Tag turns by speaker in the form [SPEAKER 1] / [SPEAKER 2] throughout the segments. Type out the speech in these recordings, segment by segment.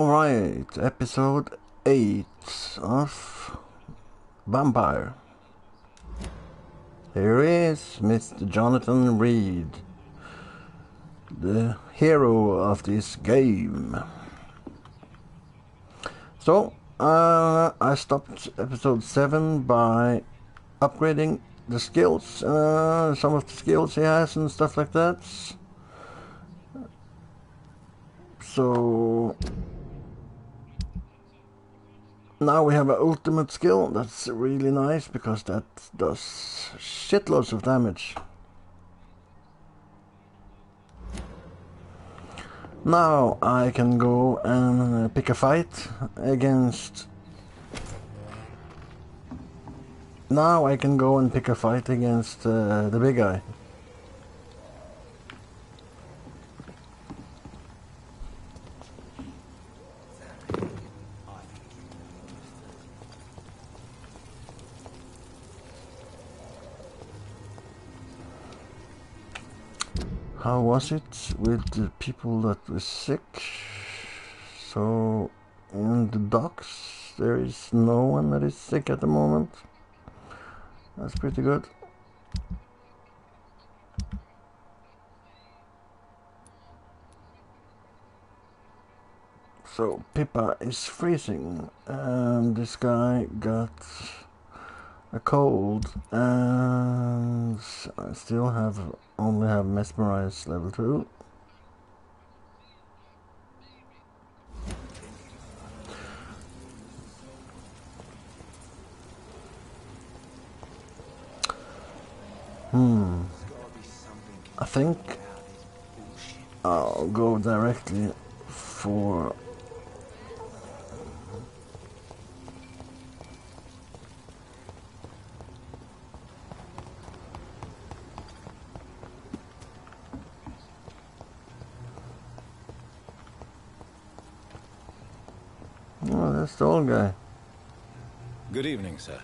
[SPEAKER 1] Alright, episode 8 of Vampyr. Here is Mr. Jonathan Reed, the hero of this game. So, I stopped episode 7 by upgrading the skills, some of the skills he has and stuff like that. So now we have an ultimate skill. That's really nice because that does shitloads of damage. Now I can go and pick a fight against... Now I can go and pick a fight against the big guy. How was it with the people that were sick? So, in the docks, there is no one that is sick at the moment. That's pretty good. So, Pippa is freezing, and this guy got a cold, and I still only have mesmerized level 2. I think I'll go directly for oh, that's the old guy.
[SPEAKER 2] Good evening, sir.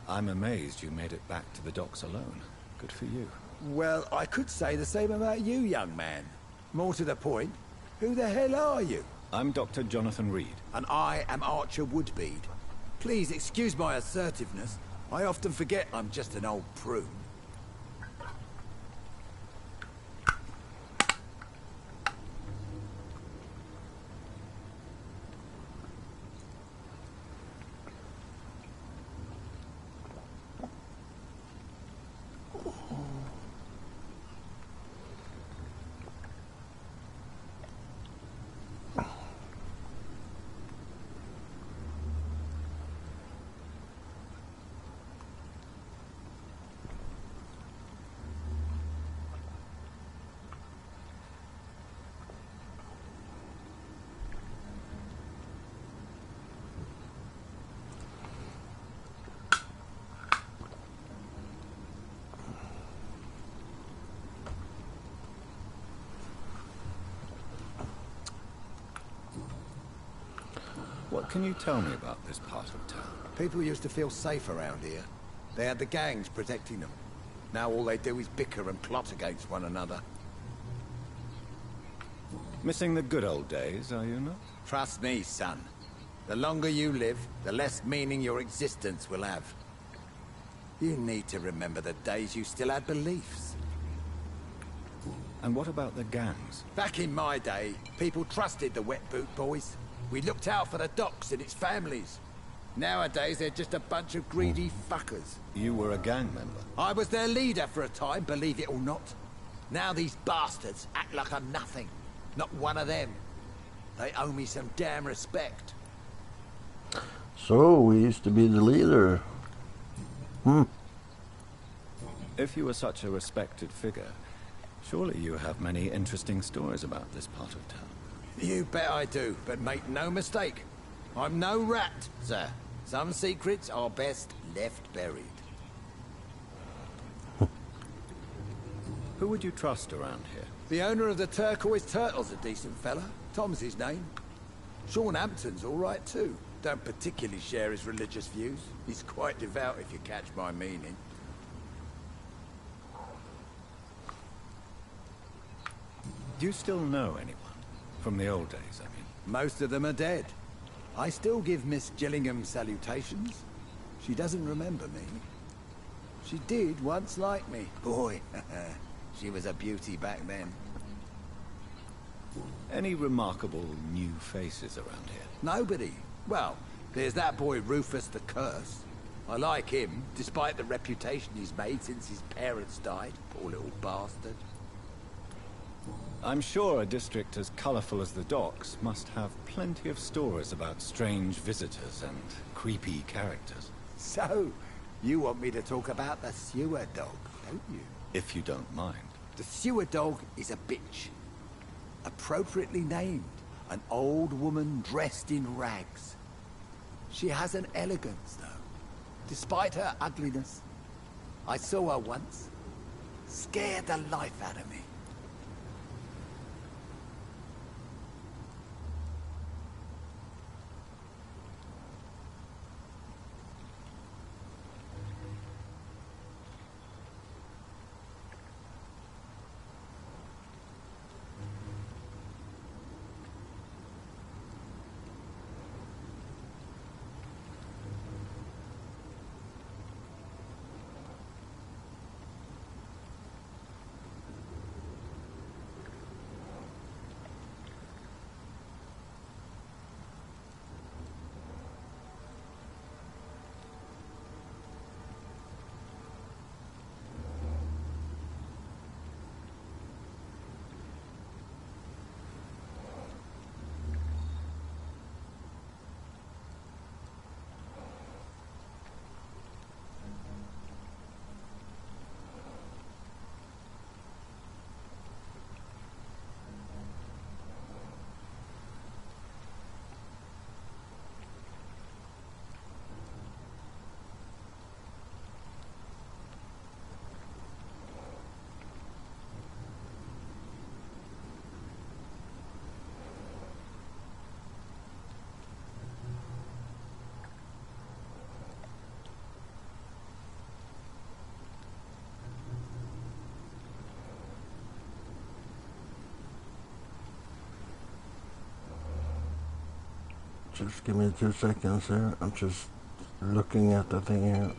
[SPEAKER 2] I'm amazed you made it back to the docks alone. Good for you.
[SPEAKER 3] Well, I could say the same about you, young man. More to the point, who the hell are you?
[SPEAKER 2] I'm Dr. Jonathan Reed.
[SPEAKER 3] And I am Archer Woodbead. Please excuse my assertiveness. I often forget I'm just an old prune.
[SPEAKER 2] What can you tell me about this part of town?
[SPEAKER 3] People used to feel safe around here. They had the gangs protecting them. Now all they do is bicker and plot against one another.
[SPEAKER 2] Missing the good old days, are you not?
[SPEAKER 3] Trust me, son. The longer you live, the less meaning your existence will have. You need to remember the days you still had beliefs.
[SPEAKER 2] And what about the gangs?
[SPEAKER 3] Back in my day, people trusted the wet boot boys. We looked out for the docks and its families. Nowadays, they're just a bunch of greedy fuckers.
[SPEAKER 2] You were a gang member.
[SPEAKER 3] I was their leader for a time, believe it or not. Now these bastards act like I'm nothing. Not one of them. They owe me some damn respect.
[SPEAKER 1] So, we used to be the leader.
[SPEAKER 2] If you were such a respected figure, surely you have many interesting stories about this part of town.
[SPEAKER 3] You bet I do, but make no mistake. I'm no rat, sir. Some secrets are best left buried.
[SPEAKER 2] Who would you trust around here?
[SPEAKER 3] The owner of the Turquoise Turtle's a decent fella. Tom's his name. Sean Hampton's all right too. Don't particularly share his religious views. He's quite devout if you catch my meaning.
[SPEAKER 2] Do you still know anyone? From the old days, I mean.
[SPEAKER 3] Most of them are dead. I still give Miss Gillingham salutations. She doesn't remember me. She did once like me. Boy, she was a beauty back then.
[SPEAKER 2] Any remarkable new faces around here?
[SPEAKER 3] Nobody. Well, there's that boy Rufus the Curse. I like him, despite the reputation he's made since his parents died. Poor little bastard.
[SPEAKER 2] I'm sure a district as colorful as the docks must have plenty of stories about strange visitors and creepy characters.
[SPEAKER 3] So, you want me to talk about the sewer dog, don't you?
[SPEAKER 2] If you don't mind.
[SPEAKER 3] The sewer dog is a bitch. Appropriately named. An old woman dressed in rags. She has an elegance, though. Despite her ugliness. I saw her once. Scared the life out of me.
[SPEAKER 1] Just give me 2 seconds here. I'm just looking at the thing here.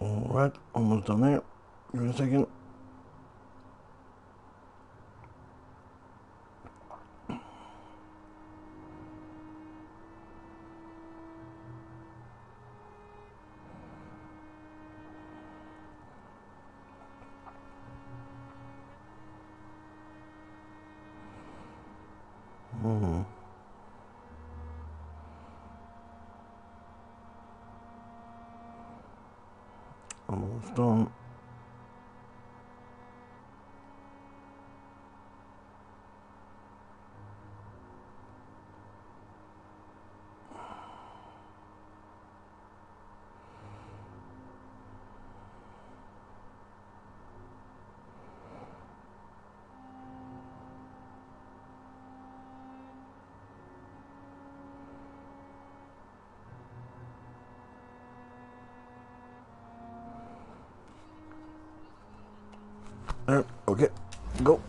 [SPEAKER 1] Alright, almost done there. Give me a second. Almost done. Okay, go.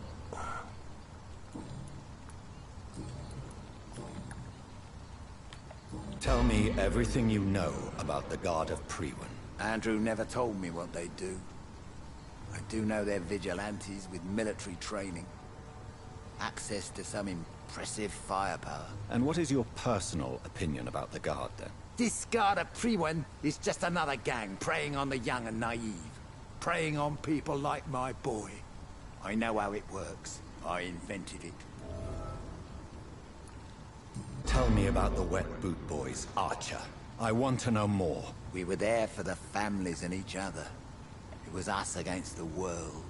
[SPEAKER 2] Tell me everything you know about the Guard of Priwen.
[SPEAKER 3] Andrew never told me what they do. I do know they're vigilantes with military training. Access to some impressive firepower.
[SPEAKER 2] And what is your personal opinion about the Guard, then?
[SPEAKER 3] This Guard of Priwen is just another gang preying on the young and naive. Preying on people like my boy. I know how it works. I invented it.
[SPEAKER 2] Tell me about the Wet Boot Boys, Archer. I want to know more.
[SPEAKER 3] We were there for the families and each other. It was us against the world.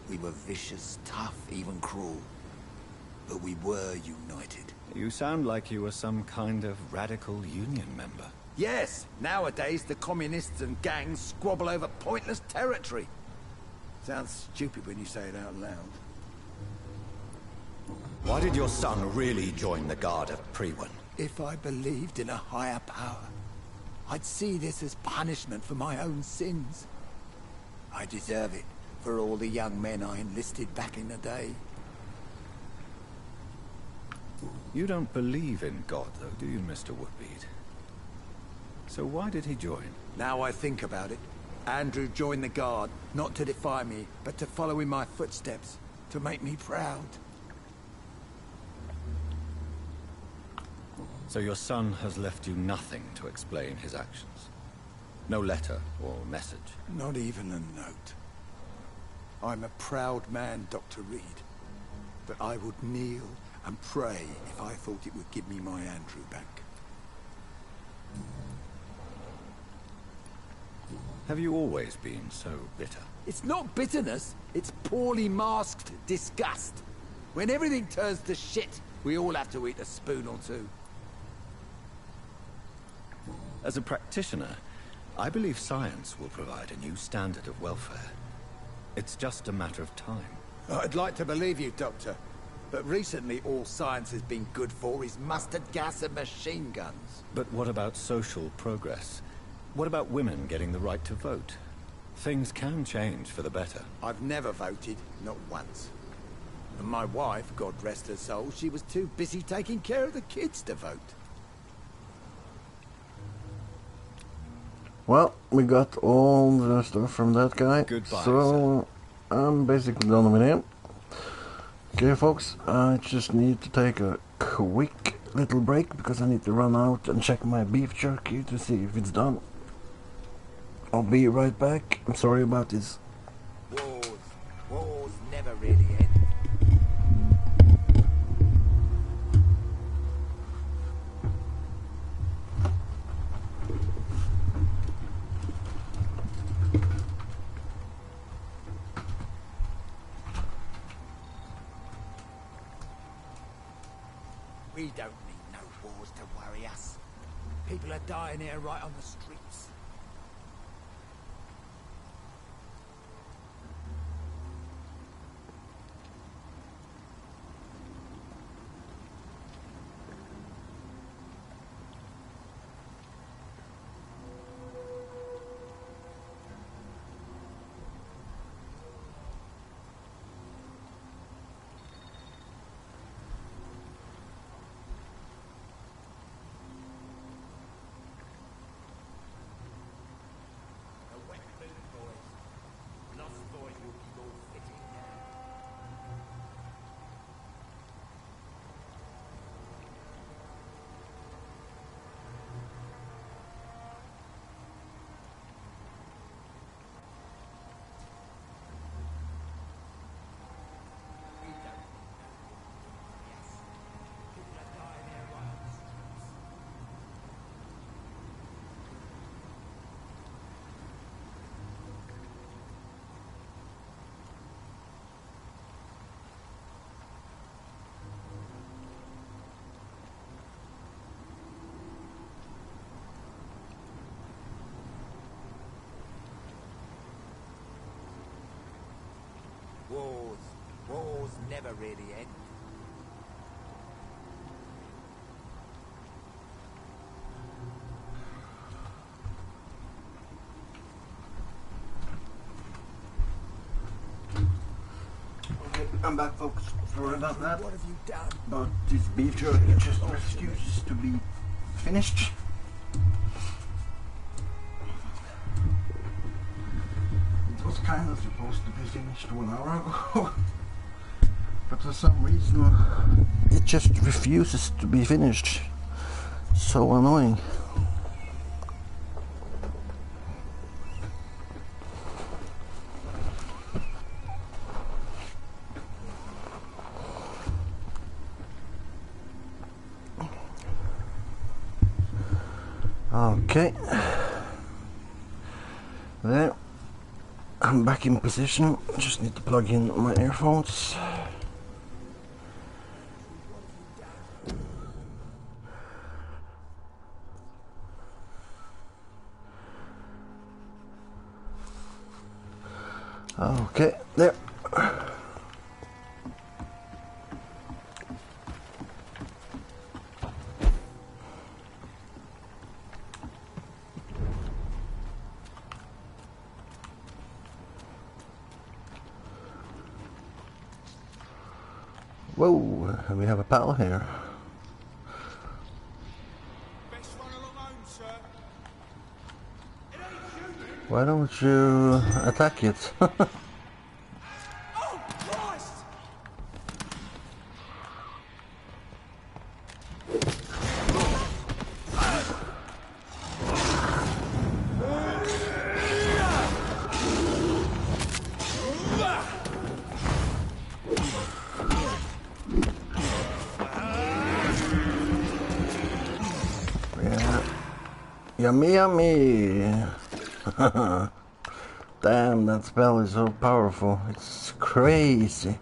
[SPEAKER 3] We were vicious, tough, even cruel. But we were united.
[SPEAKER 2] You sound like you were some kind of radical union member.
[SPEAKER 3] Yes, nowadays the communists and gangs squabble over pointless territory. Sounds stupid when you say it out loud.
[SPEAKER 2] Why did your son really join the Guard of Priwen?
[SPEAKER 3] If I believed in a higher power, I'd see this as punishment for my own sins. I deserve it for all the young men I enlisted back in the day.
[SPEAKER 2] You don't believe in God, though, do you, Mr. Woodbead? So why did he join?
[SPEAKER 3] Now I think about it. Andrew joined the Guard, not to defy me, but to follow in my footsteps, to make me proud.
[SPEAKER 2] So your son has left you nothing to explain his actions? No letter or message?
[SPEAKER 3] Not even a note. I'm a proud man, Dr. Reed. But I would kneel and pray if I thought it would give me my Andrew back.
[SPEAKER 2] Have you always been so bitter?
[SPEAKER 3] It's not bitterness, it's poorly masked disgust. When everything turns to shit, we all have to eat a spoon or two.
[SPEAKER 2] As a practitioner, I believe science will provide a new standard of welfare. It's just a matter of time.
[SPEAKER 3] I'd like to believe you, Doctor. But recently all science has been good for is mustard gas and machine guns.
[SPEAKER 2] But what about social progress? What about women getting the right to vote? Things can change for the better.
[SPEAKER 3] I've never voted, not once. And my wife, God rest her soul, she was too busy taking care of the kids to vote.
[SPEAKER 1] Well, we got all the stuff from that guy.
[SPEAKER 2] Goodbye,
[SPEAKER 1] so I'm basically done with him. Okay, folks, I just need to take a quick little break because I need to run out and check my beef jerky to see if it's done. I'll be right back. I'm sorry about this.
[SPEAKER 3] Wars never really end. We don't need no wars to worry us. People are dying here right on the streets. never really end.
[SPEAKER 1] Okay, I'm back, folks. Sorry about that.
[SPEAKER 3] What have you done?
[SPEAKER 1] But this beef jerky just refuses to be finished. It was kind of supposed to be finished 1 hour ago, but for some reason it just refuses to be finished. So annoying. Okay, there, I'm back in position. Just need to plug in my earphones. Okay, there. Whoa, we have a pal here. Why don't you attack it? Yummy, yummy! Damn, that spell is so powerful. It's crazy.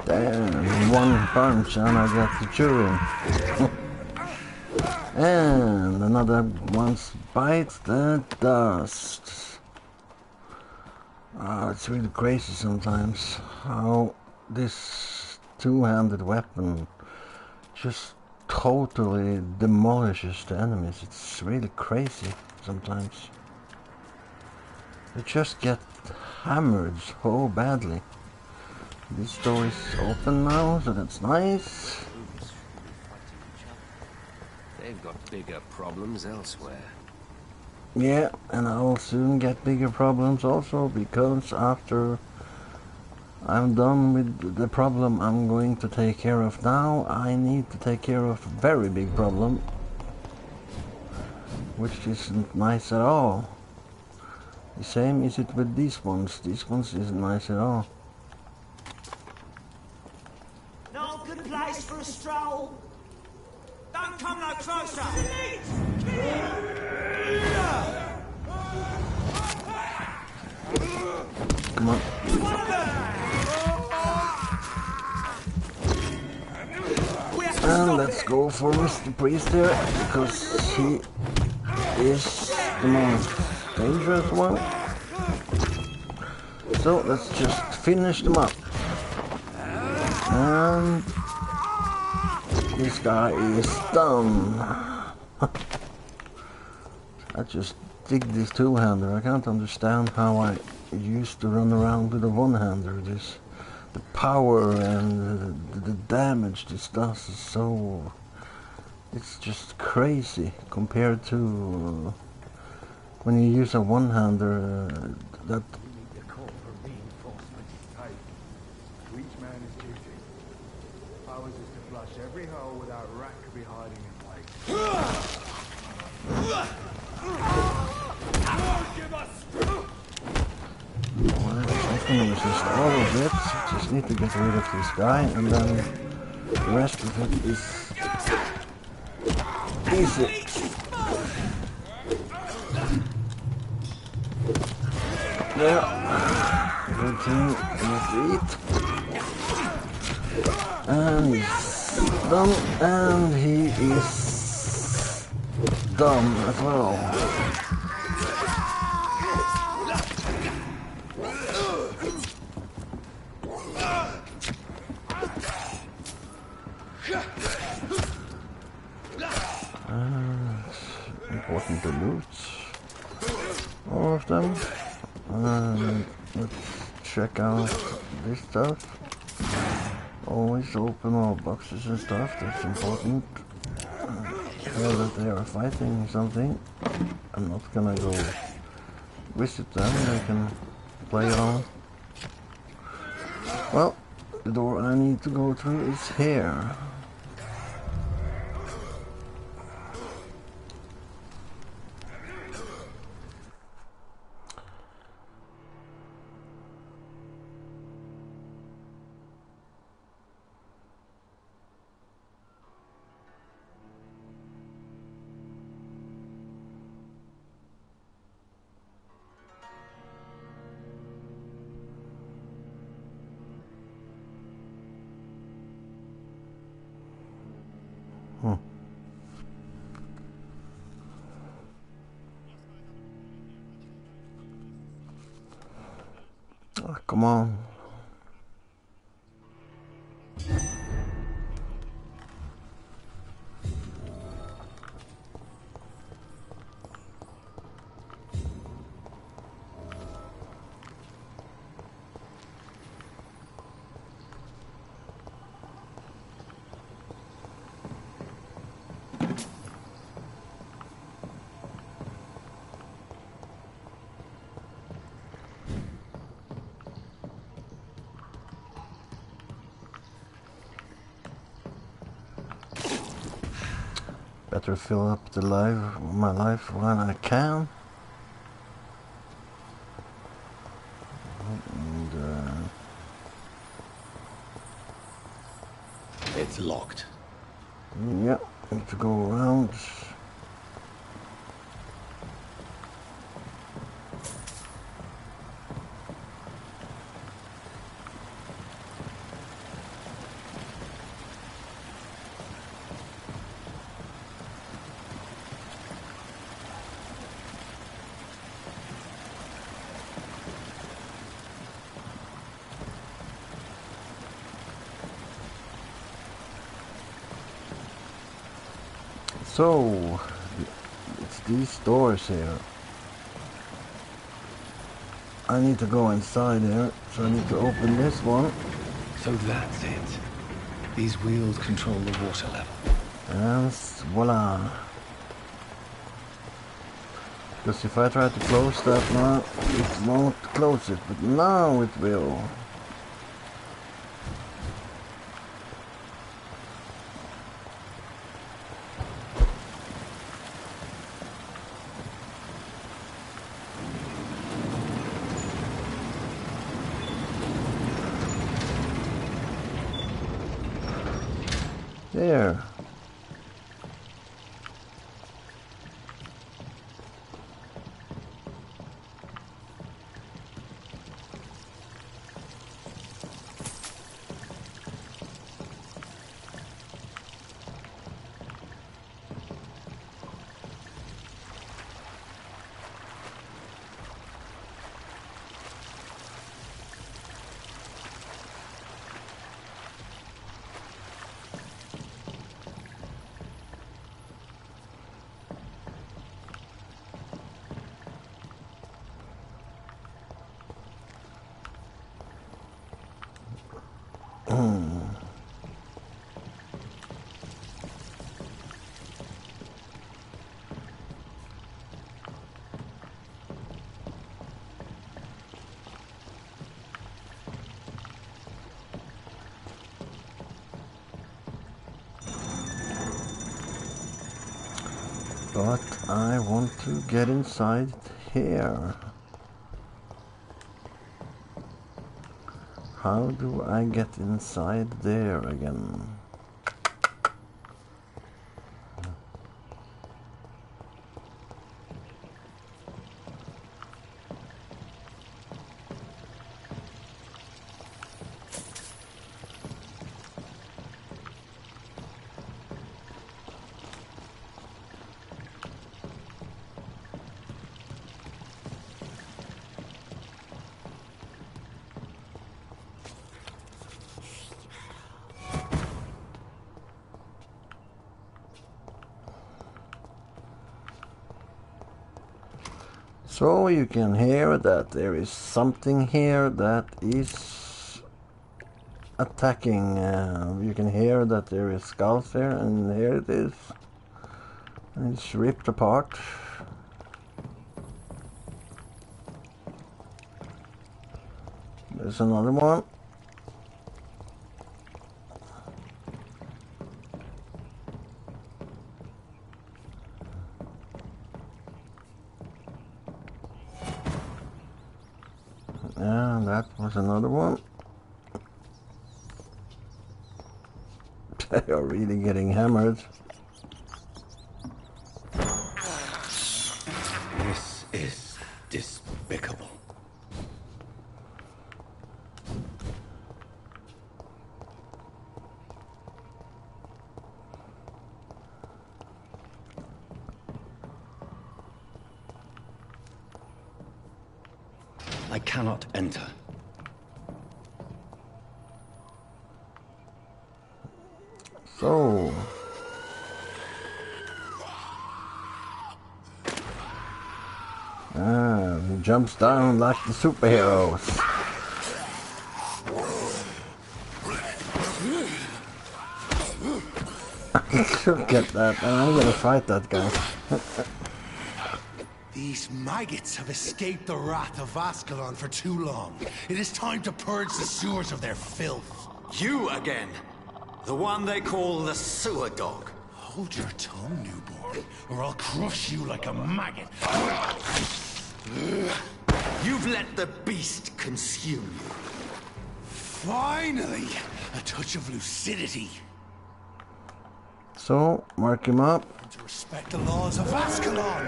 [SPEAKER 1] Damn, one punch and I got the chewing. And another one's bites the dust. It's really crazy sometimes how this two-handed weapon just totally demolishes the enemies. It's really crazy sometimes. They just get hammered so badly. This door is open now, so that's nice.
[SPEAKER 4] They've got bigger problems elsewhere.
[SPEAKER 1] Yeah, and I'll soon get bigger problems also, because after I'm done with the problem I'm going to take care of now, I need to take care of a very big problem, which isn't nice at all. The same is it with these ones. These ones isn't nice at all.
[SPEAKER 5] Not a good place for a stroll. Don't come no closer.
[SPEAKER 1] Come on. And let's go for Mr. Priest here, because he is the most dangerous one. So let's just finish them up. And this guy is done. I just dig this two-hander. I can't understand how I used to run around with a one-hander. The power and the damage this does is so... It's just crazy compared to when you use a one-hander. That
[SPEAKER 6] Ours is to flush every hole without Rackby hiding in wait.
[SPEAKER 1] Well, I can resist all of it. Just need to get rid of this guy, and then the rest of it is easy. There. Everything is eat. And he's done, and he is done as well. Important to loot all of them. And let's check out this stuff. Always open all boxes and stuff, that's important. Hear that they are fighting something. I'm not gonna go visit them, I can play on. Well, the door I need to go through is here. Oh, come on. Better fill up my life when I can. And,
[SPEAKER 3] It's locked.
[SPEAKER 1] yeah, need to go around. So, it's these doors here. I need to go inside here, so I need to open this one.
[SPEAKER 7] So that's it. These wheels control the water level.
[SPEAKER 1] And voila. Because if I try to close that now, it won't close it, but now it will. There. But I want to get inside here. How do I get inside there again? So you can hear that there is something here that is attacking. You can hear that there is skulls here, and here it is. And it's ripped apart. There's another one. And that was another one. They are really getting hammered.
[SPEAKER 2] This is despicable. I cannot enter.
[SPEAKER 1] So he jumps down like the superheroes. Look at that, and I'm gonna fight that guy.
[SPEAKER 8] These maggots have escaped the wrath of Ascalon for too long. It is time to purge the sewers of their filth.
[SPEAKER 3] You again! The one they call the sewer dog.
[SPEAKER 8] Hold your tongue, newborn, or I'll crush you like a maggot.
[SPEAKER 3] You've let the beast consume you.
[SPEAKER 8] Finally! A touch of lucidity.
[SPEAKER 1] So, mark him up.
[SPEAKER 8] To respect the laws of Ascalon!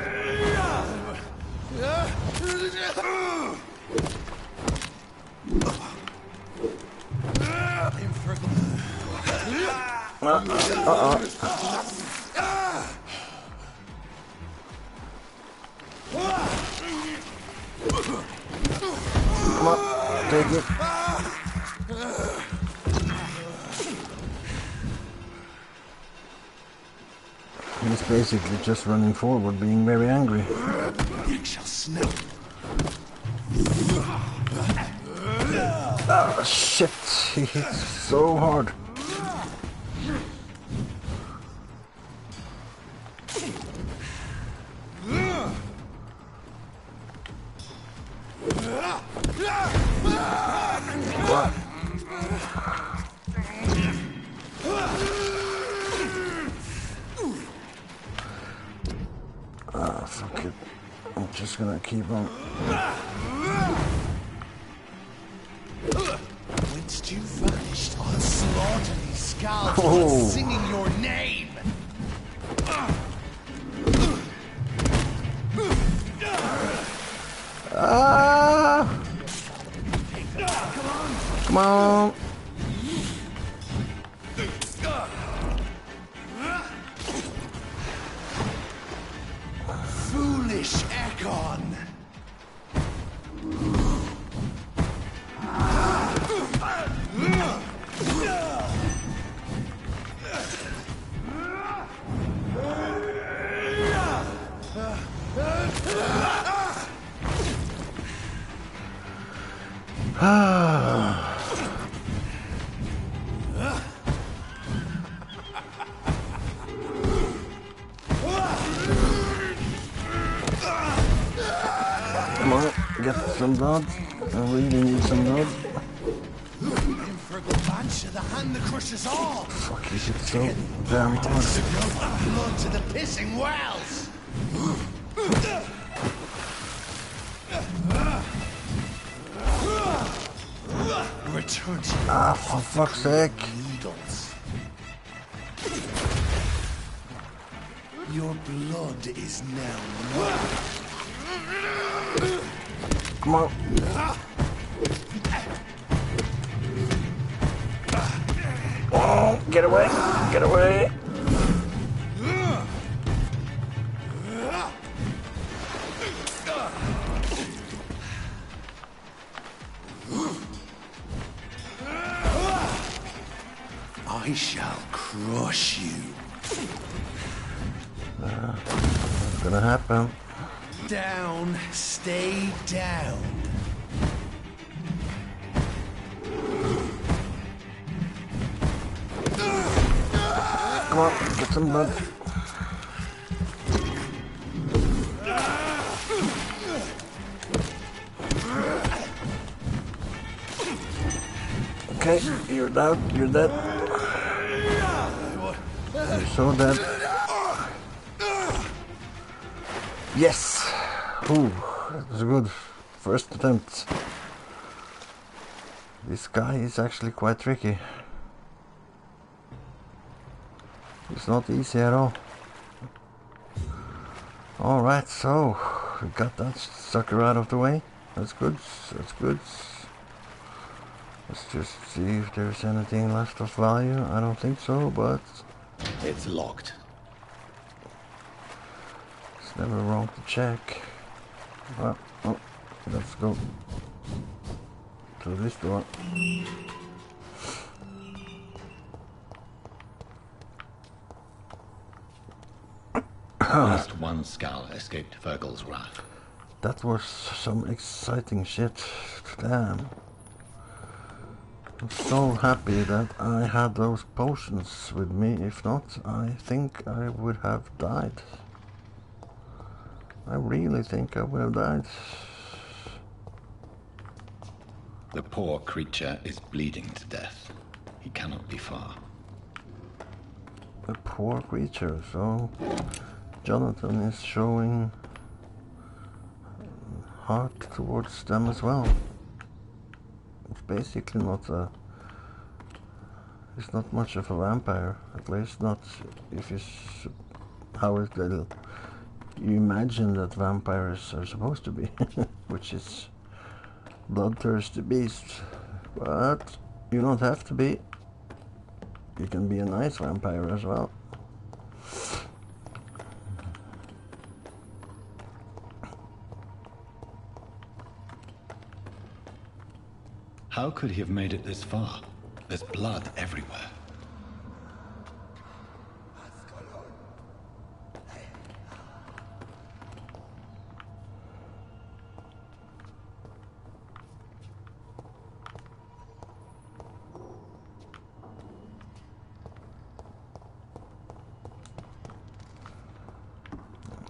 [SPEAKER 1] Come on, take it. He's basically just running forward, being very angry.
[SPEAKER 8] You shall snap.
[SPEAKER 1] Oh shit, he hits so hard. What? Ah, fuck it. I'm just gonna keep on.
[SPEAKER 8] Whilst you vanished, I'll slaughter these skulls while singing your name.
[SPEAKER 1] Ah! Come on!
[SPEAKER 8] Foolish Aikon!
[SPEAKER 1] Come on, get some blood. I really need some blood.
[SPEAKER 8] The hand that crushes all.
[SPEAKER 1] Fuck, is it so damn hard?
[SPEAKER 8] Blood to the pissing wells. Return to
[SPEAKER 1] Ah, for fuck's sake.
[SPEAKER 8] needles. Your blood is now mine.
[SPEAKER 1] Come on. Oh, get away. Get away.
[SPEAKER 8] I shall crush you.
[SPEAKER 1] What's gonna happen?
[SPEAKER 8] Down, stay down.
[SPEAKER 1] Come on, get some blood. Okay, you're down, you're dead. You're so dead. Yes! Ooh, that was good. First attempt. This guy is actually quite tricky. It's not easy at all. Alright, so we got that sucker out of the way. That's good, that's good. Let's just see if there's anything left of value. I don't think so, but
[SPEAKER 2] It's locked.
[SPEAKER 1] it's never wrong to check. Well, oh, let's go to this door.
[SPEAKER 2] At least one skull escaped Virgil's wrath.
[SPEAKER 1] That was some exciting shit. Damn. I'm so happy that I had those potions with me. If not, I think I would have died. I really think I would have died.
[SPEAKER 2] The poor creature is bleeding to death. He cannot be far.
[SPEAKER 1] A poor creature, so Jonathan is showing heart towards them as well. It's basically not a... It's not much of a vampire, at least not if it's how it you imagine that vampires are supposed to be, which is bloodthirsty beasts. But you don't have to be. You can be a nice vampire as well.
[SPEAKER 2] How could he have made it this far? There's blood everywhere.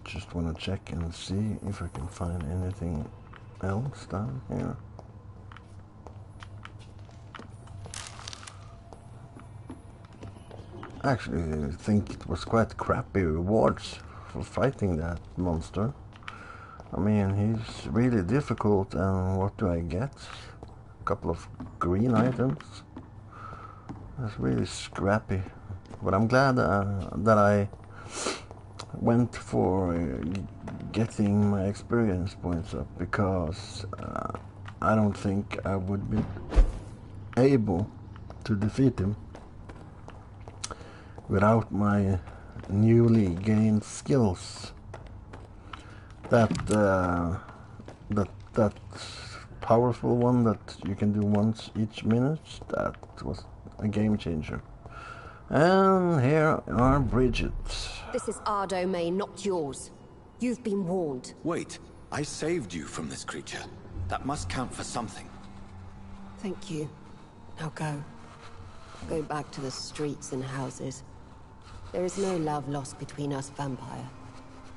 [SPEAKER 1] Just want to check and see if I can find anything else down here. Actually, I think it was quite crappy rewards for fighting that monster. I mean, he's really difficult, and what do I get? A couple of green items. That's really scrappy. But I'm glad that I went for getting my experience points up, because I don't think I would be able to defeat him without my newly gained skills. That powerful one that you can do once each minute, that was a game changer. And here are Bridget.
[SPEAKER 9] This is our domain, not yours. You've been warned.
[SPEAKER 2] Wait, I saved you from this creature. That must count for something.
[SPEAKER 9] Thank you. Now go. Go back to the streets and houses. There is no love lost between us, Vampire.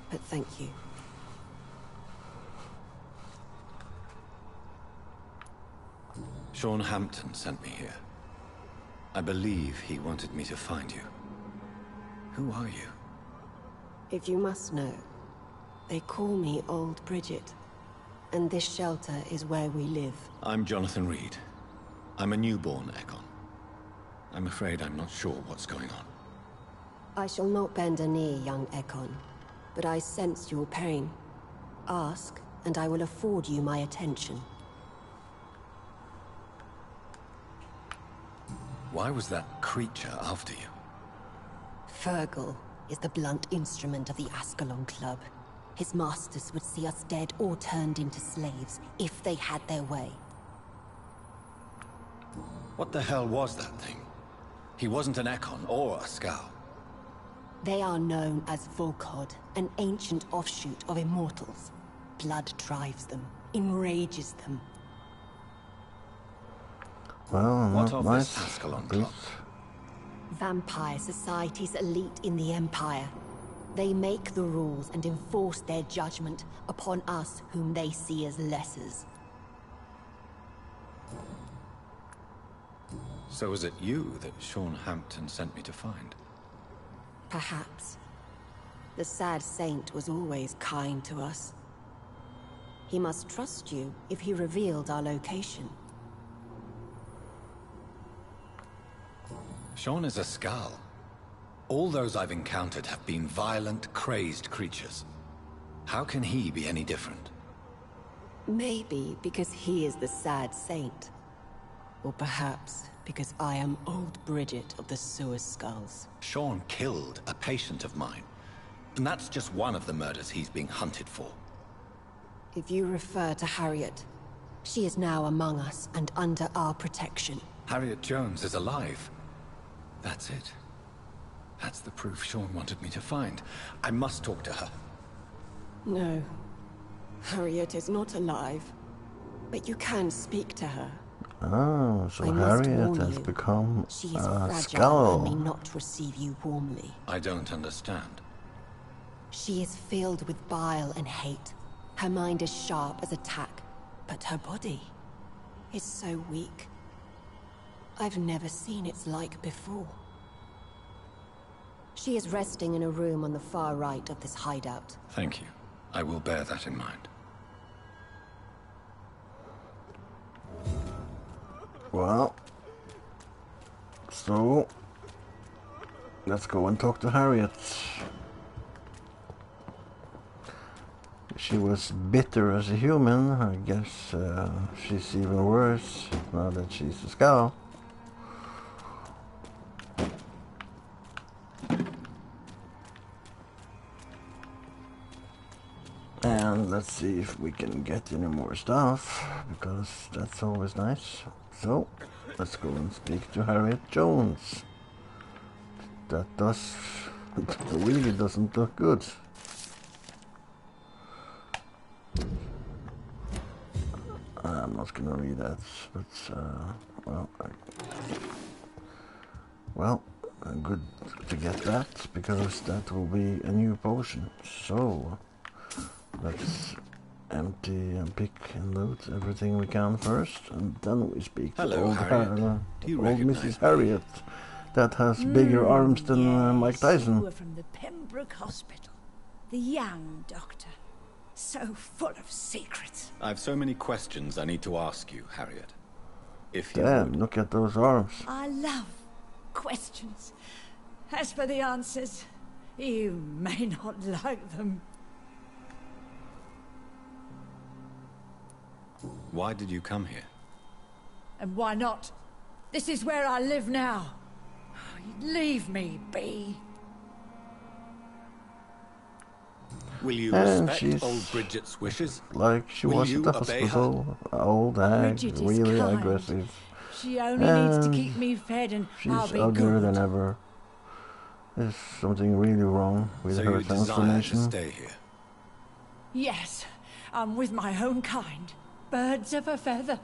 [SPEAKER 9] But thank you.
[SPEAKER 2] Sean Hampton sent me here. I believe he wanted me to find you. Who are you?
[SPEAKER 9] If you must know, They call me Old Bridget, and this shelter is where we live.
[SPEAKER 2] I'm Jonathan Reed. I'm a newborn Aikon. I'm afraid I'm not sure what's going on.
[SPEAKER 9] I shall not bend a knee, young Aikon, but I sense your pain. Ask, and I will afford you my attention.
[SPEAKER 2] Why was that creature after you?
[SPEAKER 9] Fergal is the blunt instrument of the Ascalon Club. His masters would see us dead or turned into slaves, if they had their way.
[SPEAKER 2] What the hell was that thing? He wasn't an Aikon or a Scowl.
[SPEAKER 9] They are known as Volkod, an ancient offshoot of immortals. Blood drives them, enrages them.
[SPEAKER 1] Well,
[SPEAKER 2] What
[SPEAKER 1] not
[SPEAKER 2] of
[SPEAKER 1] nice.
[SPEAKER 2] this Ascalon Club?
[SPEAKER 9] Vampire society's elite in the Empire. They make the rules and enforce their judgment upon us whom they see as lessers.
[SPEAKER 2] So was it you that Sean Hampton sent me to find?
[SPEAKER 9] Perhaps. The sad saint was always kind to us. He must trust you if he revealed our location.
[SPEAKER 2] Sean is a Scowl. All those I've encountered have been violent, crazed creatures. How can he be any different?
[SPEAKER 9] Maybe because he is the sad saint. Or perhaps because I am Old Bridget of the Sewer Skulls.
[SPEAKER 2] Sean killed a patient of mine. And that's just one of the murders he's being hunted for.
[SPEAKER 9] If you refer to Harriet, she is now among us and under our protection.
[SPEAKER 2] Harriet Jones is alive. That's it. That's the proof Sean wanted me to find. I must talk to her.
[SPEAKER 9] No. Harriet is not alive. But you can speak to her.
[SPEAKER 1] Oh, so
[SPEAKER 9] I must
[SPEAKER 1] Harriet
[SPEAKER 9] warn
[SPEAKER 1] has
[SPEAKER 9] you,
[SPEAKER 1] become
[SPEAKER 9] she is
[SPEAKER 1] a
[SPEAKER 9] fragile
[SPEAKER 1] Scowl.
[SPEAKER 9] and may not receive you warmly.
[SPEAKER 2] I don't understand.
[SPEAKER 9] She is filled with bile and hate. Her mind is sharp as a tack, but her body is so weak. I've never seen its like before. She is resting in a room on the far right of this hideout.
[SPEAKER 2] Thank you. I will bear that in mind.
[SPEAKER 1] Well, so let's go and talk to Harriet. She was bitter as a human. I guess she's even worse now that she's a Scowl. And let's see if we can get any more stuff, because that's always nice. So, let's go and speak to Harriet Jones. That really doesn't look good. I'm not gonna read that, but good to get that, because that will be a new potion. So, let's empty and pick and loot everything we can first, and then we speak to old Mrs. Harriet, that has bigger arms than Mike Tyson.
[SPEAKER 10] You were from the Pembroke Hospital, the young doctor, so full of secrets.
[SPEAKER 2] I have so many questions I need to ask you, Harriet. If you
[SPEAKER 1] Damn,
[SPEAKER 2] would.
[SPEAKER 1] look at those arms.
[SPEAKER 10] I love questions. As for the answers, you may not like them.
[SPEAKER 2] Why did you come here?
[SPEAKER 10] And why not? This is where I live now. Leave me be.
[SPEAKER 2] Will you
[SPEAKER 1] And
[SPEAKER 2] respect
[SPEAKER 1] she's
[SPEAKER 2] old Bridget's wishes?
[SPEAKER 1] Like she
[SPEAKER 2] Will
[SPEAKER 1] was
[SPEAKER 2] you
[SPEAKER 1] at the
[SPEAKER 2] obey
[SPEAKER 1] hospital, old hag,
[SPEAKER 10] Bridget is
[SPEAKER 1] really
[SPEAKER 10] kind.
[SPEAKER 1] aggressive.
[SPEAKER 10] She only needs to
[SPEAKER 1] And
[SPEAKER 10] keep me fed and
[SPEAKER 1] she's
[SPEAKER 10] I'll be
[SPEAKER 1] uglier
[SPEAKER 10] good.
[SPEAKER 1] than ever. There's something really wrong with
[SPEAKER 2] So
[SPEAKER 1] her
[SPEAKER 2] you desire to
[SPEAKER 1] transformation.
[SPEAKER 2] stay here?
[SPEAKER 10] Yes, I'm with my own kind. Birds of a feather,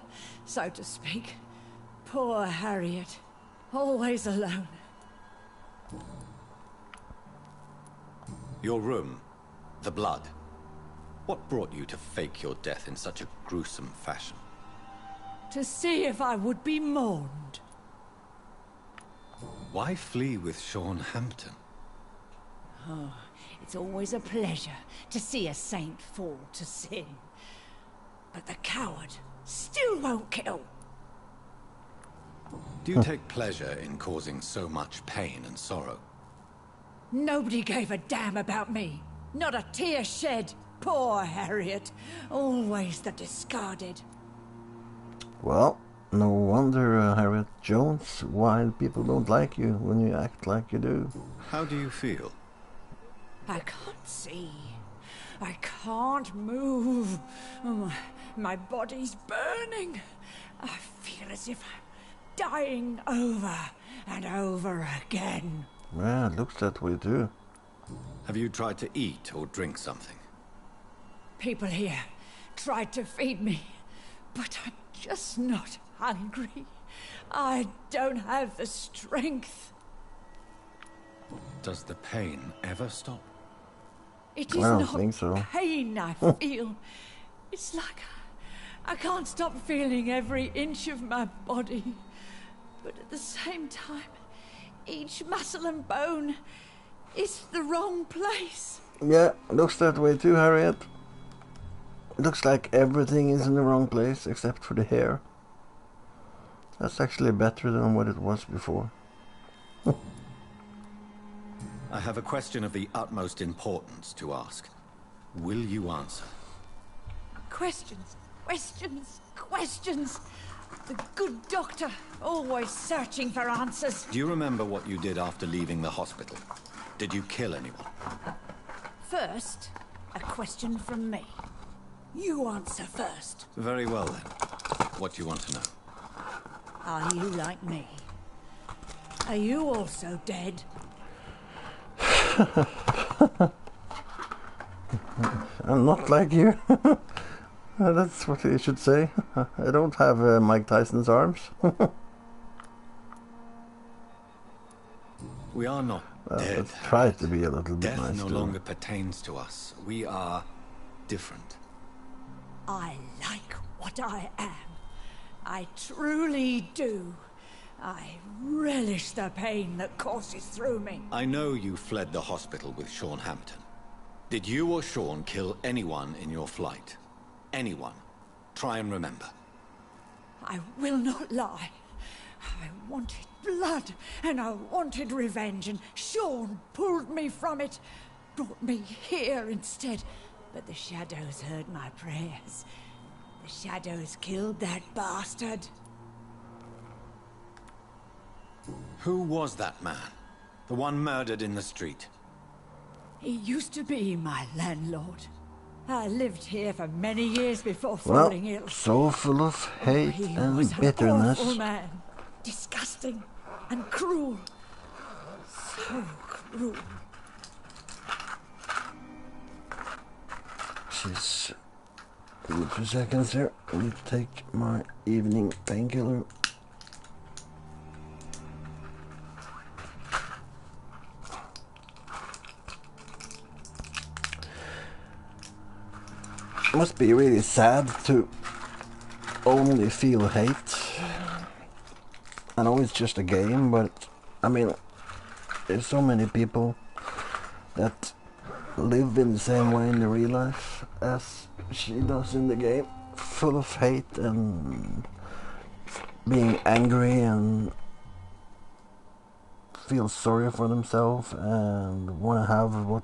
[SPEAKER 10] so to speak. Poor Harriet. Always alone.
[SPEAKER 2] Your room, the blood. What brought you to fake your death in such a gruesome fashion?
[SPEAKER 10] To see if I would be mourned.
[SPEAKER 2] Why flee with Sean Hampton?
[SPEAKER 10] Oh, It's always a pleasure to see a saint fall to sin. But the coward still won't kill.
[SPEAKER 2] Do you take pleasure in causing so much pain and sorrow?
[SPEAKER 10] Nobody gave a damn about me. Not a tear shed. Poor Harriet. Always the discarded.
[SPEAKER 1] Well, no wonder, Harriet Jones, why people don't like you when you act like you do.
[SPEAKER 2] How do you feel?
[SPEAKER 10] I can't see. I can't move. My body's burning. I feel as if I'm dying over and over again.
[SPEAKER 1] Yeah, it looks that way too.
[SPEAKER 2] Have you tried to eat or drink something?
[SPEAKER 10] People here tried to feed me, but I'm just not hungry. I don't have the strength.
[SPEAKER 2] Does the pain ever stop?
[SPEAKER 10] It is
[SPEAKER 1] I don't
[SPEAKER 10] not
[SPEAKER 1] think so.
[SPEAKER 10] pain I feel. It's like I can't stop feeling every inch of my body. But at the same time, each muscle and bone is the wrong place.
[SPEAKER 1] Yeah, looks that way too, Harriet. Looks like everything is in the wrong place except for the hair. That's actually better than what it was before.
[SPEAKER 2] I have a question of the utmost importance to ask. Will you answer?
[SPEAKER 10] Questions, questions, questions. The good doctor, always searching for answers.
[SPEAKER 2] Do you remember what you did after leaving the hospital? Did you kill anyone?
[SPEAKER 10] First, a question from me. You answer first.
[SPEAKER 2] Very well then. What do you want to know?
[SPEAKER 10] Are you like me? Are you also dead?
[SPEAKER 1] I'm not like you. That's what you should say. I don't have Mike Tyson's arms.
[SPEAKER 2] We are not dead.
[SPEAKER 1] Let's try to be a little bit
[SPEAKER 2] Death
[SPEAKER 1] nice.
[SPEAKER 2] no longer pertains to us. We are different.
[SPEAKER 10] I like what I am. I truly do. I relish the pain that courses through me.
[SPEAKER 2] I know you fled the hospital with Sean Hampton. Did you or Sean kill anyone in your flight? Anyone? Try and remember.
[SPEAKER 10] I will not lie. I wanted blood, and I wanted revenge, and Sean pulled me from it, brought me here instead. But the shadows heard my prayers. The shadows killed that bastard.
[SPEAKER 2] Who was that man? The one murdered in the street?
[SPEAKER 10] He used to be my landlord. I lived here for many years before
[SPEAKER 1] Well,
[SPEAKER 10] falling ill.
[SPEAKER 1] so full of hate
[SPEAKER 10] He
[SPEAKER 1] and
[SPEAKER 10] was an
[SPEAKER 1] bitterness.
[SPEAKER 10] awful man. Disgusting and cruel. So cruel.
[SPEAKER 1] Jeez. Give me 2 seconds here. Let me take my evening painkiller. Must be really sad to only feel hate. I know it's just a game, but I mean, there's so many people that live in the same way in the real life as she does in the game, full of hate and being angry and feel sorry for themselves and want to have what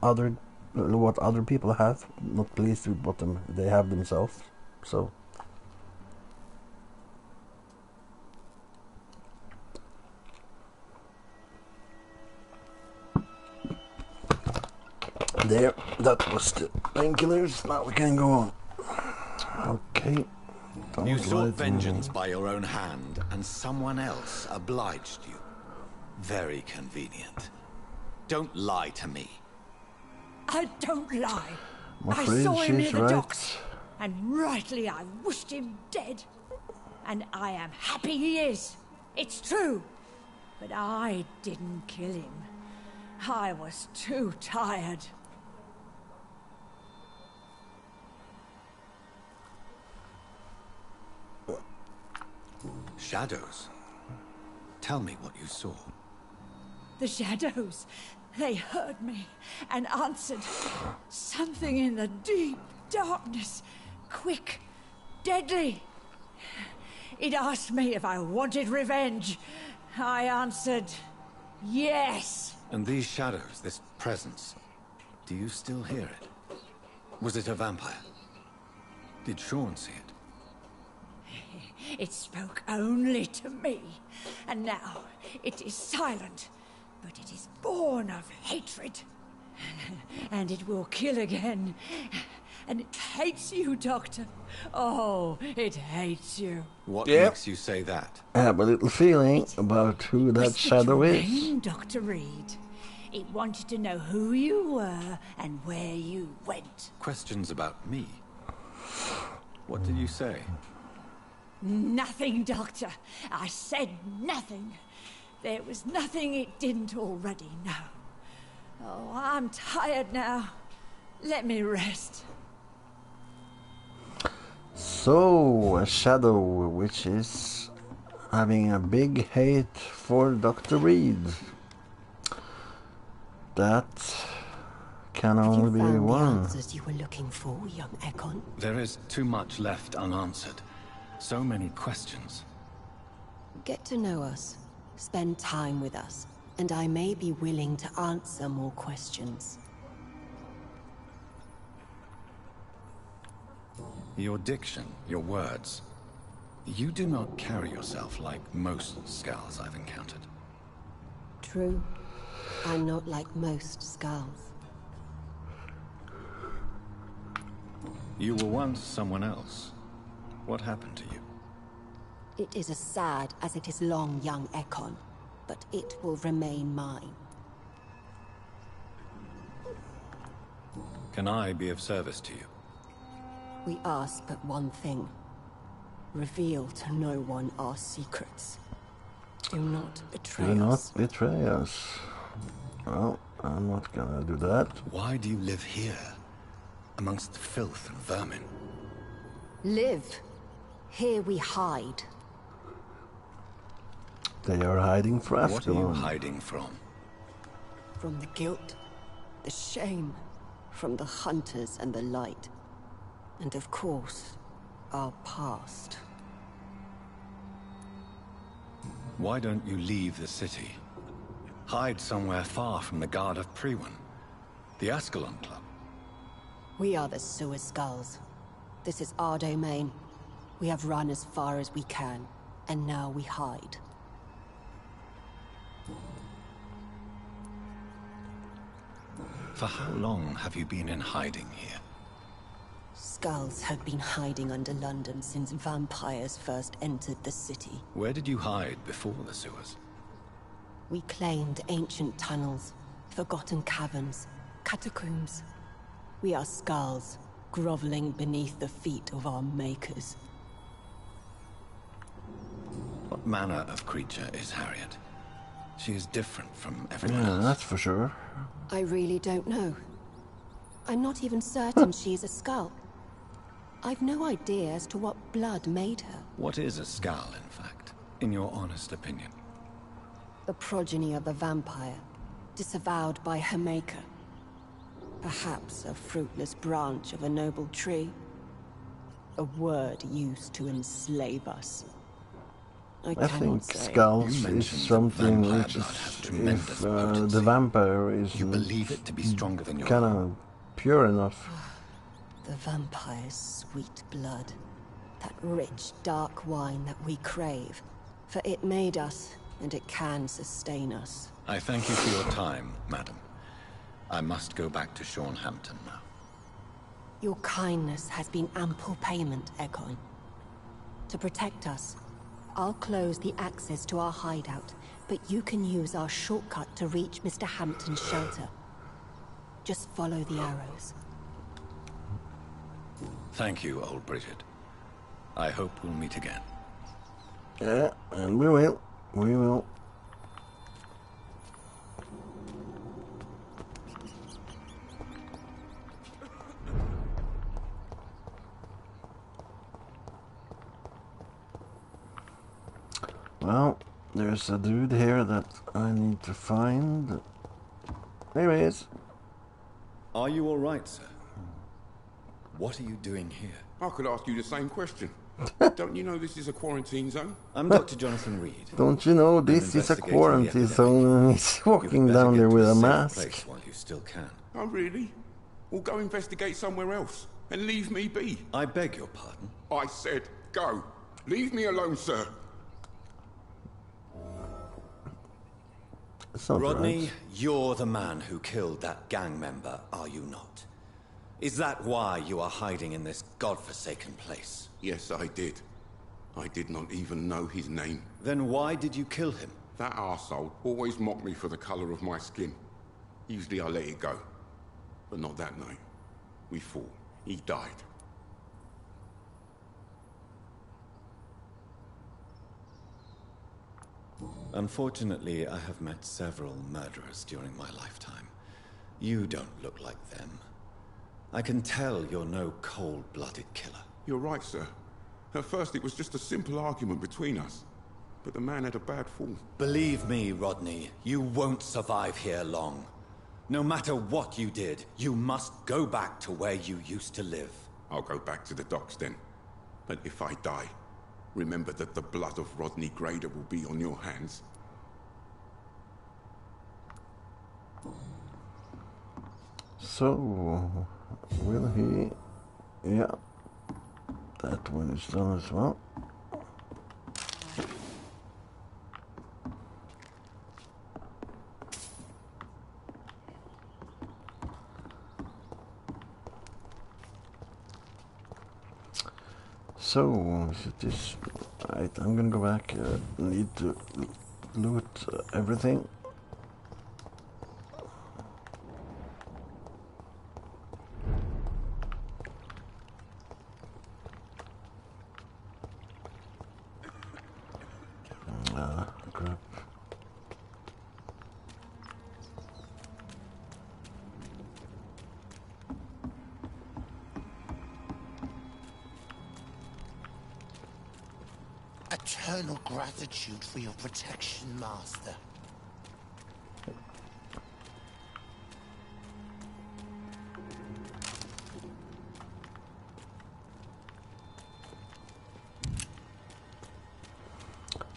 [SPEAKER 1] other people have, not pleased with what they have themselves. So there, that was the painkillers. Now we can go on. Okay.
[SPEAKER 2] You sought vengeance by your own hand, and someone else obliged you. Very convenient. Don't lie to me.
[SPEAKER 10] I don't lie.
[SPEAKER 1] I'm
[SPEAKER 10] I
[SPEAKER 1] afraid
[SPEAKER 10] saw him near
[SPEAKER 1] she's
[SPEAKER 10] the
[SPEAKER 1] right.
[SPEAKER 10] docks, and rightly I wished him dead. And I am happy he is. It's true. But I didn't kill him. I was too tired.
[SPEAKER 2] Shadows? Tell me what you saw.
[SPEAKER 10] The shadows. They heard me and answered. Something in the deep darkness. Quick, deadly. It asked me if I wanted revenge. I answered, yes.
[SPEAKER 2] And these shadows, this presence, do you still hear it? Was it a vampire? Did Sean see it?
[SPEAKER 10] It spoke only to me, and now it is silent, but it is born of hatred. And it will kill again. And it hates you, Doctor. Oh, it hates you.
[SPEAKER 2] What makes you say that?
[SPEAKER 1] I have a little feeling about who that shadow is.
[SPEAKER 10] Name, Dr. Reed. It wanted to know who you were and where you went.
[SPEAKER 2] Questions about me? What did you say?
[SPEAKER 10] Nothing, Doctor. I said nothing. There was nothing it didn't already know. Oh, I'm tired now. Let me rest.
[SPEAKER 1] So, a shadow which is having a big hate for Dr. Reed. That can only be
[SPEAKER 9] Have you found
[SPEAKER 1] one.
[SPEAKER 9] the answers you were looking for, young Aikon?
[SPEAKER 2] There is too much left unanswered. So many questions.
[SPEAKER 9] Get to know us. Spend time with us. And I may be willing to answer more questions.
[SPEAKER 2] Your diction, your words. You do not carry yourself like most skulls I've encountered.
[SPEAKER 9] True. I'm not like most skulls.
[SPEAKER 2] You were once someone else. What happened to you?
[SPEAKER 9] It is as sad as it is long, young Aikon, but it will remain mine.
[SPEAKER 2] Can I be of service to you?
[SPEAKER 9] We ask but one thing. Reveal to no one our secrets. Do not betray
[SPEAKER 1] Do not
[SPEAKER 9] us.
[SPEAKER 1] betray us. Well, I'm not gonna do that.
[SPEAKER 2] Why do you live here? Amongst filth and vermin?
[SPEAKER 9] Live. Here we hide.
[SPEAKER 1] They are hiding for
[SPEAKER 2] What are you
[SPEAKER 1] Ascalon.
[SPEAKER 2] hiding from?
[SPEAKER 9] From the guilt, the shame, from the hunters and the light. And of course, our past.
[SPEAKER 2] Why don't you leave the city? Hide somewhere far from the guard of Priwen. The Ascalon Club.
[SPEAKER 9] We are the Sewer Skulls. This is our domain. We have run as far as we can, and now we hide.
[SPEAKER 2] For how long have you been in hiding here?
[SPEAKER 9] Skulls have been hiding under London since vampires first entered the city.
[SPEAKER 2] Where did you hide before the sewers?
[SPEAKER 9] We claimed ancient tunnels, forgotten caverns, catacombs. We are skulls, groveling beneath the feet of our makers.
[SPEAKER 2] What manner of creature is Harriet? She is different from everyone
[SPEAKER 1] Yeah,
[SPEAKER 2] else.
[SPEAKER 1] that's for sure.
[SPEAKER 9] I really don't know. I'm not even certain she's a skull. I've no idea as to what blood made her.
[SPEAKER 2] What is a skull, in fact, in your honest opinion?
[SPEAKER 9] The progeny of a vampire, disavowed by her maker. Perhaps a fruitless branch of a noble tree. A word used to enslave us. I
[SPEAKER 1] I
[SPEAKER 9] cannot
[SPEAKER 1] think
[SPEAKER 9] say.
[SPEAKER 1] skulls
[SPEAKER 2] You
[SPEAKER 1] is
[SPEAKER 2] mentioned
[SPEAKER 1] something
[SPEAKER 2] vampire
[SPEAKER 1] which
[SPEAKER 2] blood
[SPEAKER 1] is,
[SPEAKER 2] has tremendous
[SPEAKER 1] if
[SPEAKER 2] potency.
[SPEAKER 1] the vampire is
[SPEAKER 2] You believe it to be stronger than your
[SPEAKER 1] kind
[SPEAKER 2] own.
[SPEAKER 1] of pure enough.
[SPEAKER 9] The vampire's sweet blood. That rich, dark wine that we crave. For it made us, and it can sustain us.
[SPEAKER 2] I thank you for your time, madam. I must go back to Hampton now.
[SPEAKER 9] Your kindness has been ample payment, Aikon. To protect us, I'll close the access to our hideout, but you can use our shortcut to reach Mr. Hampton's shelter. Just follow the arrows.
[SPEAKER 2] Thank you, old Bridget. I hope we'll meet again.
[SPEAKER 1] Yeah, and we will. We will. Well, there's a dude here that I need to find. There he is.
[SPEAKER 2] Are you all right, sir? What are you doing here?
[SPEAKER 11] I could ask you the same question. Don't you know this is a quarantine zone?
[SPEAKER 2] I'm Dr. Jonathan Reed.
[SPEAKER 1] Don't you know this is a quarantine zone and he's walking down there with a mask?
[SPEAKER 2] While you still can.
[SPEAKER 11] Oh, really? Well, go investigate somewhere else and leave me be.
[SPEAKER 2] I beg your pardon?
[SPEAKER 11] I said go. Leave me alone, sir.
[SPEAKER 2] Rodney,
[SPEAKER 1] right.
[SPEAKER 2] you're the man who killed that gang member, are you not? Is that why you are hiding in this godforsaken place?
[SPEAKER 11] Yes, I did. I did not even know his name.
[SPEAKER 2] Then why did you kill him?
[SPEAKER 11] That arsehole always mocked me for the color of my skin. Usually I let it go. But not that night. We fought. He died.
[SPEAKER 2] Unfortunately, I have met several murderers during my lifetime. You don't look like them. I can tell you're no cold-blooded killer.
[SPEAKER 11] You're right, sir. At first it was just a simple argument between us. But the man had a bad fall.
[SPEAKER 2] Believe me, Rodney, you won't survive here long. No matter what you did, you must go back to where you used to live.
[SPEAKER 11] I'll go back to the docks then. But if I die, remember that the blood of Rodney Grader will be on your hands.
[SPEAKER 1] So, will he... Yeah, that one is done as well. So, is it this? Right, I'm gonna go back. Need to loot everything. Crap.
[SPEAKER 8] Eternal gratitude for your protection, Master.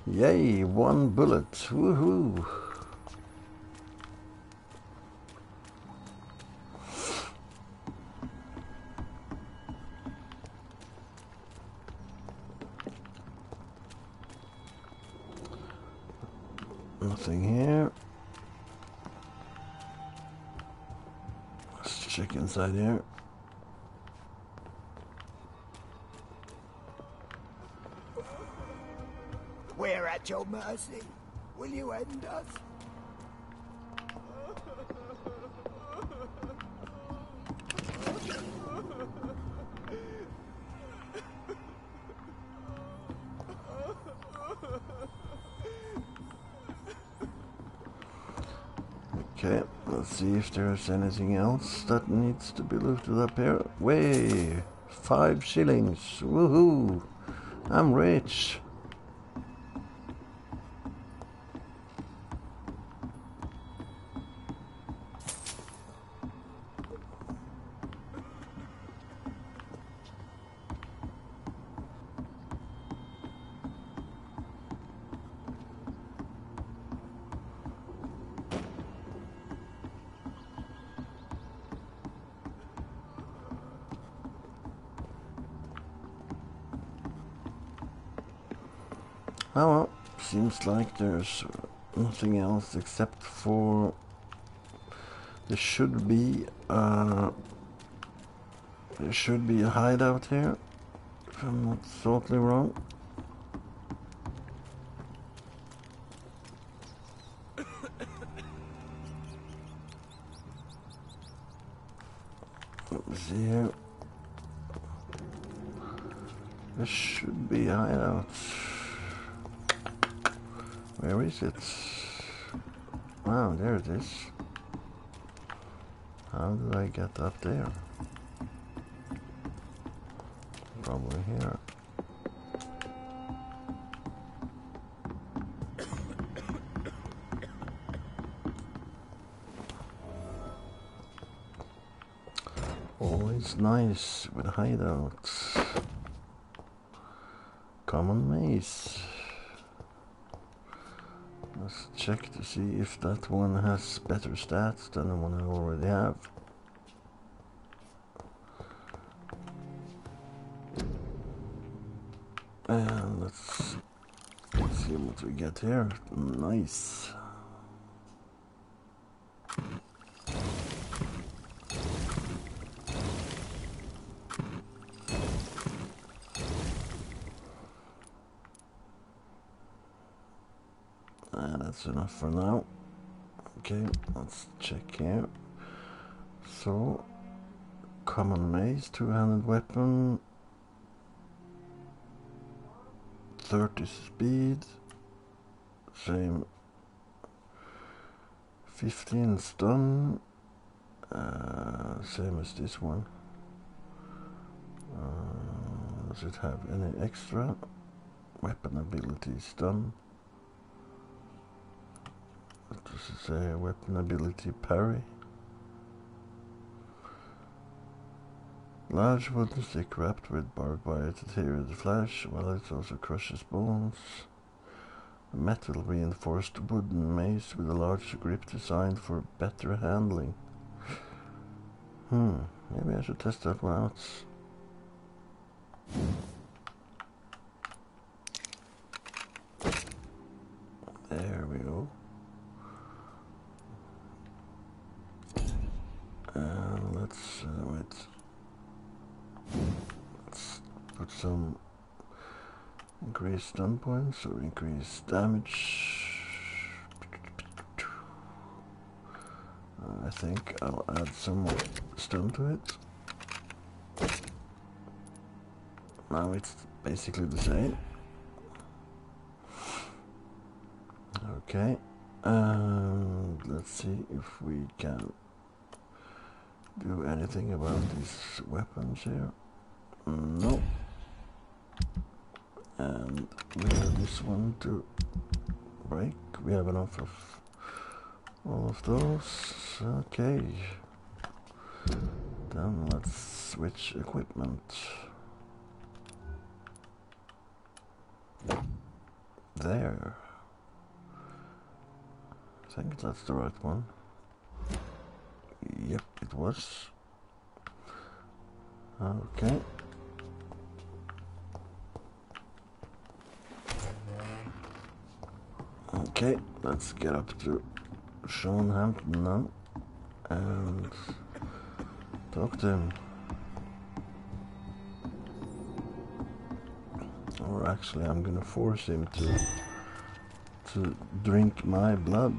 [SPEAKER 1] Yay, 1 bullet. Woohoo! Nothing here. Let's check inside here.
[SPEAKER 3] We're at your mercy. Will you end us?
[SPEAKER 1] Okay, let's see if there's anything else that needs to be looted up here. Way, 5 shillings. Woohoo! I'm rich. Oh well, seems like there's nothing else except for there should be a hideout here, if I'm not totally wrong. Let's see here. There should be a hideout. Where is it? Wow, there it is. How do I get up there? Probably here. it's nice with hideouts. Common maze. Let's check to see if that one has better stats than the one I already have. And let's see what we get here. Nice. That's enough for now. Okay, let's check here. So, common mace, two-handed weapon, 30 speed, same 15 stun, same as this one. Does it have any extra? Weapon ability stun. What does it say? Weapon ability parry. Large wooden stick wrapped with barbed wire to tear the flesh, while it also crushes bones. A metal reinforced wooden mace with a large grip designed for better handling. Maybe I should test that one out. There we go. And let's wait. Let's put some increased stun points or increased damage. I think I'll add some more stun to it. Now it's basically the same. Okay, and let's see if we can do anything about these weapons here. No. And we have this one to break. We have enough of all of those. Okay. Then let's switch equipment. There. I think that's the right one. Yep, it was. Okay. Okay, let's get up to Sean Hampton now and talk to him. Or actually, I'm gonna force him to drink my blood.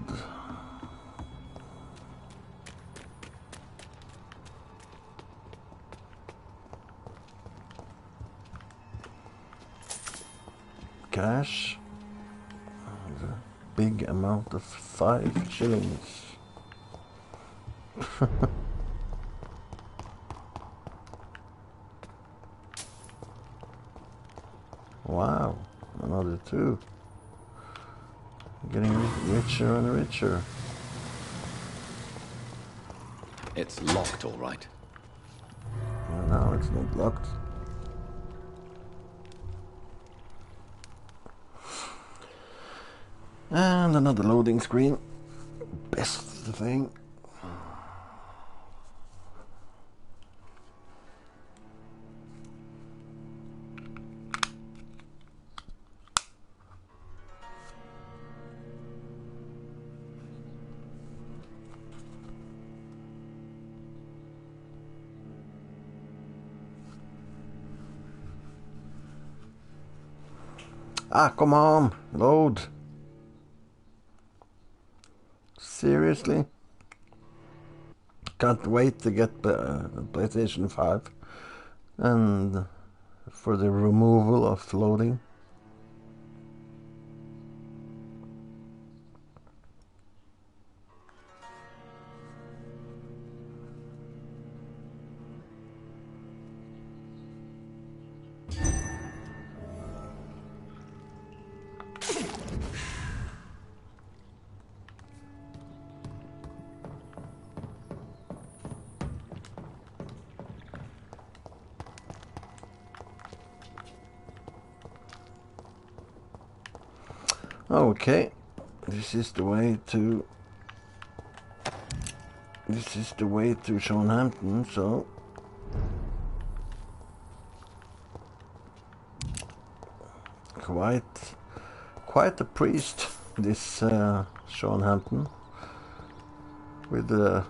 [SPEAKER 1] Cash. And a big amount of 5 shillings. Wow, another 2. Getting richer and richer.
[SPEAKER 2] It's locked, all right.
[SPEAKER 1] Well, now it's not locked. And another loading screen. Best thing. Ah, come on, load. Seriously? Can't wait to get the PlayStation 5 and for the removal of loading. Okay, this is the way to Southampton, so quite a priest, this Southampton, with a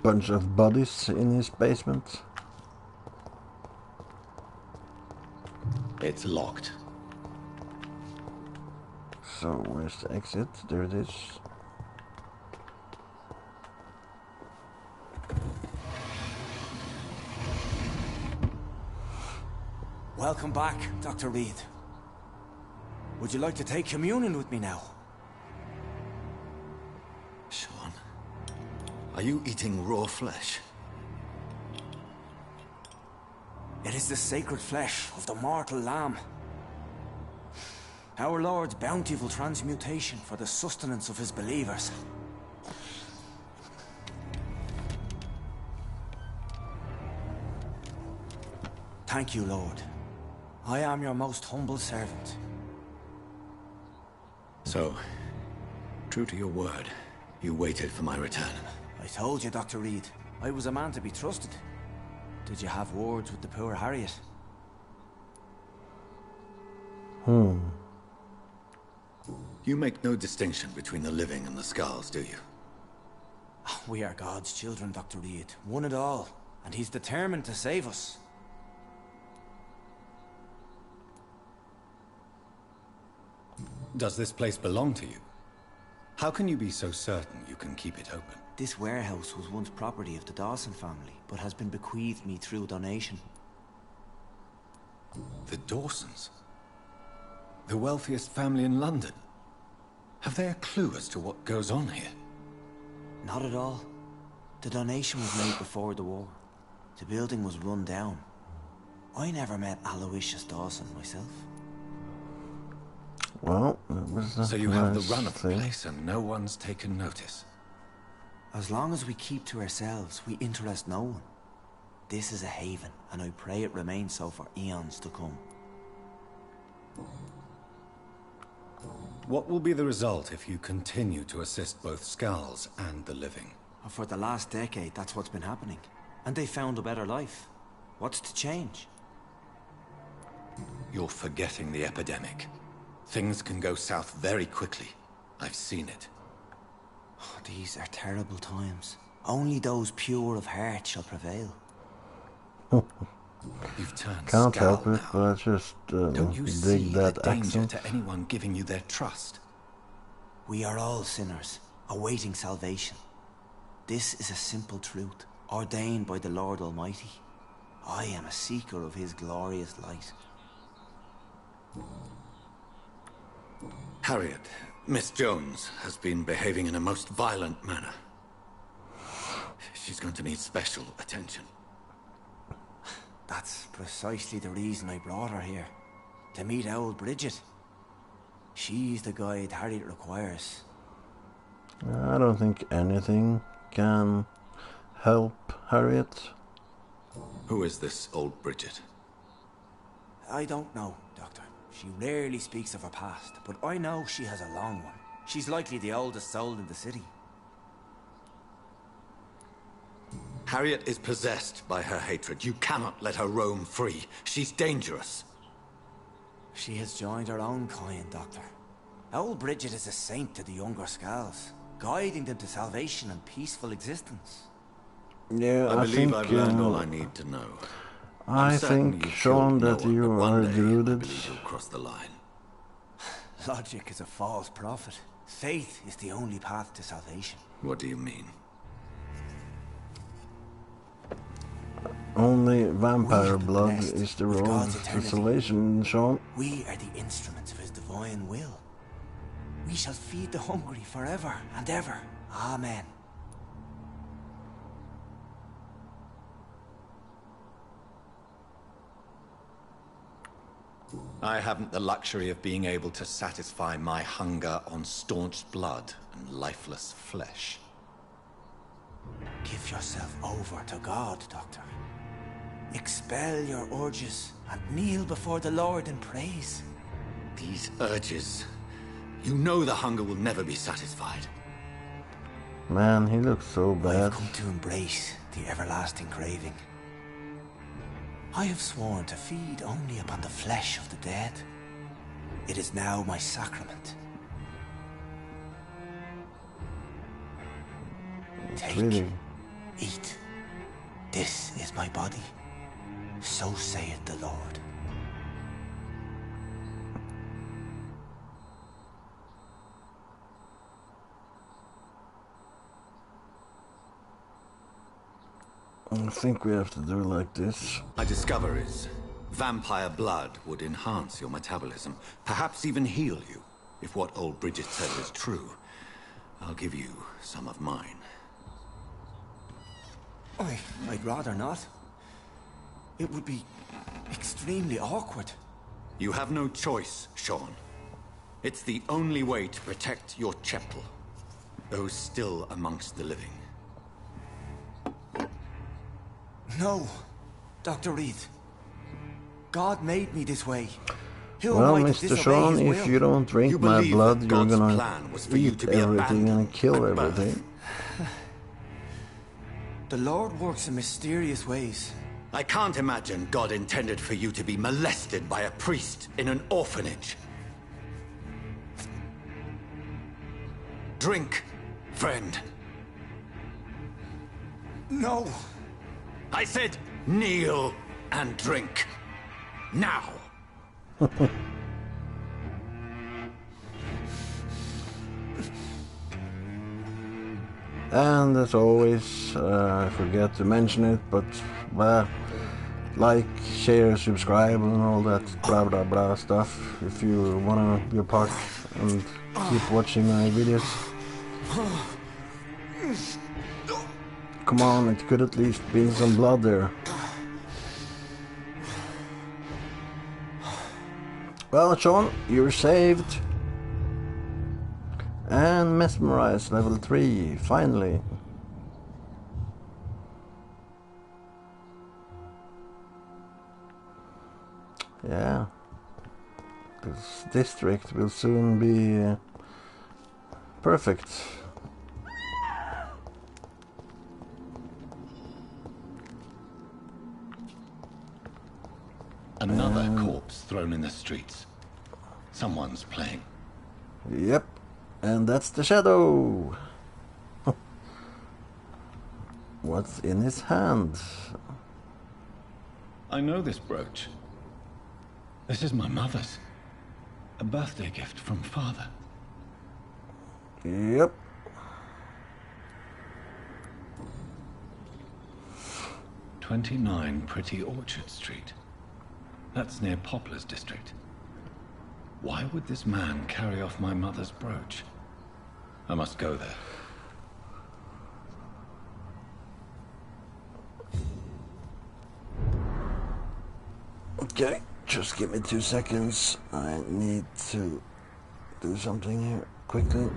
[SPEAKER 1] bunch of bodies in his basement.
[SPEAKER 2] It's locked.
[SPEAKER 1] So where's the exit? There it is.
[SPEAKER 5] Welcome back, Dr. Reed. Would you like to take communion with me now?
[SPEAKER 2] Sean, are you eating raw flesh?
[SPEAKER 5] It is the sacred flesh of the mortal lamb. Our Lord's bountiful transmutation for the sustenance of his believers. Thank you, Lord. I am your most humble servant.
[SPEAKER 2] So, true to your word, you waited for my return.
[SPEAKER 5] I told you, Dr. Reed, I was a man to be trusted. Did you have words with the poor Harriet?
[SPEAKER 2] You make no distinction between the living and the skulls, do you?
[SPEAKER 5] We are God's children, Dr. Reed. One and all. And he's determined to save us.
[SPEAKER 2] Does this place belong to you? How can you be so certain you can keep it open?
[SPEAKER 5] This warehouse was once property of the Dawson family, but has been bequeathed me through donation.
[SPEAKER 2] The Dawsons? The wealthiest family in London? Have they a clue as to what goes on here?
[SPEAKER 5] Not at all. The donation was made before the war. The building was run down. I never met Aloysius Dawson myself.
[SPEAKER 1] Well, that was a
[SPEAKER 2] So you have the
[SPEAKER 1] nice
[SPEAKER 2] run of the
[SPEAKER 1] thing.
[SPEAKER 2] place and no one's taken notice?
[SPEAKER 5] As long as we keep to ourselves, we interest no one. This is a haven, and I pray it remains so for eons to come.
[SPEAKER 2] What will be the result if you continue to assist both skulls and the living?
[SPEAKER 5] For the last decade, that's what's been happening. And they found a better life. What's to change?
[SPEAKER 2] You're forgetting the epidemic. Things can go south very quickly. I've seen it.
[SPEAKER 5] These are terrible times. Only those pure of heart shall prevail.
[SPEAKER 2] You've turned
[SPEAKER 1] Can't
[SPEAKER 2] skull
[SPEAKER 1] help it,
[SPEAKER 2] now.
[SPEAKER 1] but I just
[SPEAKER 2] Don't you see
[SPEAKER 1] dig
[SPEAKER 2] the
[SPEAKER 1] that
[SPEAKER 2] danger
[SPEAKER 1] accent.
[SPEAKER 2] to anyone giving you their trust?
[SPEAKER 5] We are all sinners, awaiting salvation. This is a simple truth, ordained by the Lord Almighty. I am a seeker of his glorious light.
[SPEAKER 2] Harriet, Miss Jones has been behaving in a most violent manner. She's going to need special attention.
[SPEAKER 5] That's precisely the reason I brought her here. To meet old Bridget. She's the guide Harriet requires.
[SPEAKER 1] I don't think anything can help Harriet.
[SPEAKER 2] Who is this old Bridget?
[SPEAKER 5] I don't know, Doctor. She rarely speaks of her past, but I know she has a long one. She's likely the oldest soul in the city.
[SPEAKER 2] Harriet is possessed by her hatred. You cannot let her roam free. She's dangerous.
[SPEAKER 5] She has joined her own kind, Doctor. Old Bridget is a saint to the younger Skulls, guiding them to salvation and peaceful existence.
[SPEAKER 1] Yeah,
[SPEAKER 2] I believe
[SPEAKER 1] think,
[SPEAKER 2] I've learned all I need to know.
[SPEAKER 1] I
[SPEAKER 2] I'm certain
[SPEAKER 1] think,
[SPEAKER 2] you've
[SPEAKER 1] Sean,
[SPEAKER 2] killed no
[SPEAKER 1] that
[SPEAKER 2] one,
[SPEAKER 1] you
[SPEAKER 2] but one
[SPEAKER 1] are
[SPEAKER 2] day I
[SPEAKER 1] deluded.
[SPEAKER 2] believe you'll cross the line.
[SPEAKER 5] Logic is a false prophet. Faith is the only path to salvation.
[SPEAKER 2] What do you mean?
[SPEAKER 1] Only vampire
[SPEAKER 5] been
[SPEAKER 1] blood
[SPEAKER 5] blessed
[SPEAKER 1] is the
[SPEAKER 5] with
[SPEAKER 1] road
[SPEAKER 5] God's
[SPEAKER 1] to
[SPEAKER 5] eternity.
[SPEAKER 1] salvation, Sean.
[SPEAKER 5] We are the instruments of his divine will. We shall feed the hungry forever and ever. Amen.
[SPEAKER 2] I haven't the luxury of being able to satisfy my hunger on staunch blood and lifeless flesh.
[SPEAKER 5] Give yourself over to God, Doctor. Expel your urges and kneel before the Lord in praise.
[SPEAKER 2] These urges, You know the hunger will never be satisfied.
[SPEAKER 1] Man, he looks so
[SPEAKER 5] I
[SPEAKER 1] bad.
[SPEAKER 5] have come to embrace the everlasting craving. I have sworn to feed only upon the flesh of the dead. It is now my sacrament. Take,
[SPEAKER 1] Really?
[SPEAKER 5] eat. This is my body. So saith the Lord.
[SPEAKER 1] I think we have to do like this.
[SPEAKER 2] My discover is vampire blood would enhance your metabolism, perhaps even heal you. If what old Bridget said is true, I'll give you some of mine.
[SPEAKER 5] I'd rather not. It would be extremely awkward.
[SPEAKER 2] You have no choice, Sean. It's the only way to protect your chapel, those still amongst the living.
[SPEAKER 5] No, Dr. Reed. God made me this way. Who
[SPEAKER 1] Well,
[SPEAKER 5] am I to
[SPEAKER 1] Mr.
[SPEAKER 5] disobey
[SPEAKER 1] Sean,
[SPEAKER 5] his
[SPEAKER 1] if
[SPEAKER 5] will?
[SPEAKER 1] you don't drink
[SPEAKER 2] You
[SPEAKER 1] my
[SPEAKER 2] believe
[SPEAKER 1] blood,
[SPEAKER 2] that
[SPEAKER 1] you're
[SPEAKER 2] God's
[SPEAKER 1] gonna
[SPEAKER 2] plan was for you
[SPEAKER 1] eat
[SPEAKER 2] to be
[SPEAKER 1] everything and
[SPEAKER 2] abandoned
[SPEAKER 1] kill
[SPEAKER 2] at birth.
[SPEAKER 1] everything.
[SPEAKER 5] The Lord works in mysterious ways.
[SPEAKER 2] I can't imagine God intended for you to be molested by a priest in an orphanage. Drink, friend.
[SPEAKER 5] No.
[SPEAKER 2] I said kneel and drink. Now.
[SPEAKER 1] And as always, I forget to mention it, but like, share, subscribe, and all that blah blah blah stuff if you wanna be a part and keep watching my videos. Come on, it could at least be some blood there. Well, Sean, you're saved. And mesmerized, level 3, finally. Yeah. This district will soon be perfect.
[SPEAKER 7] Another corpse thrown in the streets. Someone's playing.
[SPEAKER 1] Yep. And that's the shadow. What's in his hand?
[SPEAKER 7] I know this brooch. This is my mother's. A birthday gift from father.
[SPEAKER 1] Yep.
[SPEAKER 7] "29 Pretty Orchard Street. That's near Poplar's district. Why would this man carry off my mother's brooch? I must go there.
[SPEAKER 1] Okay, just give me 2 seconds. I need to do something here quickly.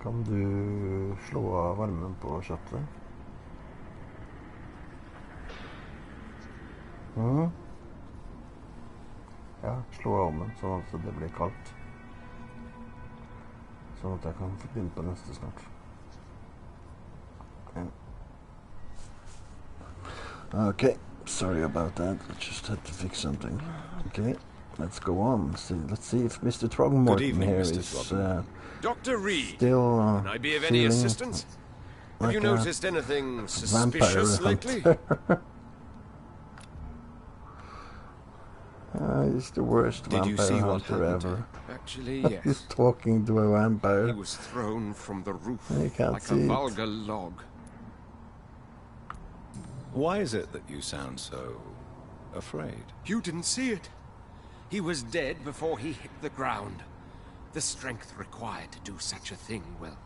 [SPEAKER 1] Kan du slå av varmen på kjøttet? Ja, slå av ovnen sånn at det blir kaldt. Sånn at jeg kan få begynne på neste snart. Okay, sorry about that. I just had to fix something. Okay, let's go on. Let's see if Mr. Throgmorton here is
[SPEAKER 12] Dr. Reed,
[SPEAKER 1] still
[SPEAKER 12] can I be of any assistance? Have you noticed anything suspicious lately?
[SPEAKER 1] He's the worst vampire hunter ever.
[SPEAKER 12] Actually, yes.
[SPEAKER 1] He's talking to a vampire.
[SPEAKER 12] He was thrown from the roof
[SPEAKER 1] You can't
[SPEAKER 12] like
[SPEAKER 1] see
[SPEAKER 12] a
[SPEAKER 1] it.
[SPEAKER 12] vulgar log.
[SPEAKER 2] Why is it that you sound so afraid?
[SPEAKER 12] You didn't see it. He was dead before he hit the ground. The strength required to do such a thing, well,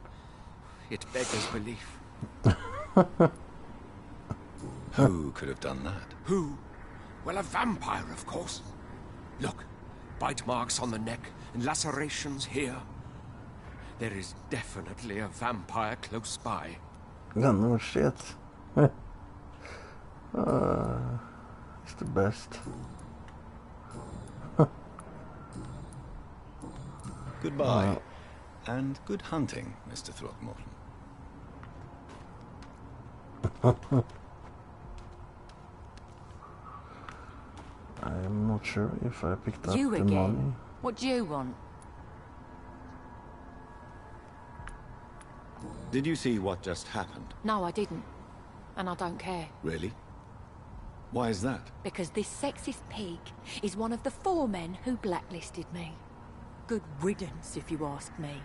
[SPEAKER 12] it beggars belief.
[SPEAKER 2] Who could have done that?
[SPEAKER 12] Who? Well, a vampire, of course. Look, Bite marks on the neck and lacerations here. There is definitely a vampire close by.
[SPEAKER 1] Yeah, no shit. It's the best.
[SPEAKER 2] Goodbye. And good hunting, Mr. Throckmorton.
[SPEAKER 1] I'm not sure if I picked up
[SPEAKER 13] You
[SPEAKER 1] the
[SPEAKER 13] again?
[SPEAKER 1] money.
[SPEAKER 13] What do you want?
[SPEAKER 2] Did you see what just happened?
[SPEAKER 13] No, I didn't. And I don't care.
[SPEAKER 2] Really? Why is that?
[SPEAKER 13] Because this sexist pig is one of the 4 men who blacklisted me. Good riddance, if you ask me.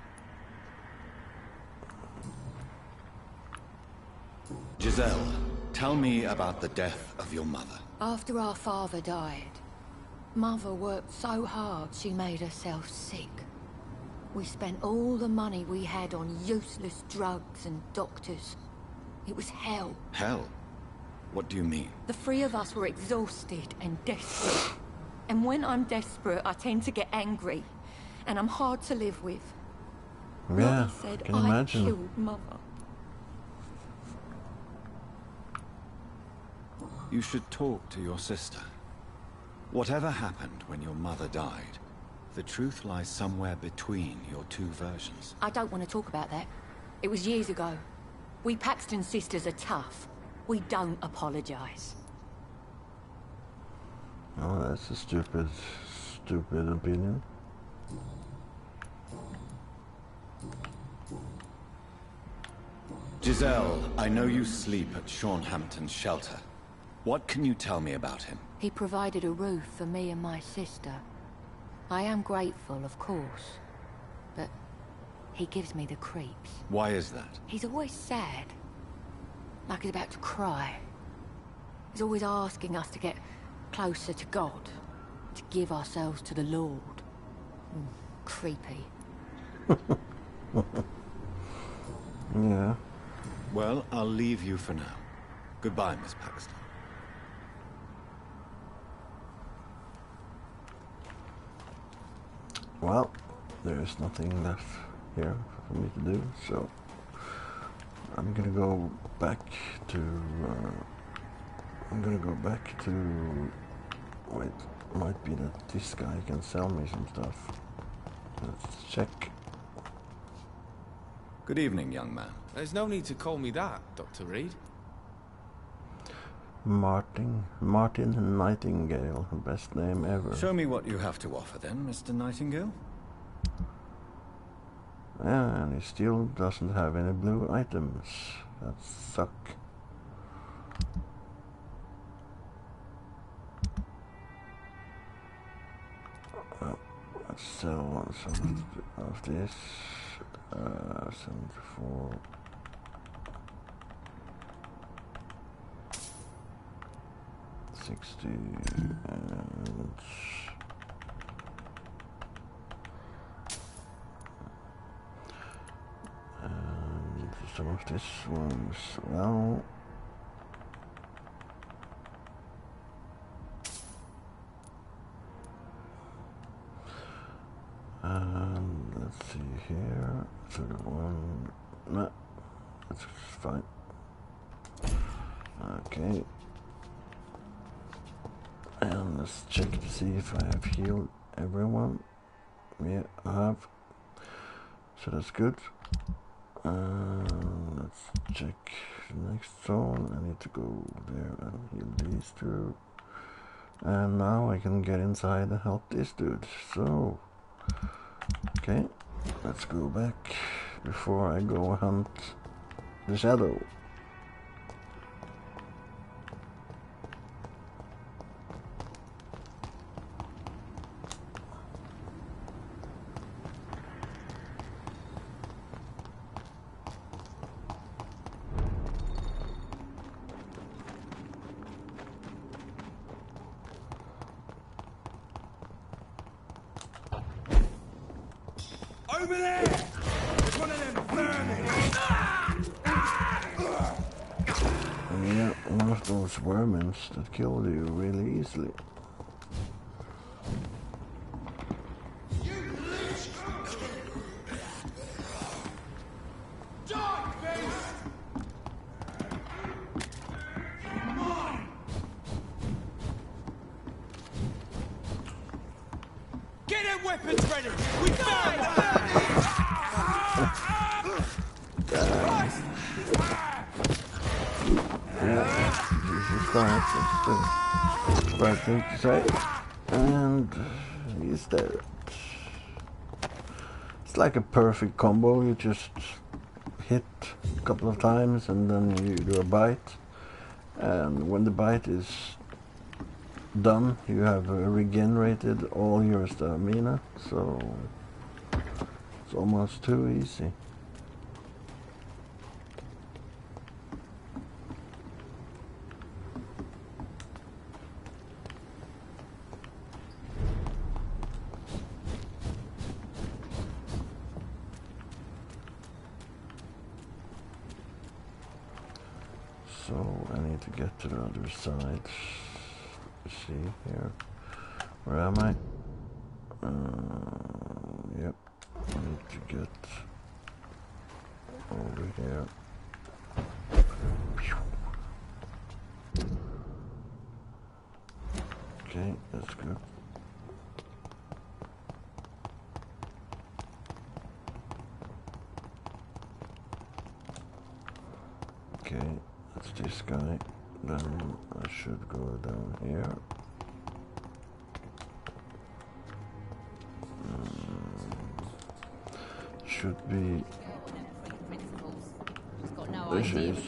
[SPEAKER 2] Giselle, tell me about the death of your mother.
[SPEAKER 13] After our father died, Mother worked so hard she made herself sick. We spent all the money we had on useless drugs and doctors. It was hell.
[SPEAKER 2] Hell? What do you mean?
[SPEAKER 13] The 3 of us were exhausted and desperate. And when I'm desperate, I tend to get angry. And I'm hard to live with.
[SPEAKER 1] Yeah,
[SPEAKER 13] Rodney said
[SPEAKER 1] can
[SPEAKER 13] I
[SPEAKER 1] imagine.
[SPEAKER 13] killed Mother.
[SPEAKER 2] You should talk to your sister. Whatever happened when your mother died, the truth lies somewhere between your 2 versions.
[SPEAKER 13] I don't want to talk about that. It was years ago. We Paxton sisters are tough. We don't apologize.
[SPEAKER 1] Oh, that's a stupid opinion.
[SPEAKER 2] Giselle, I know you sleep at Shornhampton's shelter. What can you tell me about him?
[SPEAKER 13] He provided a roof for me and my sister. I am grateful, of course. But he gives me the creeps.
[SPEAKER 2] Why is that?
[SPEAKER 13] He's always sad. Like he's about to cry. He's always asking us to get closer to God. To give ourselves to the Lord. Creepy.
[SPEAKER 1] Yeah.
[SPEAKER 2] Well, I'll leave you for now. Goodbye, Miss Paxton.
[SPEAKER 1] Well, there's nothing left here for me to do, so I'm gonna go back to. Wait, might be that this guy can sell me some stuff. Let's check.
[SPEAKER 2] Good evening, young man.
[SPEAKER 14] There's no need to call me that, Dr. Reed.
[SPEAKER 1] Martin Nightingale, best name ever.
[SPEAKER 2] Show me what you have to offer then, Mr. Nightingale.
[SPEAKER 1] And he still doesn't have any blue items. That suck. Let's sell some of this. 74. And some of this one as well. And let's see here. 31. No, that's fine. Okay. And let's check to see if I have healed everyone. Yeah, I have. So that's good. Let's check the next zone. I need to go there and heal these 2. And now I can get inside and help this dude. So, okay, let's go back before I go hunt the shadow.
[SPEAKER 8] Over there! There's one of them vermin!
[SPEAKER 1] Yeah, one of those vermins that kill you really easily.
[SPEAKER 12] weapons ready! We found them!
[SPEAKER 1] Jesus Christ, that's the right thing to say. And he's dead. It's like a perfect combo. You just hit a couple of times and then you do a bite. And when the bite is done, you have regenerated all your stamina. So it's almost too easy. So I need to get to the other side. See here. Where am I? Yep. I need to get over here. Okay, that's good. Okay. That's this guy. Then I should go down here. Should be. There she is.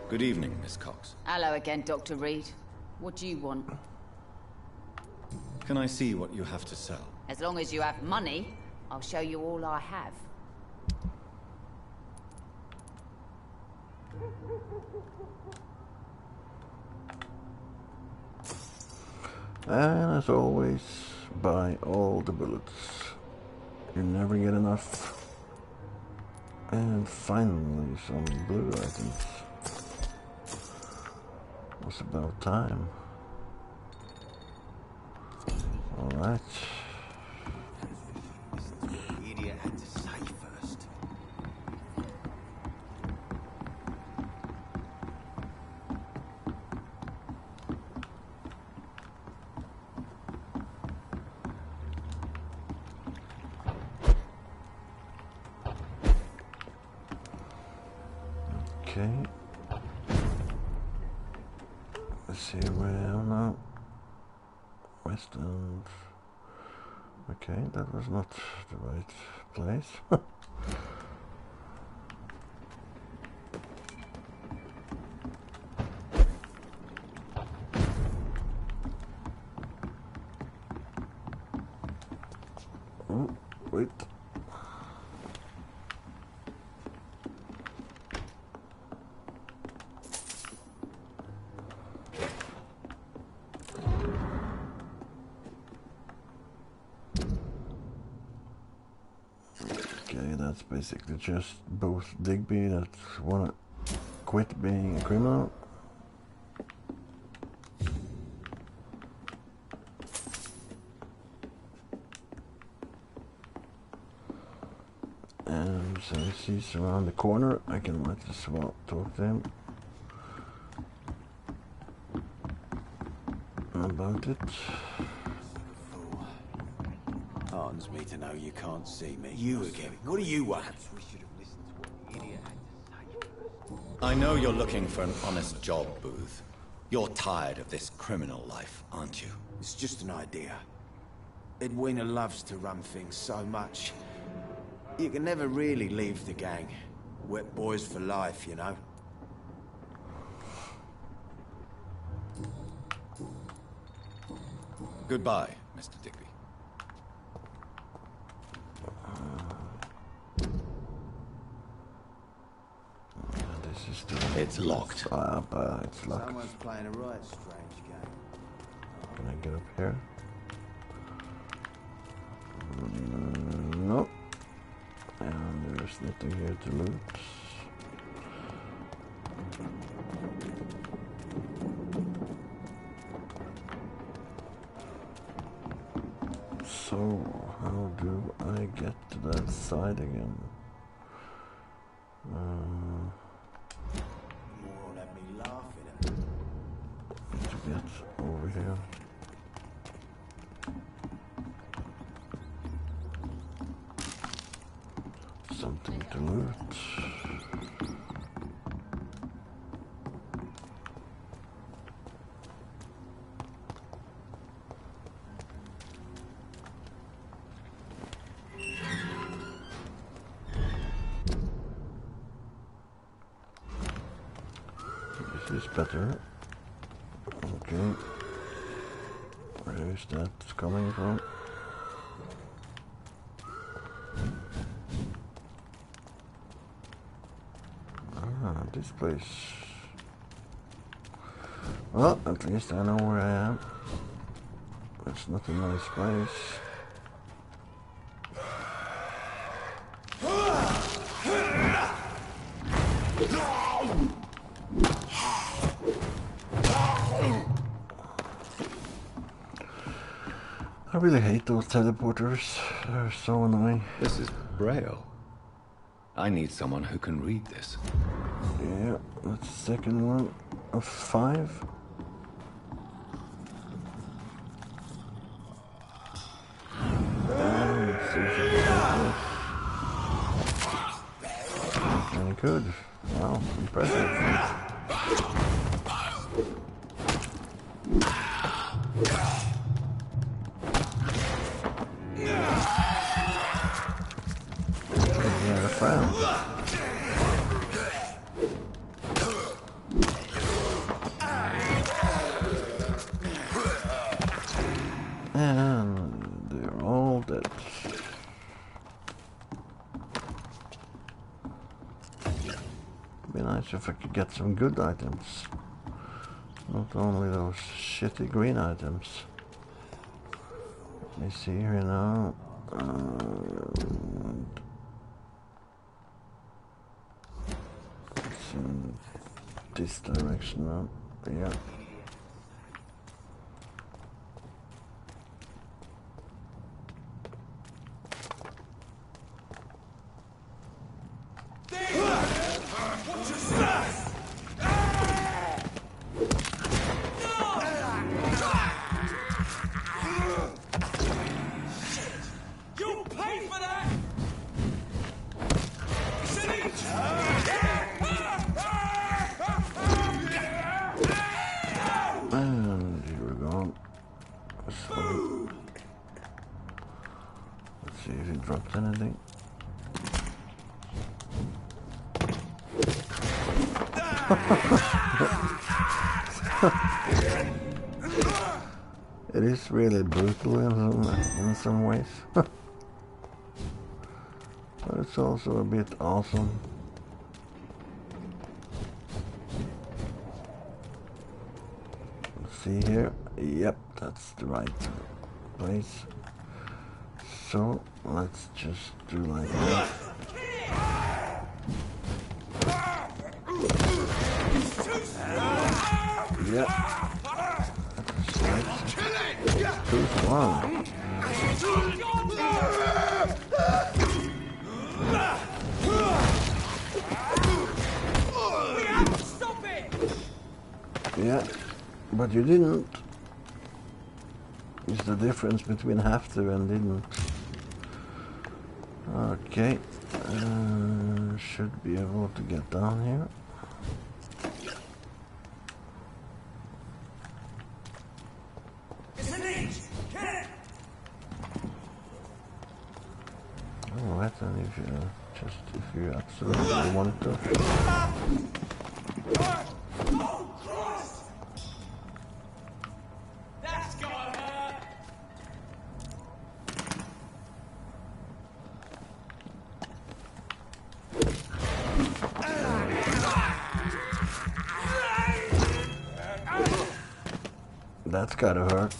[SPEAKER 2] Good evening, Miss Cox.
[SPEAKER 15] Hello again, Dr. Reed. What do you want?
[SPEAKER 2] Can I see what you have to sell?
[SPEAKER 15] As long as you have money, I'll show you all I have.
[SPEAKER 1] And as always, buy all the bullets. You never get enough. And finally, some blue items. Was about time. Alright.
[SPEAKER 5] Idiot had to say first.
[SPEAKER 1] Okay. Let's see where I am now. West End. Okay, that was not the right place. Oh, wait. Okay, that's basically just both Digby that wanna quit being a criminal. And since he's around the corner, I can might as well talk to him about it.
[SPEAKER 5] Heartens me to know you can't see me. You again. What do you want?
[SPEAKER 2] I know you're looking for an honest job, Booth. You're tired of this criminal life, aren't you?
[SPEAKER 5] It's just an idea. Edwina loves to run things so much. You can never really leave the gang. Wet boys for life, you know.
[SPEAKER 2] Goodbye, Mr. Digby.
[SPEAKER 1] This is the...
[SPEAKER 2] It's locked.
[SPEAKER 1] It's locked.
[SPEAKER 5] Someone's playing a right strange game.
[SPEAKER 1] Can I get up here? No. And there's nothing here to loot. So, how do I get to that side again?
[SPEAKER 5] More at me laughing at me.
[SPEAKER 1] Need to get over here. something to loot. This is better. Okay. Where is that coming from? Ah, this place. Well, at least I know where I am. It's not a nice place. I really hate those teleporters. They're so annoying.
[SPEAKER 7] This is Braille. I need someone who can read this.
[SPEAKER 1] Yeah, that's the second one of 5. Very good. Wow, impressive. Yeah, a friend. And they're all dead. Be nice if I could get some good items. Not only those shitty green items. Let me see here now. It's in this direction now. Yeah. And here we go. So, let's see if he dropped anything. It is really brutal in some ways. But it's also a bit awesome. See here, yep, that's the right place. So let's just do like that. Yep, that's right. Too strong. Yeah. But you didn't. Is the difference between have to and didn't. Okay. Should be able to get down here. Alright, and if you absolutely want to. That's gotta hurt.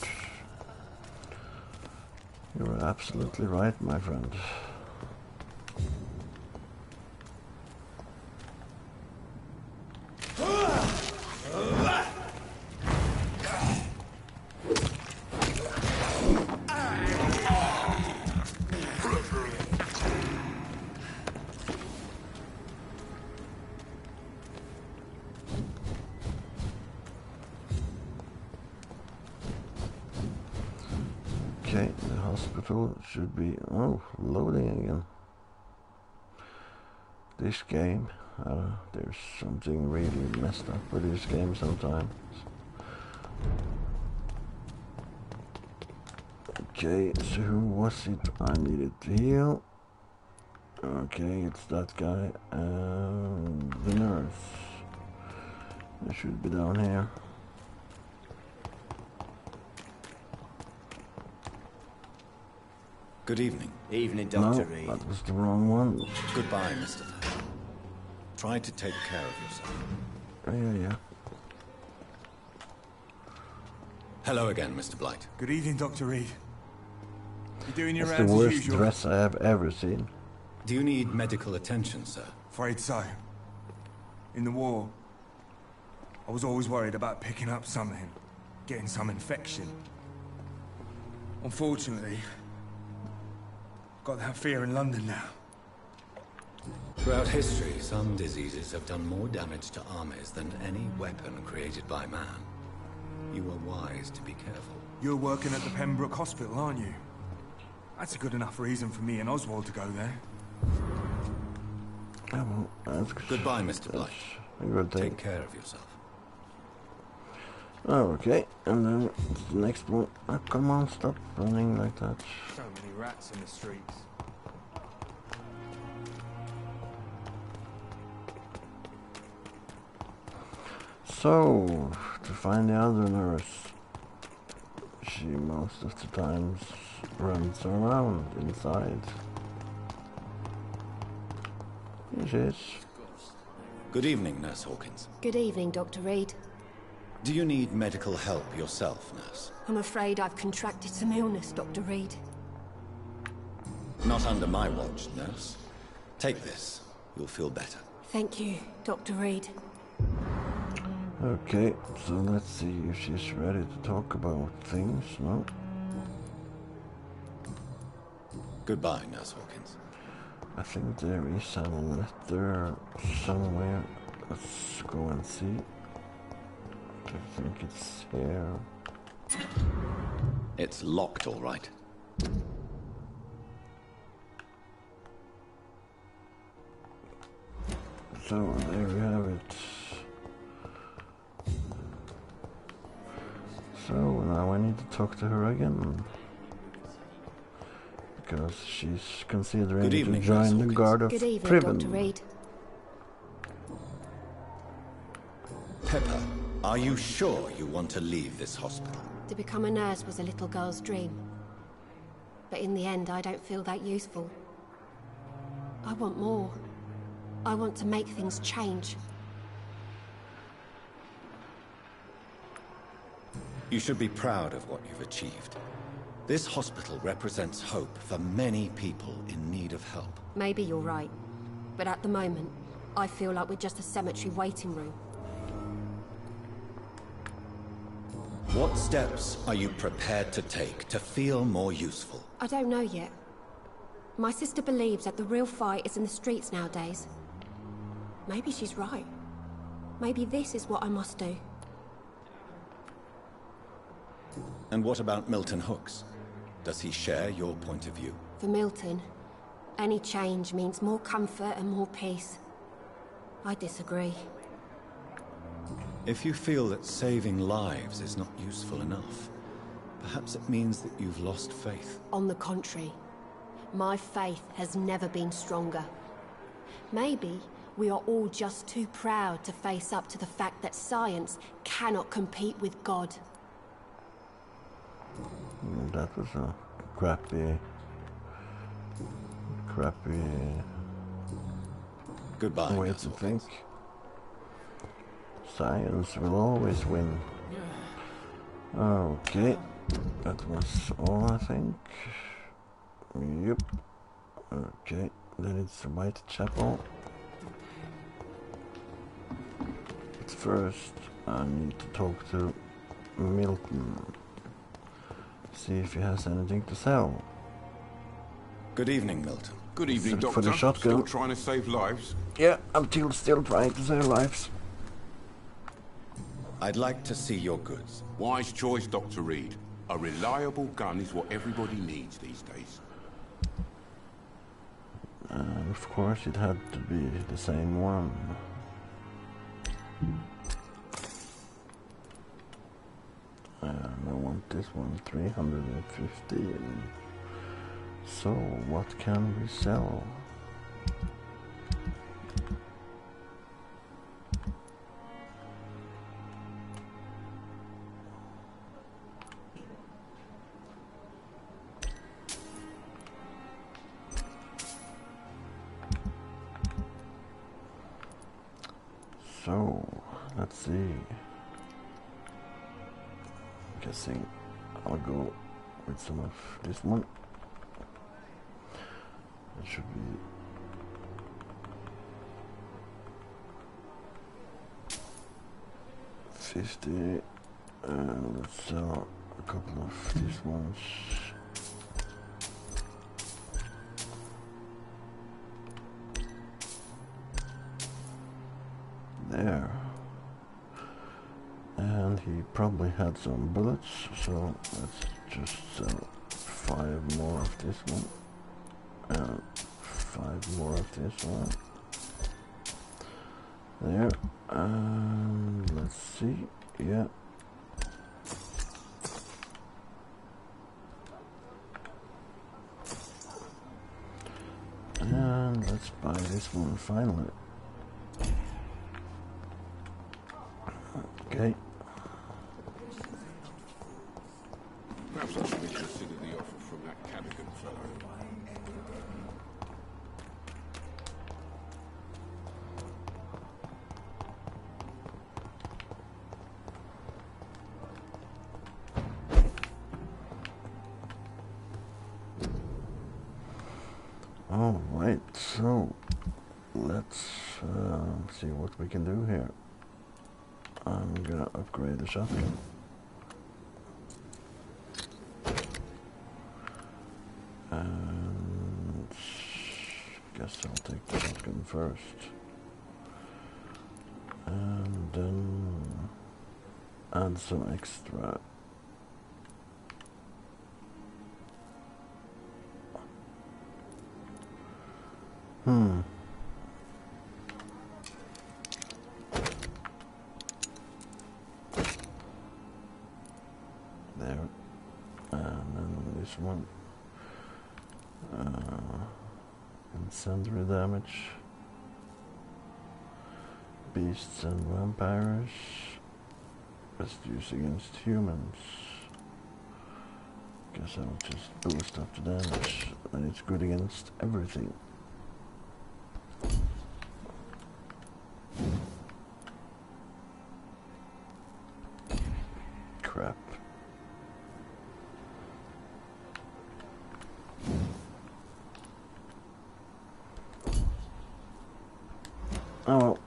[SPEAKER 1] You're absolutely right, my friend. Okay, the hospital should be, loading again. This game, there's something really messed up with this game sometimes. Okay, so who was it I needed to heal? Okay, it's that guy and the nurse. They should be down here.
[SPEAKER 2] Good evening.
[SPEAKER 5] Evening, Dr.
[SPEAKER 1] No,
[SPEAKER 5] Reed.
[SPEAKER 1] that was the wrong one.
[SPEAKER 2] Goodbye, Mr. Vampyr. Try to take care of yourself.
[SPEAKER 1] Yeah.
[SPEAKER 2] Hello again, Mr. Blight.
[SPEAKER 6] Good evening, Dr. Reed. You doing your
[SPEAKER 1] That's
[SPEAKER 6] rounds
[SPEAKER 1] the
[SPEAKER 6] as
[SPEAKER 1] worst
[SPEAKER 6] usual?
[SPEAKER 1] dress I have ever seen.
[SPEAKER 2] Do you need medical attention, sir?
[SPEAKER 6] Afraid so. In the war, I was always worried about picking up something, getting some infection. Unfortunately, I've got that fear in London now.
[SPEAKER 2] Throughout history, some diseases have done more damage to armies than any weapon created by man. You are wise to be careful.
[SPEAKER 6] You're working at the Pembroke Hospital, aren't you? That's a good enough reason for me and Oswald to go there.
[SPEAKER 2] Goodbye, Mr. Blight.
[SPEAKER 1] A good thing.
[SPEAKER 2] Take care of yourself.
[SPEAKER 1] Oh, okay, and then the next one. Oh, come on, stop running like that.
[SPEAKER 6] So many rats in the streets.
[SPEAKER 1] So, to find the other nurse, she most of the times runs around inside. Here she is.
[SPEAKER 2] Good evening, Nurse Hawkins.
[SPEAKER 9] Good evening, Dr. Reed.
[SPEAKER 2] Do you need medical help yourself, nurse?
[SPEAKER 9] I'm afraid I've contracted some illness, Dr. Reed.
[SPEAKER 2] Not under my watch, nurse. Take this. You'll feel better.
[SPEAKER 9] Thank you, Dr. Reed.
[SPEAKER 1] Okay, so let's see if she's ready to talk about things, no?
[SPEAKER 2] Goodbye, Nurse Hawkins.
[SPEAKER 1] I think there is a letter somewhere. Let's go and see. I think it's here.
[SPEAKER 2] It's locked, all right.
[SPEAKER 1] So, there we have it. So, now I need to talk to her again. Because she's considering
[SPEAKER 2] Good evening,
[SPEAKER 1] to join
[SPEAKER 2] Nurse
[SPEAKER 1] the Guard of
[SPEAKER 9] Good evening,
[SPEAKER 1] Priven.
[SPEAKER 9] Dr. Reed.
[SPEAKER 2] Pepper, are you sure you want to leave this hospital?
[SPEAKER 9] To become a nurse was a little girl's dream. But in the end, I don't feel that useful. I want more. I want to make things change.
[SPEAKER 2] You should be proud of what you've achieved. This hospital represents hope for many people in need of help.
[SPEAKER 9] Maybe you're right. But at the moment, I feel like we're just a cemetery waiting room.
[SPEAKER 2] What steps are you prepared to take to feel more useful?
[SPEAKER 9] I don't know yet. My sister believes that the real fight is in the streets nowadays. Maybe she's right. Maybe this is what I must do.
[SPEAKER 2] And what about Milton Hooks? Does he share your point of view?
[SPEAKER 9] For Milton, any change means more comfort and more peace. I disagree.
[SPEAKER 2] If you feel that saving lives is not useful enough, perhaps it means that you've lost faith.
[SPEAKER 9] On the contrary, my faith has never been stronger. Maybe we are all just too proud to face up to the fact that science cannot compete with God.
[SPEAKER 1] That was a crappy...
[SPEAKER 2] Goodbye,
[SPEAKER 1] way to think. Science will always win. Okay, that was all I think. Yep. Okay, then it's Whitechapel. But first, I need to talk to Milton. See if he has anything to sell.
[SPEAKER 2] Good evening, Milton.
[SPEAKER 11] Good evening,
[SPEAKER 1] For
[SPEAKER 11] Doctor.
[SPEAKER 1] the shotgun.
[SPEAKER 11] Still trying to save lives?
[SPEAKER 1] Yeah, I'm still trying to save lives.
[SPEAKER 2] I'd like to see your goods.
[SPEAKER 11] Wise choice, Dr. Reed. A reliable gun is what everybody needs these days.
[SPEAKER 1] Of course it had to be the same one. And I want this one, 315. So what can we sell? So, let's see. Guessing I'll go with some of this one. It should be $50, and let's sell a couple of these ones. There. And he probably had some bullets, so let's just sell 5 more of this one. And 5 more of this one. There. And let's see. Yeah. And let's buy this one finally. Okay.
[SPEAKER 11] Perhaps I should reconsider the offer from that Cadogan fellow.
[SPEAKER 1] All right, so let's see what we can do here. I'm gonna upgrade the shotgun. And guess I'll take the shotgun first. And then add some extra. There. And then this one. Incendiary damage. Beasts and vampires. Best use against humans. Guess I'll just boost up the damage. And it's good against everything. Crap. Oh well.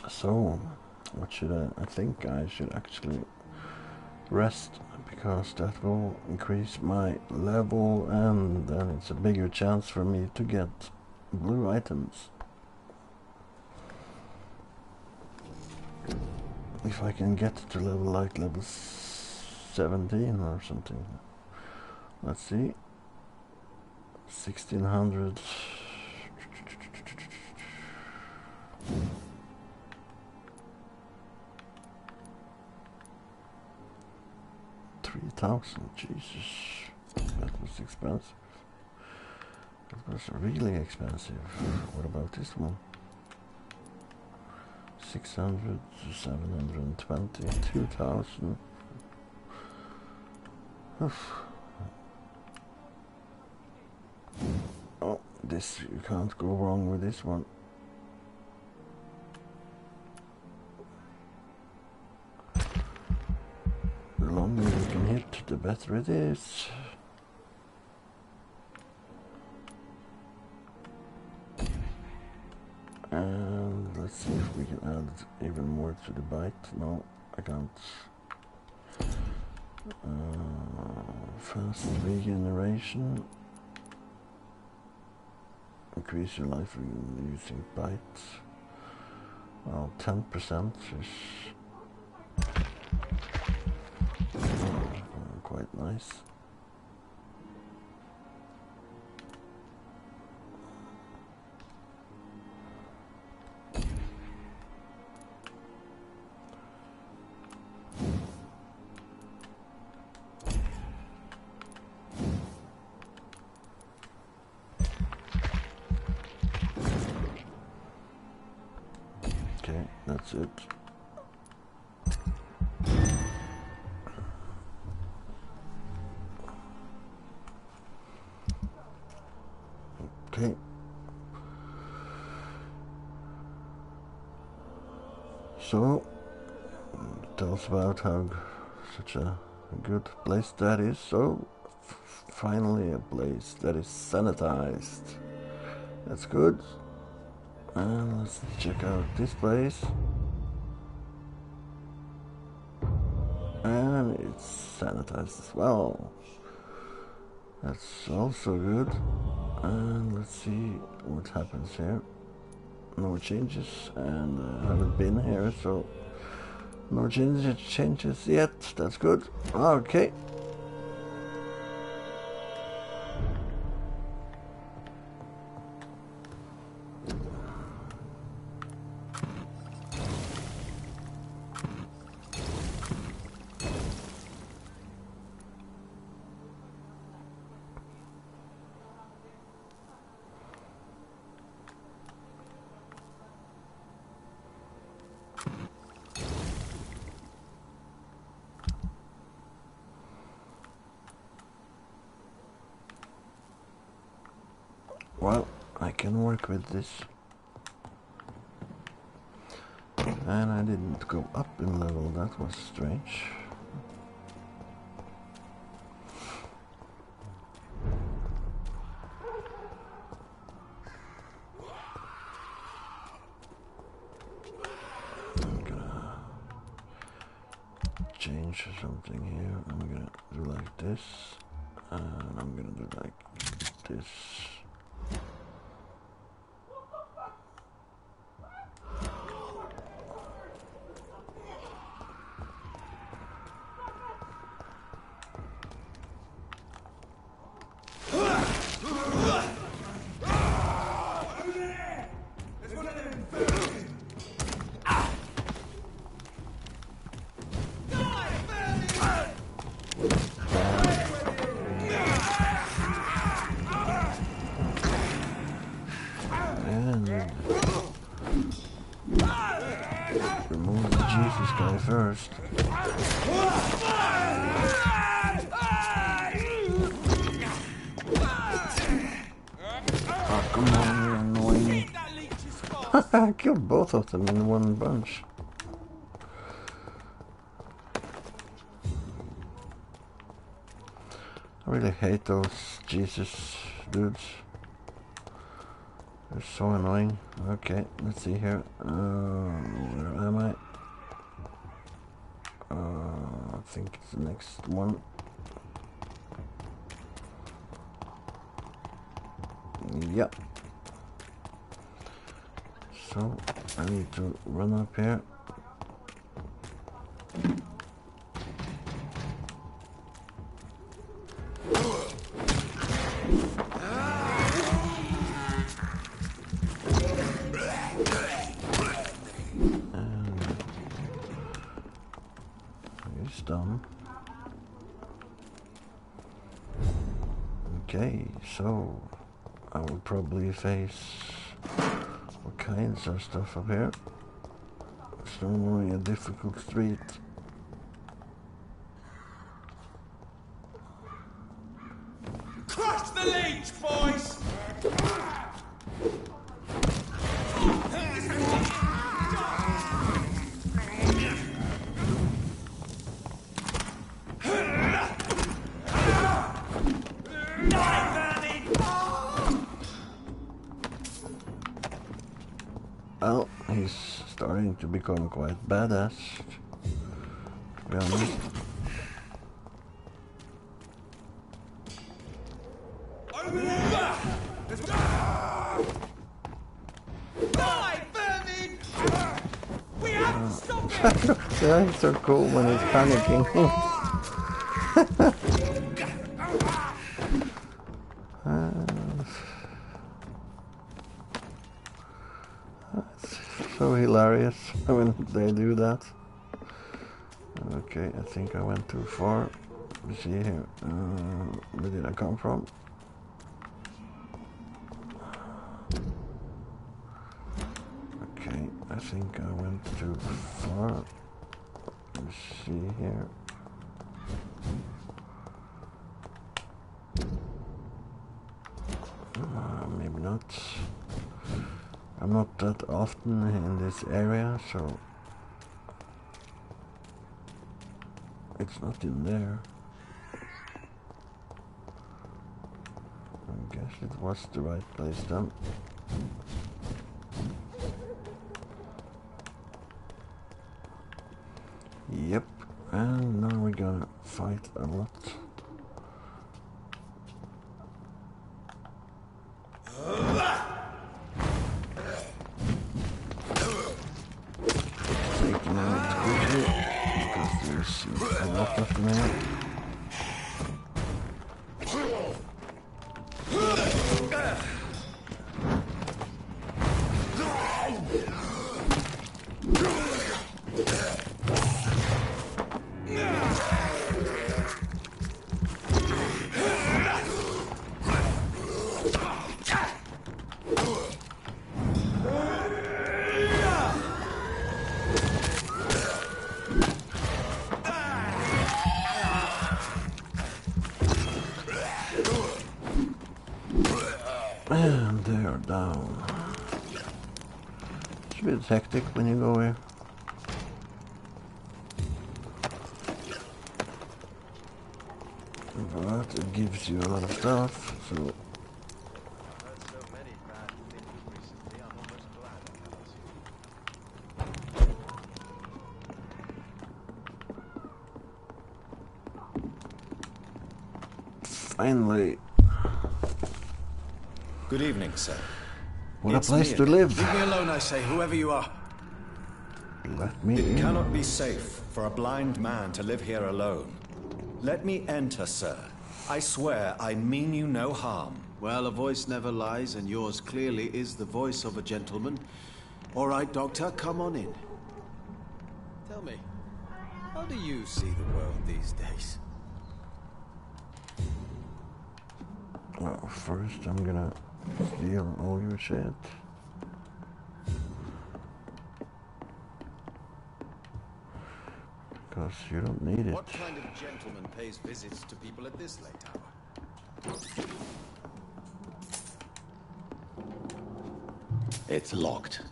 [SPEAKER 1] So, what should I think I should actually rest, because that will increase my level and then it's a bigger chance for me to get blue items. If I can get to level 17 or something. Let's see. 1600. 3,000, Jesus, that was expensive. That was really expensive. What about this one? 600, 720, 2,000. Oh, this, you can't go wrong with this one. The longer you can hit, the better it is. And let's see if we can add even more to the bite. No, I can't. Fast regeneration. Increase your life using bites. Well, 10% is quite nice. that's it. Okay. So, tell us about how such a good place that is. So, finally a place that is sanitized. That's good. And let's check out this place. And it's sanitized as well. That's also good. And let's see what happens here. No changes, and I haven't been here, so no changes yet. That's good. Okay. Well, I can work with this. And I didn't go up in level, that was strange. I'm gonna change something here. I'm gonna do like this. And I'm gonna do like this. Remove the Jesus guy first. Oh, come on, you're annoying. I killed both of them in one bunch. I really hate those Jesus dudes. They're so annoying. Okay, let's see here. Where am I? I think it's the next one. Yep. So, I need to run up here. Okay, so I will probably face all kinds of stuff up here. It's normally a difficult street.
[SPEAKER 8] Crush the leech, boys!
[SPEAKER 1] Well, he's starting to become quite badass, to be honest. Yeah, he's so cool when he's panicking. So hilarious when they do that. Okay, I think I went too far. Let's see here. Where did I come from? Okay, I think I went too far. Let's see here. Maybe not. I'm not that often in this area, so it's not in there. I guess it was the right place then. Yep, and now we're gonna fight a lot. Taking out quickly, because there's a lot of them here. And they're down. It's a bit hectic when you go here. But it gives you a lot of stuff, so... Finally.
[SPEAKER 2] Good evening, sir.
[SPEAKER 1] What a place to live.
[SPEAKER 8] Leave me alone, I say, whoever you are.
[SPEAKER 1] Let me
[SPEAKER 2] It
[SPEAKER 1] in.
[SPEAKER 2] cannot be safe for a blind man to live here alone. Let me enter, sir. I swear I mean you no harm.
[SPEAKER 16] Well, a voice never lies, and yours clearly is the voice of a gentleman. All right, Doctor, come on in. Tell me, how do you see the world these days?
[SPEAKER 1] Well, first I'm gonna steal all your shit. Because you don't need it.
[SPEAKER 16] What kind of gentleman pays visits to people at this late hour?
[SPEAKER 2] It's locked.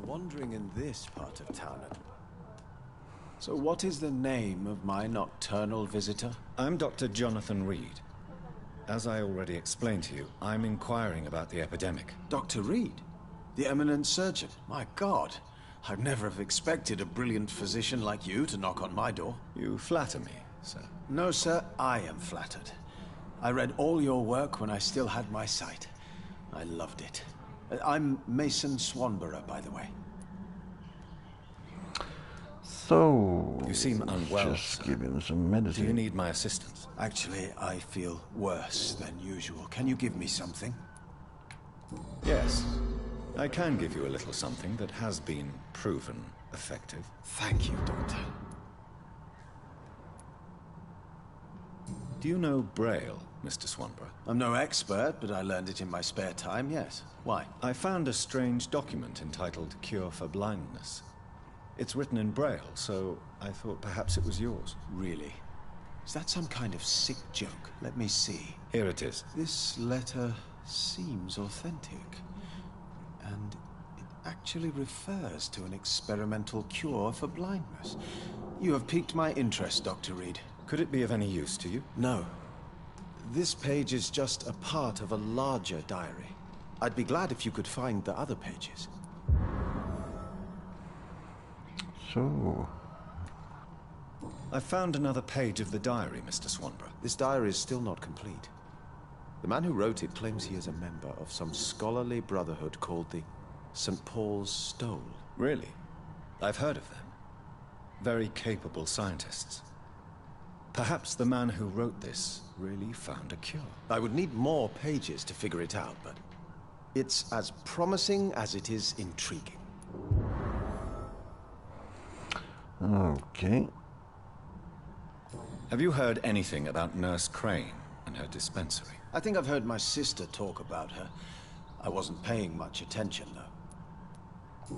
[SPEAKER 16] Wandering in this part of town. So what is the name of my nocturnal visitor?
[SPEAKER 2] I'm Dr. Jonathan Reed. As I already explained to you, I'm inquiring about the epidemic.
[SPEAKER 16] Dr. Reed? The eminent surgeon? My God, I'd never have expected a brilliant physician like you to knock on my door.
[SPEAKER 2] You flatter me, sir.
[SPEAKER 16] No, sir, I am flattered. I read all your work when I still had my sight. I loved it. I'm Mason Swanborough, by the way.
[SPEAKER 1] So...
[SPEAKER 2] You seem unwell,
[SPEAKER 1] Just give him some medicine.
[SPEAKER 2] Do you need my assistance?
[SPEAKER 16] Actually, I feel worse than usual. Can you give me something?
[SPEAKER 2] Yes. I can give you a little something that has been proven effective.
[SPEAKER 16] Thank you, Doctor.
[SPEAKER 2] Do you know Braille, Mr. Swanborough?
[SPEAKER 16] I'm no expert, but I learned it in my spare time, yes. Why?
[SPEAKER 2] I found a strange document entitled Cure for Blindness. It's written in Braille, so I thought perhaps it was yours.
[SPEAKER 16] Really? Is that some kind of sick joke? Let me see.
[SPEAKER 2] Here it is.
[SPEAKER 16] This letter seems authentic. And it actually refers to an experimental cure for blindness. You have piqued my interest, Dr. Reed.
[SPEAKER 2] Could it be of any use to you?
[SPEAKER 16] No. This page is just a part of a larger diary. I'd be glad if you could find the other pages.
[SPEAKER 1] So...
[SPEAKER 2] I found another page of the diary, Mr. Swanborough.
[SPEAKER 16] This diary is still not complete. The man who wrote it claims he is a member of some scholarly brotherhood called the St. Paul's Stole.
[SPEAKER 2] Really? I've heard of them. Very capable scientists. Perhaps the man who wrote this really found a cure.
[SPEAKER 16] I would need more pages to figure it out, but it's as promising as it is intriguing.
[SPEAKER 1] Okay.
[SPEAKER 2] Have you heard anything about Nurse Crane and her dispensary?
[SPEAKER 16] I think I've heard my sister talk about her. I wasn't paying much attention, though.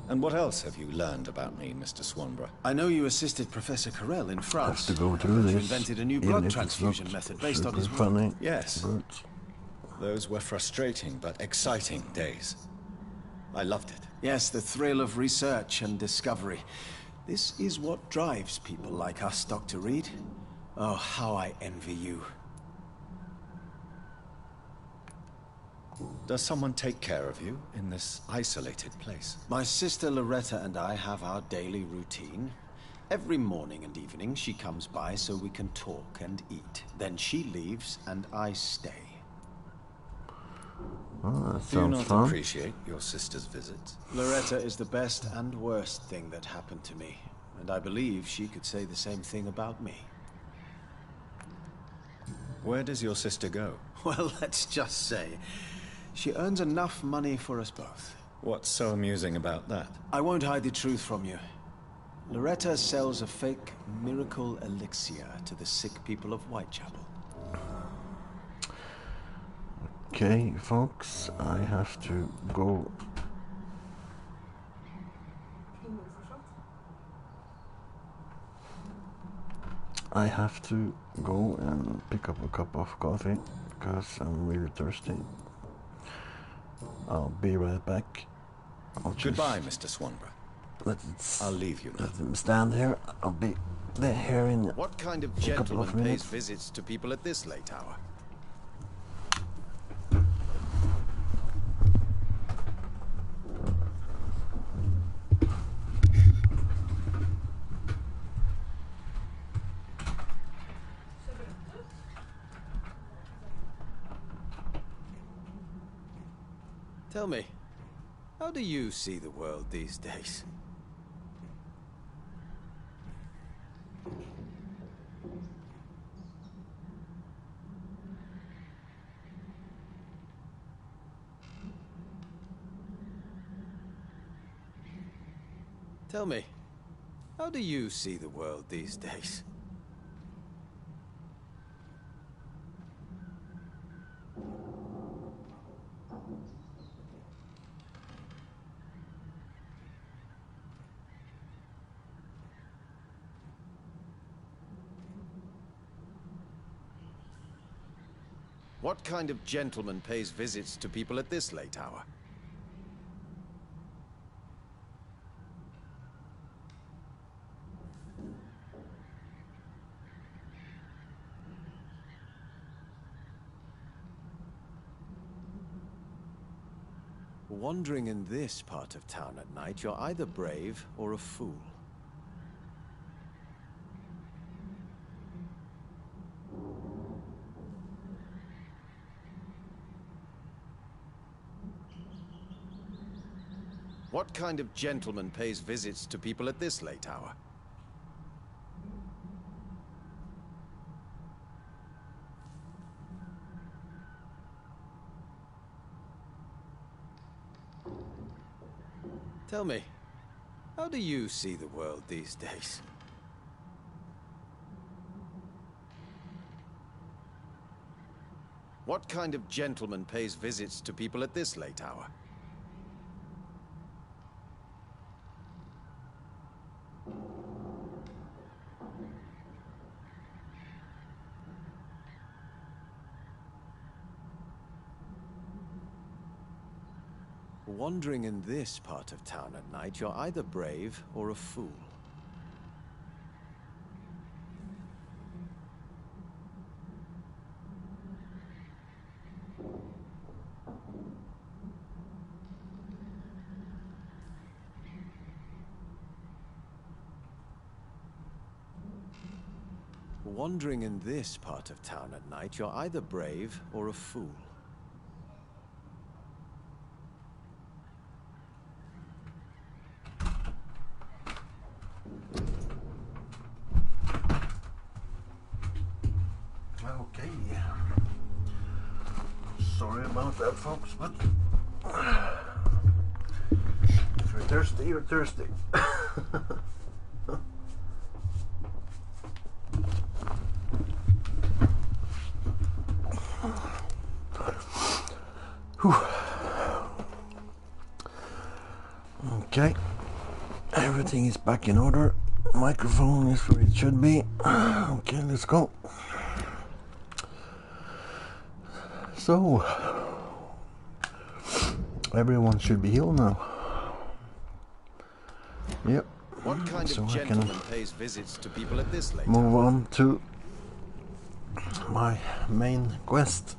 [SPEAKER 2] And what else have you learned about me, Mr. Swanborough?
[SPEAKER 16] I know you assisted Professor Carell in France.
[SPEAKER 1] Have to go through
[SPEAKER 16] You
[SPEAKER 1] this.
[SPEAKER 16] invented a new
[SPEAKER 1] even
[SPEAKER 16] blood
[SPEAKER 1] if it's
[SPEAKER 16] transfusion
[SPEAKER 1] not
[SPEAKER 16] method based on
[SPEAKER 1] super
[SPEAKER 16] his work.
[SPEAKER 1] funny.
[SPEAKER 2] Yes.
[SPEAKER 1] But
[SPEAKER 2] Those were frustrating but exciting days. I loved it.
[SPEAKER 16] Yes, the thrill of research and discovery. This is what drives people like us, Dr. Reed. Oh, how I envy you.
[SPEAKER 2] Does someone take care of you in this isolated place?
[SPEAKER 16] My sister Loretta and I have our daily routine. Every morning and evening she comes by so we can talk and eat. Then she leaves and I stay.
[SPEAKER 1] oh, that
[SPEAKER 2] Do you
[SPEAKER 1] sounds
[SPEAKER 2] not
[SPEAKER 1] fun.
[SPEAKER 2] appreciate your sister's visits?
[SPEAKER 16] Loretta is the best and worst thing that happened to me. And I believe she could say the same thing about me.
[SPEAKER 2] Where does your sister go?
[SPEAKER 16] Well, let's just say, she earns enough money for us both.
[SPEAKER 2] What's so amusing about that?
[SPEAKER 16] I won't hide the truth from you. Loretta sells a fake miracle elixir to the sick people of Whitechapel.
[SPEAKER 1] Okay, folks, I have to go. I have to go and pick up a cup of coffee because I'm really thirsty. I'll be right back.
[SPEAKER 2] Goodbye, Mr. Swanborough. I'll leave you now.
[SPEAKER 1] Let them stand here. I'll be here in
[SPEAKER 16] What kind of
[SPEAKER 1] a couple
[SPEAKER 16] gentleman
[SPEAKER 1] of
[SPEAKER 16] pays
[SPEAKER 1] minutes.
[SPEAKER 16] visits to people at this late hour? Tell me, how do you see the world these days? Tell me, how do you see the world these days? What kind of gentleman pays visits to people at this late hour? Wandering in this part of town at night, you're either brave or a fool. What kind of gentleman pays visits to people at this late hour? Tell me, how do you see the world these days? What kind of gentleman pays visits to people at this late hour? Wandering in this part of town at night, you're either brave or a fool. Wandering in this part of town at night, you're either brave or a fool.
[SPEAKER 1] Okay. Sorry about that, folks, but if you're thirsty, you're thirsty. Whew. Okay, everything is back in order. Microphone is where it should be. Okay, let's go. So, everyone should be healed now. Yep.
[SPEAKER 17] What kind
[SPEAKER 1] so
[SPEAKER 17] of
[SPEAKER 1] I can
[SPEAKER 17] gentleman pays visits to people at this late
[SPEAKER 1] move
[SPEAKER 17] hour?
[SPEAKER 1] on to my main quest.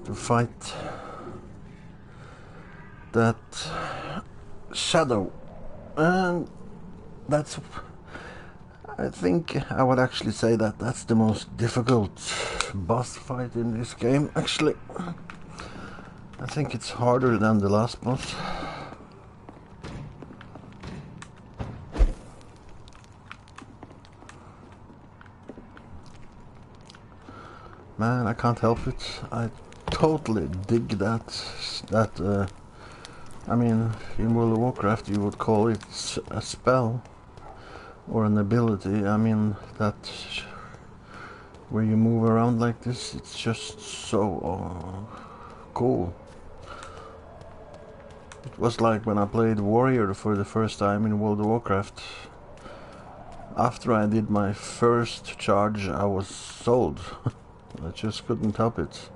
[SPEAKER 1] To fight that shadow. And that's, I think I would actually say that that's the most difficult boss fight in this game, actually. I think it's harder than the last boss. Man, I can't help it. I totally dig that I mean, in World of Warcraft you would call it a spell or an ability. I mean, that where you move around like this, it's just so cool. It was like when I played Warrior for the first time in World of Warcraft. After I did my first charge, I was sold. I just couldn't help it.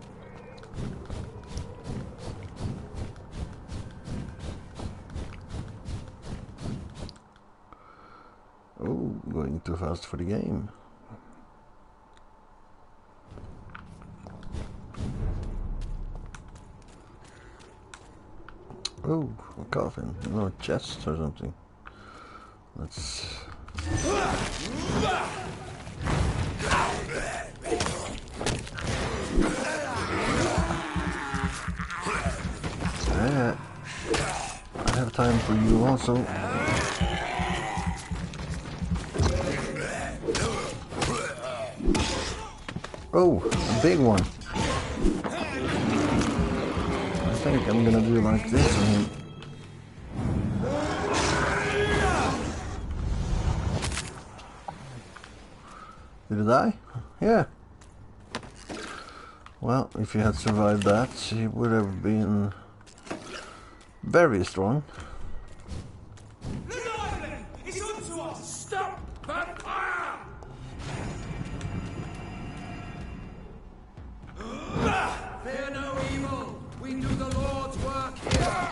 [SPEAKER 1] Oh, going too fast for the game. Oh, a coffin, no, a chest or something. Let's... Yeah, I have time for you also. Oh, a big one. I think I'm gonna do like this on him. Did he die? Yeah. Well, if he had survived that, he would have been very strong.
[SPEAKER 8] Stop! Vampyr! Fear no evil. We do the Lord's work here.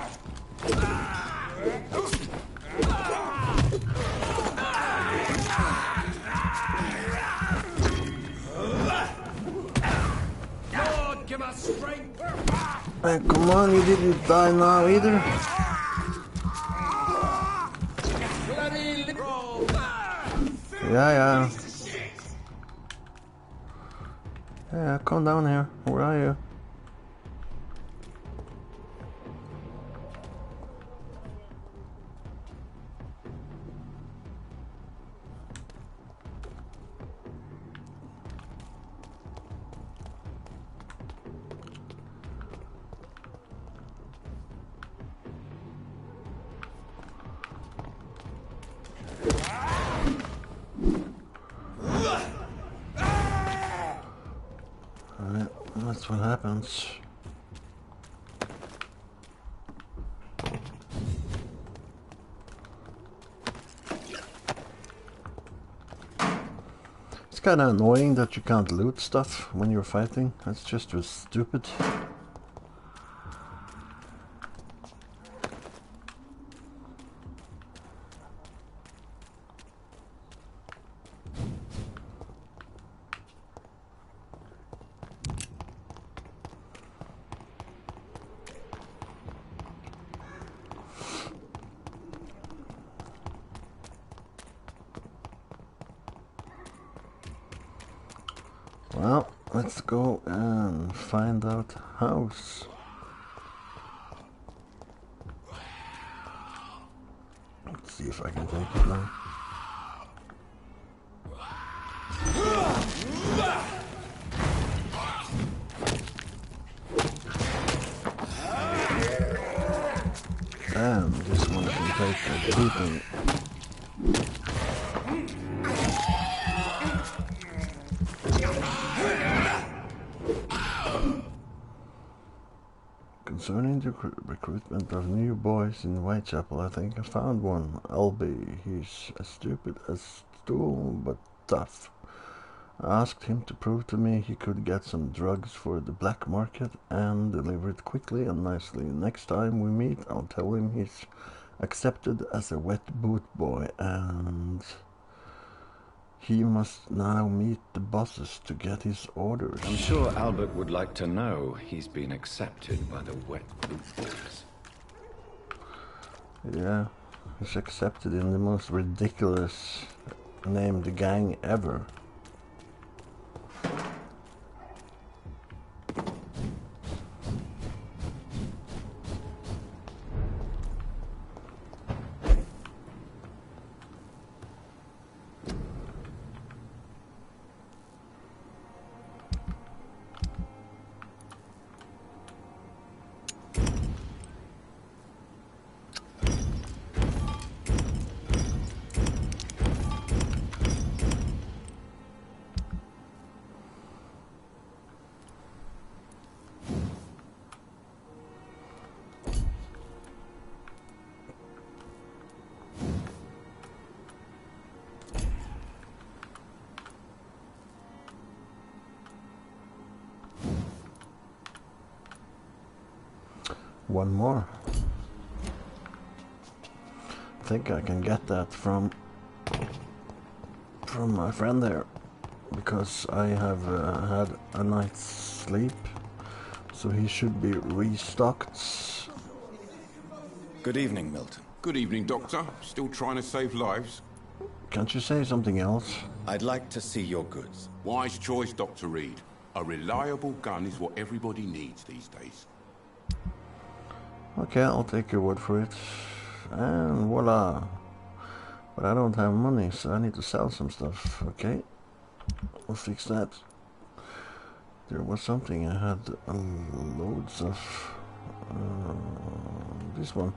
[SPEAKER 8] Lord, give us strength.
[SPEAKER 1] Hey, come on, you didn't die now either. Yeah. Yeah, come down here. Where are you? That's what happens. It's kind of annoying that you can't loot stuff when you're fighting. That's just stupid. Well, let's go and find out house. Let's see if I can take it now. Damn, this one can take a beating. Concerning the recruitment of new boys in Whitechapel, I think I found one. Albie. He's as stupid as stool, but tough. I asked him to prove to me he could get some drugs for the black market and deliver it quickly and nicely. Next time we meet, I'll tell him he's accepted as a wet boot boy and he must now meet the bosses to get his orders.
[SPEAKER 7] I'm sure Albert would like to know he's been accepted by the wet boot boys.
[SPEAKER 1] Yeah, he's accepted in the most ridiculous named gang ever. One more. I think I can get that from my friend there, because I have had a night's sleep, so he should be restocked.
[SPEAKER 2] Good evening, Milton.
[SPEAKER 11] Good evening, Doctor. Still trying to save lives?
[SPEAKER 1] Can't you say something else?
[SPEAKER 2] I'd like to see your goods.
[SPEAKER 11] Wise choice, Dr. Reed. A reliable gun is what everybody needs these days.
[SPEAKER 1] Okay, I'll take your word for it. And voila. But I don't have money, so I need to sell some stuff. Okay, we'll fix that. There was something I had loads of. This one.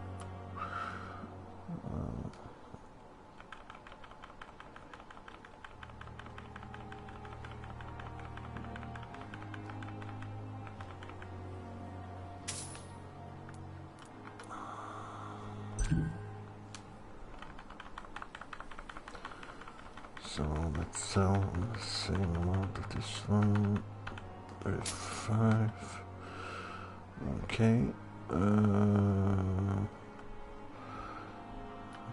[SPEAKER 1] So let's sell the same amount of this one. 35. Okay. I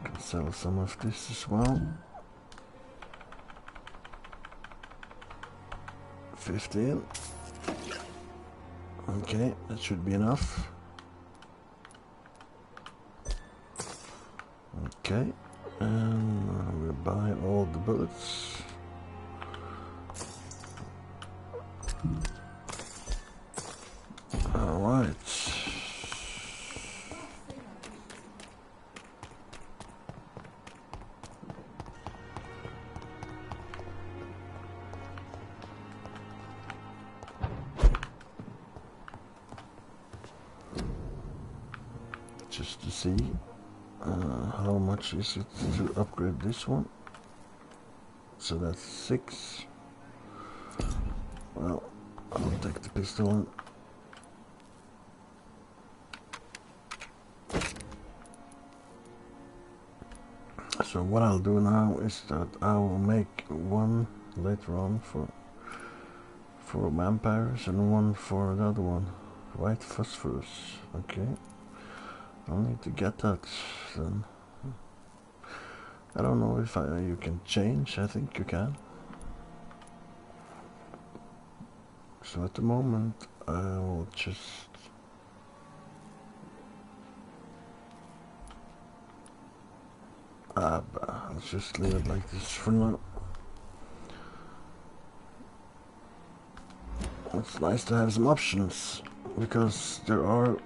[SPEAKER 1] can sell some of this as well. 15. Okay, that should be enough. Okay, and we'll buy all the bullets. All right. Just to see. How much is it to upgrade this one? So that's 6. Well, I'll take the pistol one. So what I'll do now is that I will make one later on for vampires and one for another one. White phosphorus. Okay. I'll need to get that then. I don't know if you can change. I think you can. So at the moment I will just let's just leave it like this for now. It's nice to have some options, because there are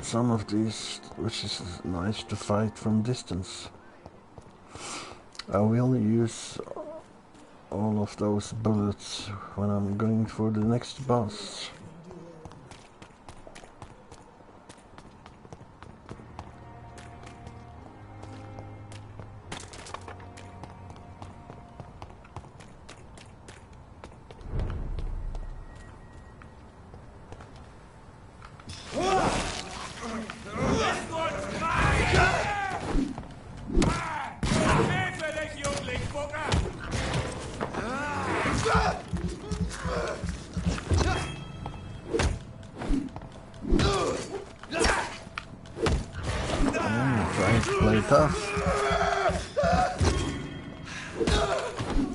[SPEAKER 1] some of these which is nice to fight from distance. I will use all of those bullets when I'm going for the next boss. tough.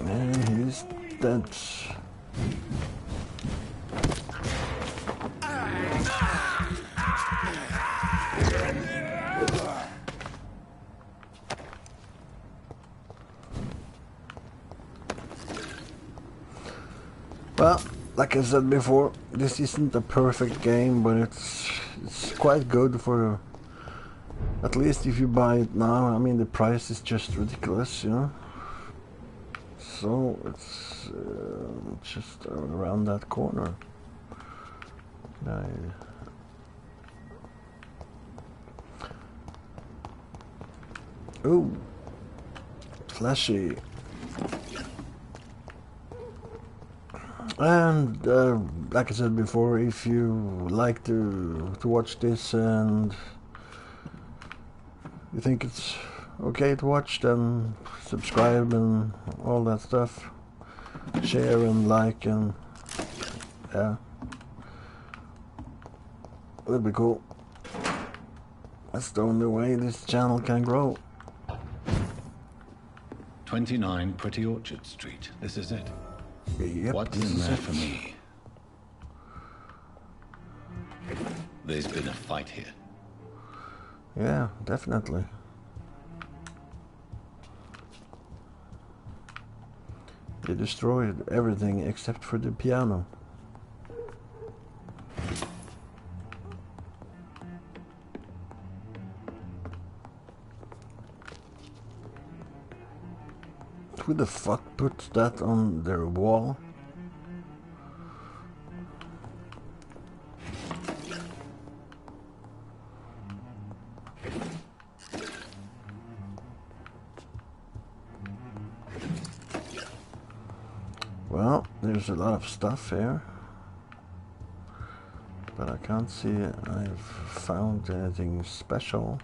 [SPEAKER 1] And he's dead. Well, like I said before, this isn't a perfect game, but it's quite good for, at least if you buy it now. I mean, the price is just ridiculous, you know. So it's just around that corner. Oh, flashy. And like I said before, if you like to watch this and you think it's okay to watch, then subscribe and all that stuff. Share and like, and yeah, that'd be cool. That's the only way this channel can grow.
[SPEAKER 7] 29 Pretty Orchard Street. This is it.
[SPEAKER 1] Yep,
[SPEAKER 7] What's in there for me? There's been a fight here.
[SPEAKER 1] Yeah, definitely. They destroyed everything except for the piano. Who the fuck put that on their wall? Well, there's a lot of stuff here, but I can't see I've found anything special.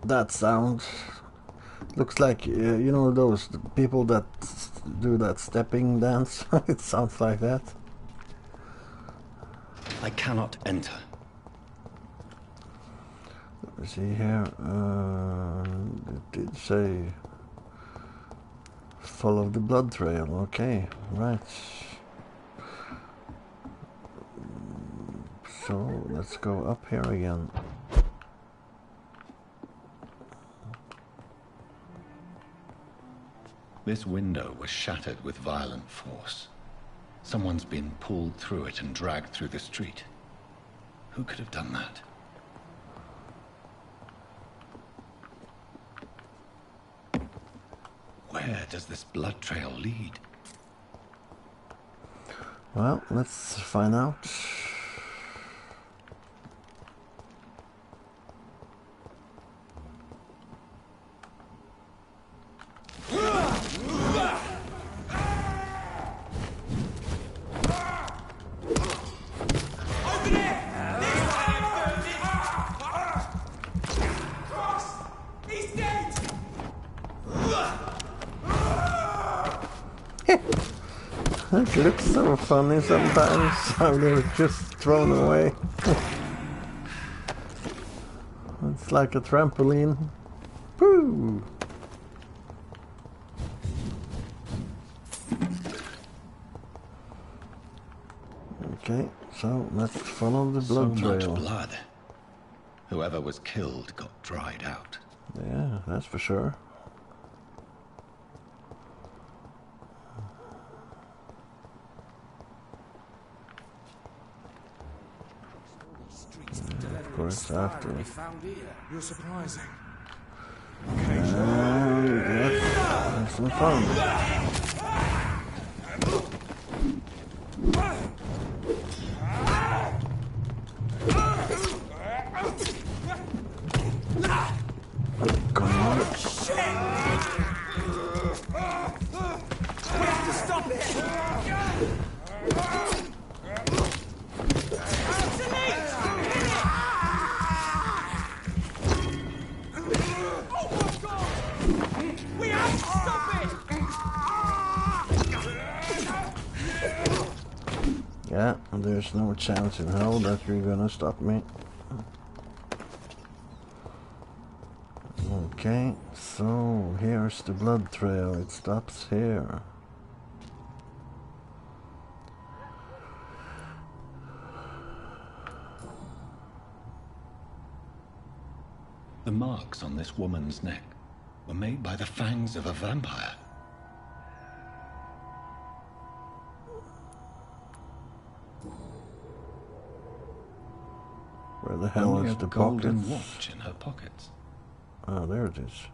[SPEAKER 1] That sound looks like, you know, those people that do that stepping dance. It sounds like that.
[SPEAKER 7] I cannot enter.
[SPEAKER 1] Let me see here. It did say follow the blood trail. Okay, right. So let's go up here again.
[SPEAKER 7] This window was shattered with violent force. Someone's been pulled through it and dragged through the street. Who could have done that? Where does this blood trail lead?
[SPEAKER 1] Well, let's find out. It looks so funny sometimes, how they're just thrown away. It's like a trampoline. Woo! Okay, so let's follow the blood trail.
[SPEAKER 7] So much blood. Whoever was killed got dried out.
[SPEAKER 1] Yeah, that's for sure. Of course, after.
[SPEAKER 6] You're surprising.
[SPEAKER 1] Let's have some fun. Come on.
[SPEAKER 18] We have to stop it!
[SPEAKER 1] Yeah, there's no chance in hell that you're gonna stop me. Okay, so here's the blood trail. It stops here.
[SPEAKER 7] The marks on this woman's neck were made by the fangs of a vampire.
[SPEAKER 1] Where the hell
[SPEAKER 7] Only
[SPEAKER 1] is
[SPEAKER 7] a
[SPEAKER 1] the
[SPEAKER 7] golden
[SPEAKER 1] pockets?
[SPEAKER 7] watch in her pockets.
[SPEAKER 1] Oh, there it is.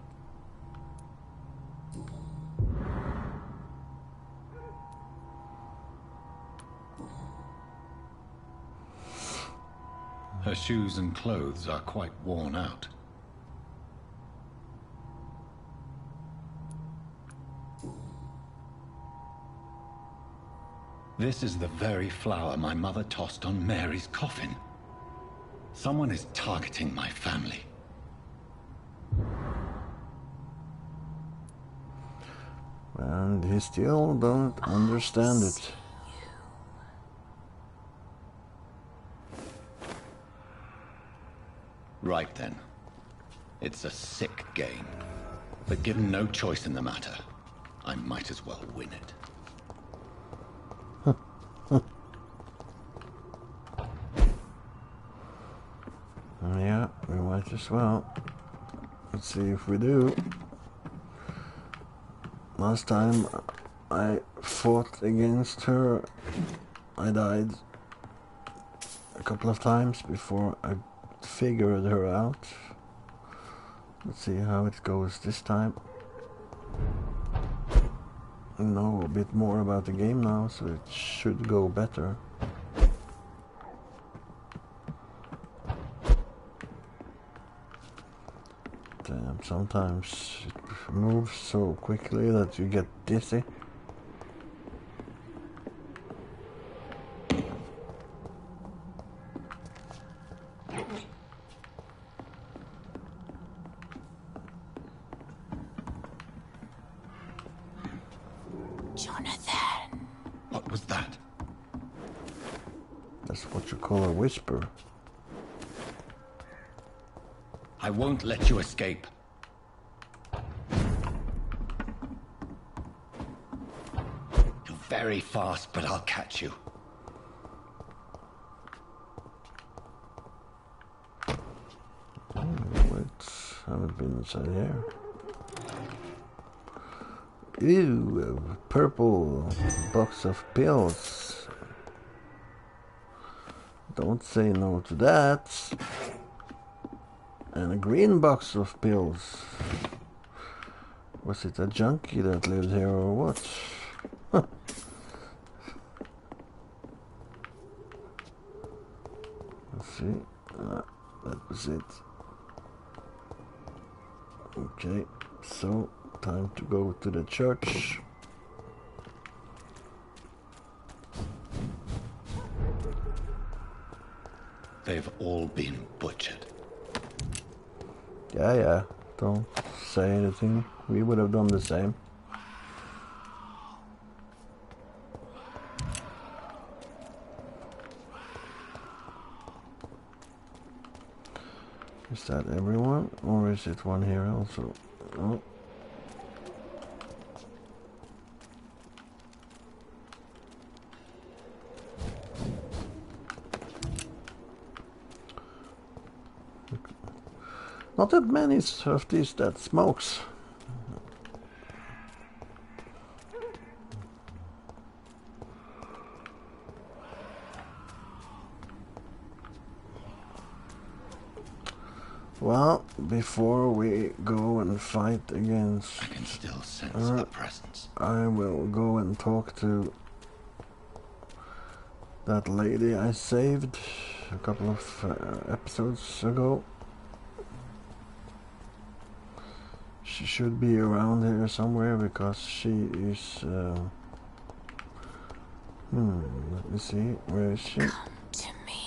[SPEAKER 7] Her shoes and clothes are quite worn out. This is the very flower my mother tossed on Mary's coffin. Someone is targeting my family.
[SPEAKER 1] And he still don't understand it.
[SPEAKER 7] Right then. It's a sick game. But given no choice in the matter, I might as well win it.
[SPEAKER 1] Yeah, we might as well. Let's see if we do. Last time I fought against her, I died a couple of times before I figured her out. Let's see how it goes this time. I know a bit more about the game now, so it should go better. Damn, sometimes it moves so quickly that you get dizzy.
[SPEAKER 13] Jonathan.
[SPEAKER 7] What was that?
[SPEAKER 1] That's what you call a whisper.
[SPEAKER 7] I won't let you escape. You're very fast, but I'll catch you.
[SPEAKER 1] Haven't been inside here. Ew, a purple box of pills. Don't say no to that. And a green box of pills. Was it a junkie that lived here or what? Huh. Let's see. That was it. Okay, so time to go to the church.
[SPEAKER 7] They've all been butchered.
[SPEAKER 1] Yeah, don't say anything. We would have done the same. Is that everyone, or is it one here also? Oh. Not that many of these that smokes. Well, before we go and fight against
[SPEAKER 7] I can still sense her presence.
[SPEAKER 1] I will go and talk to that lady I saved a couple of episodes ago. She should be around here somewhere because she is... let me see. Where is she?
[SPEAKER 13] Come to me.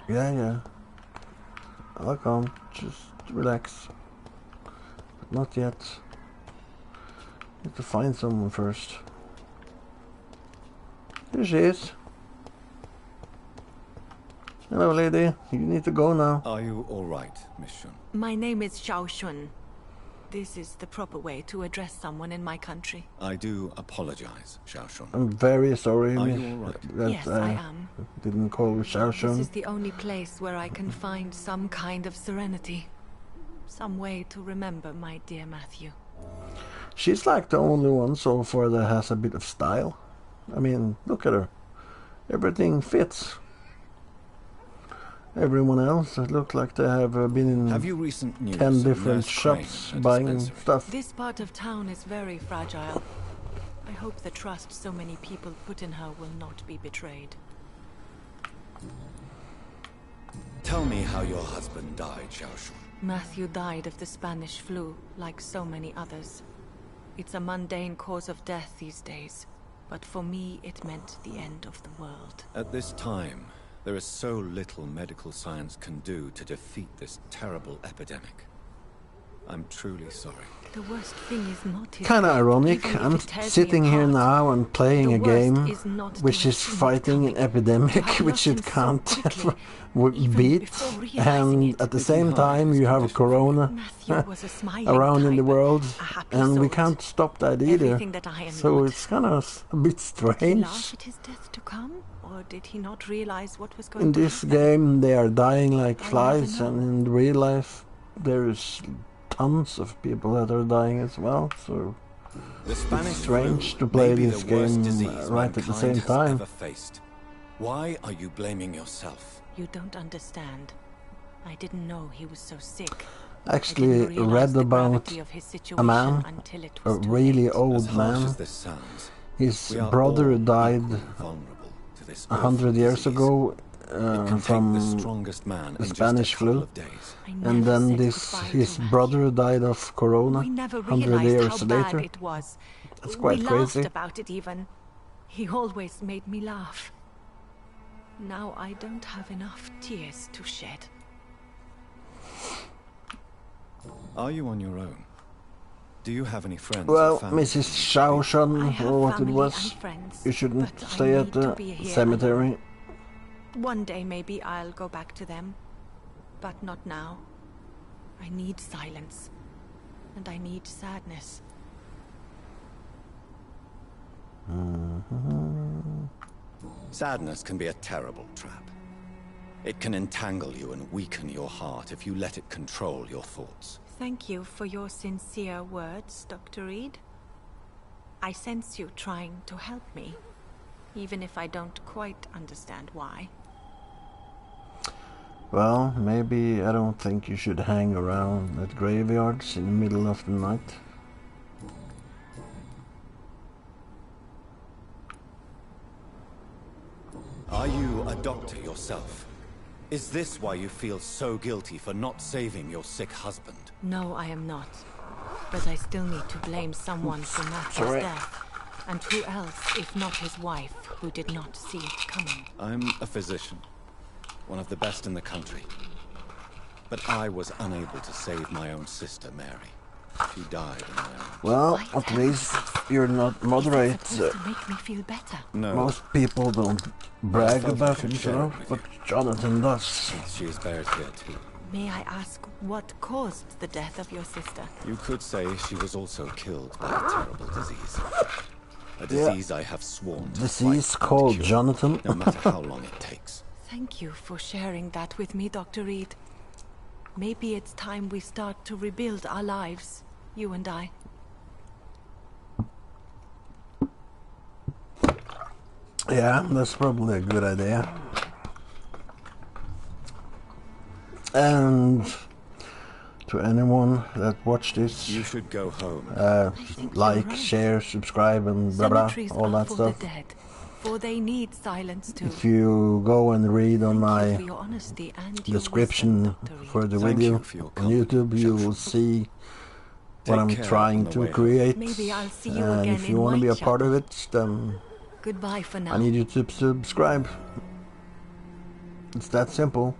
[SPEAKER 1] Yeah. I'll come. Just relax. But not yet. Need to find someone first. There she is. Hello, lady. You need to go now.
[SPEAKER 2] Are you all right, Miss Shun?
[SPEAKER 19] My name is Xiao Shun. This is the proper way to address someone in my country.
[SPEAKER 2] I do apologize, Xiao Shun.
[SPEAKER 1] I'm very sorry,
[SPEAKER 2] Are
[SPEAKER 1] miss,
[SPEAKER 2] you all right?
[SPEAKER 1] that
[SPEAKER 19] Yes, I am.
[SPEAKER 1] didn't call Xiao
[SPEAKER 19] This
[SPEAKER 1] Shun.
[SPEAKER 19] is the only place where I can find some kind of serenity. Some way to remember my dear Matthew.
[SPEAKER 1] She's like the only one so far that has a bit of style. I mean, look at her. Everything fits. Everyone else, it looks like they have been in
[SPEAKER 2] Have you recent news
[SPEAKER 1] 10
[SPEAKER 2] of
[SPEAKER 1] different
[SPEAKER 2] Nurse
[SPEAKER 1] shops
[SPEAKER 2] Crane,
[SPEAKER 1] buying stuff.
[SPEAKER 19] This part of town is very fragile. I hope the trust so many people put in her will not be betrayed.
[SPEAKER 2] Tell me how your husband died, Xiao Shun.
[SPEAKER 19] Matthew died of the Spanish flu, like so many others. It's a mundane cause of death these days, but for me it meant the end of the world.
[SPEAKER 2] At this time, there is so little medical science can do to defeat this terrible epidemic. I'm truly sorry.
[SPEAKER 19] The worst thing is not his
[SPEAKER 1] Kind of
[SPEAKER 19] death,
[SPEAKER 1] ironic.
[SPEAKER 19] even if
[SPEAKER 1] I'm
[SPEAKER 19] it tears
[SPEAKER 1] sitting
[SPEAKER 19] me
[SPEAKER 1] here
[SPEAKER 19] apart.
[SPEAKER 1] now and playing a
[SPEAKER 19] The worst
[SPEAKER 1] game
[SPEAKER 19] is not
[SPEAKER 1] which
[SPEAKER 19] to
[SPEAKER 1] is
[SPEAKER 19] have seen it
[SPEAKER 1] fighting an
[SPEAKER 19] coming,
[SPEAKER 1] epidemic
[SPEAKER 19] to have
[SPEAKER 1] which
[SPEAKER 19] lost
[SPEAKER 1] it
[SPEAKER 19] him so
[SPEAKER 1] can't
[SPEAKER 19] quickly,
[SPEAKER 1] beat,
[SPEAKER 19] before realizing
[SPEAKER 1] and at the same time you have Corona
[SPEAKER 19] Matthew was a smiling
[SPEAKER 1] around in the
[SPEAKER 19] type,
[SPEAKER 1] world,
[SPEAKER 19] a happy
[SPEAKER 1] and we
[SPEAKER 19] soul.
[SPEAKER 1] can't stop that either.
[SPEAKER 19] Everything that I am
[SPEAKER 1] So
[SPEAKER 19] not.
[SPEAKER 1] it's kind of a bit
[SPEAKER 19] Did he
[SPEAKER 1] strange.
[SPEAKER 19] laugh at his death to come, or did he not realize what was
[SPEAKER 1] In
[SPEAKER 19] going to
[SPEAKER 1] this
[SPEAKER 19] happen?
[SPEAKER 1] game they are dying like
[SPEAKER 19] I never
[SPEAKER 1] flies,
[SPEAKER 19] know.
[SPEAKER 1] and in real life there's tons of people that are dying as well, so
[SPEAKER 2] The
[SPEAKER 1] it's
[SPEAKER 2] Spanish
[SPEAKER 1] strange
[SPEAKER 2] flu
[SPEAKER 1] to play
[SPEAKER 2] may be
[SPEAKER 1] this
[SPEAKER 2] the worst
[SPEAKER 1] game
[SPEAKER 2] disease
[SPEAKER 1] right at the
[SPEAKER 2] mankind
[SPEAKER 1] same
[SPEAKER 2] has
[SPEAKER 1] time.
[SPEAKER 2] ever faced. Why are you blaming yourself?
[SPEAKER 19] You don't understand. I didn't know he was so sick.
[SPEAKER 1] Actually
[SPEAKER 19] I didn't realize
[SPEAKER 1] read
[SPEAKER 19] the
[SPEAKER 1] about
[SPEAKER 19] gravity of his
[SPEAKER 1] a
[SPEAKER 19] situation
[SPEAKER 1] man,
[SPEAKER 19] until it
[SPEAKER 1] a
[SPEAKER 19] was too
[SPEAKER 1] really
[SPEAKER 19] late.
[SPEAKER 1] old
[SPEAKER 2] As harsh
[SPEAKER 1] man.
[SPEAKER 2] as this sounds,
[SPEAKER 1] His
[SPEAKER 2] we are
[SPEAKER 1] brother
[SPEAKER 2] all
[SPEAKER 1] died
[SPEAKER 2] equally vulnerable to this
[SPEAKER 1] 100
[SPEAKER 2] awful
[SPEAKER 1] years
[SPEAKER 2] disease.
[SPEAKER 1] ago
[SPEAKER 2] It can take
[SPEAKER 1] from
[SPEAKER 2] the strongest man
[SPEAKER 1] the
[SPEAKER 2] in just a
[SPEAKER 1] Spanish
[SPEAKER 2] couple
[SPEAKER 1] flu,
[SPEAKER 2] of days.
[SPEAKER 1] and then his brother died of Corona
[SPEAKER 19] We never
[SPEAKER 1] 100
[SPEAKER 19] realized
[SPEAKER 1] years
[SPEAKER 19] how
[SPEAKER 1] later.
[SPEAKER 19] bad it was.
[SPEAKER 1] That's quite
[SPEAKER 19] we
[SPEAKER 1] crazy.
[SPEAKER 19] laughed about it even. He always made me laugh. Now I don't have enough tears to shed.
[SPEAKER 2] Are you on your own? Do you have any friends
[SPEAKER 1] Well,
[SPEAKER 2] or family?
[SPEAKER 1] Mrs. Shaoshan,
[SPEAKER 19] have
[SPEAKER 1] or what it
[SPEAKER 19] family
[SPEAKER 1] was,
[SPEAKER 19] and friends,
[SPEAKER 1] you shouldn't
[SPEAKER 19] but I
[SPEAKER 1] stay at
[SPEAKER 19] need to
[SPEAKER 1] the
[SPEAKER 19] be here
[SPEAKER 1] cemetery.
[SPEAKER 19] One day maybe I'll go back to them. But not now. I need silence. And I need sadness.
[SPEAKER 2] Sadness can be a terrible trap. It can entangle you and weaken your heart if you let it control your thoughts.
[SPEAKER 19] Thank you for your sincere words, Dr. Reed. I sense you trying to help me, even if I don't quite understand why.
[SPEAKER 1] Well, maybe I don't think you should hang around at graveyards in the middle of the night.
[SPEAKER 2] Are you a doctor yourself? Is this why you feel so guilty for not saving your sick husband?
[SPEAKER 19] No, I am not. But I still need to blame someone for Matthew's
[SPEAKER 2] Sorry.
[SPEAKER 19] death. And who else, if not his wife, who did not see it coming?
[SPEAKER 2] I'm a physician, one of the best in the country. But I was unable to save my own sister, Mary. She died in my arms.
[SPEAKER 1] Well, at least you're not moderate.
[SPEAKER 19] To make me feel better.
[SPEAKER 2] No.
[SPEAKER 1] Most people don't brag
[SPEAKER 2] felt
[SPEAKER 1] about
[SPEAKER 2] I could
[SPEAKER 1] it,
[SPEAKER 2] share it with
[SPEAKER 1] but Jonathan does.
[SPEAKER 2] Since she is buried here too.
[SPEAKER 19] May I ask what caused the death of your sister?
[SPEAKER 2] You could say she was also killed by a terrible disease. A
[SPEAKER 1] Yeah.
[SPEAKER 2] disease I have sworn to
[SPEAKER 1] Disease
[SPEAKER 2] fight and
[SPEAKER 1] called
[SPEAKER 2] cure,
[SPEAKER 1] Jonathan.
[SPEAKER 2] no matter how long it takes.
[SPEAKER 19] Thank you for sharing that with me, Dr. Reed. Maybe it's time we start to rebuild our lives, you and I.
[SPEAKER 1] Yeah, that's probably a good idea. And to anyone that watched this,
[SPEAKER 2] you should go home.
[SPEAKER 1] Like, share, subscribe, and blah blah,
[SPEAKER 19] Cemeteries
[SPEAKER 1] all
[SPEAKER 19] are
[SPEAKER 1] that
[SPEAKER 19] for
[SPEAKER 1] stuff.
[SPEAKER 19] the dead, for they need silence too.
[SPEAKER 1] If you go and read on my
[SPEAKER 19] For your honesty and your
[SPEAKER 1] description for the
[SPEAKER 2] Thank
[SPEAKER 1] video
[SPEAKER 2] you for your
[SPEAKER 1] on YouTube, you will see what
[SPEAKER 2] Take
[SPEAKER 1] I'm
[SPEAKER 2] care
[SPEAKER 1] trying
[SPEAKER 2] on the
[SPEAKER 1] to
[SPEAKER 2] way home.
[SPEAKER 1] create.
[SPEAKER 19] Maybe I'll see you
[SPEAKER 1] And
[SPEAKER 19] again
[SPEAKER 1] if you
[SPEAKER 19] in
[SPEAKER 1] want to be a
[SPEAKER 19] Whitechapel.
[SPEAKER 1] part of it, then
[SPEAKER 19] Goodbye for now.
[SPEAKER 1] I need you to subscribe. It's that simple.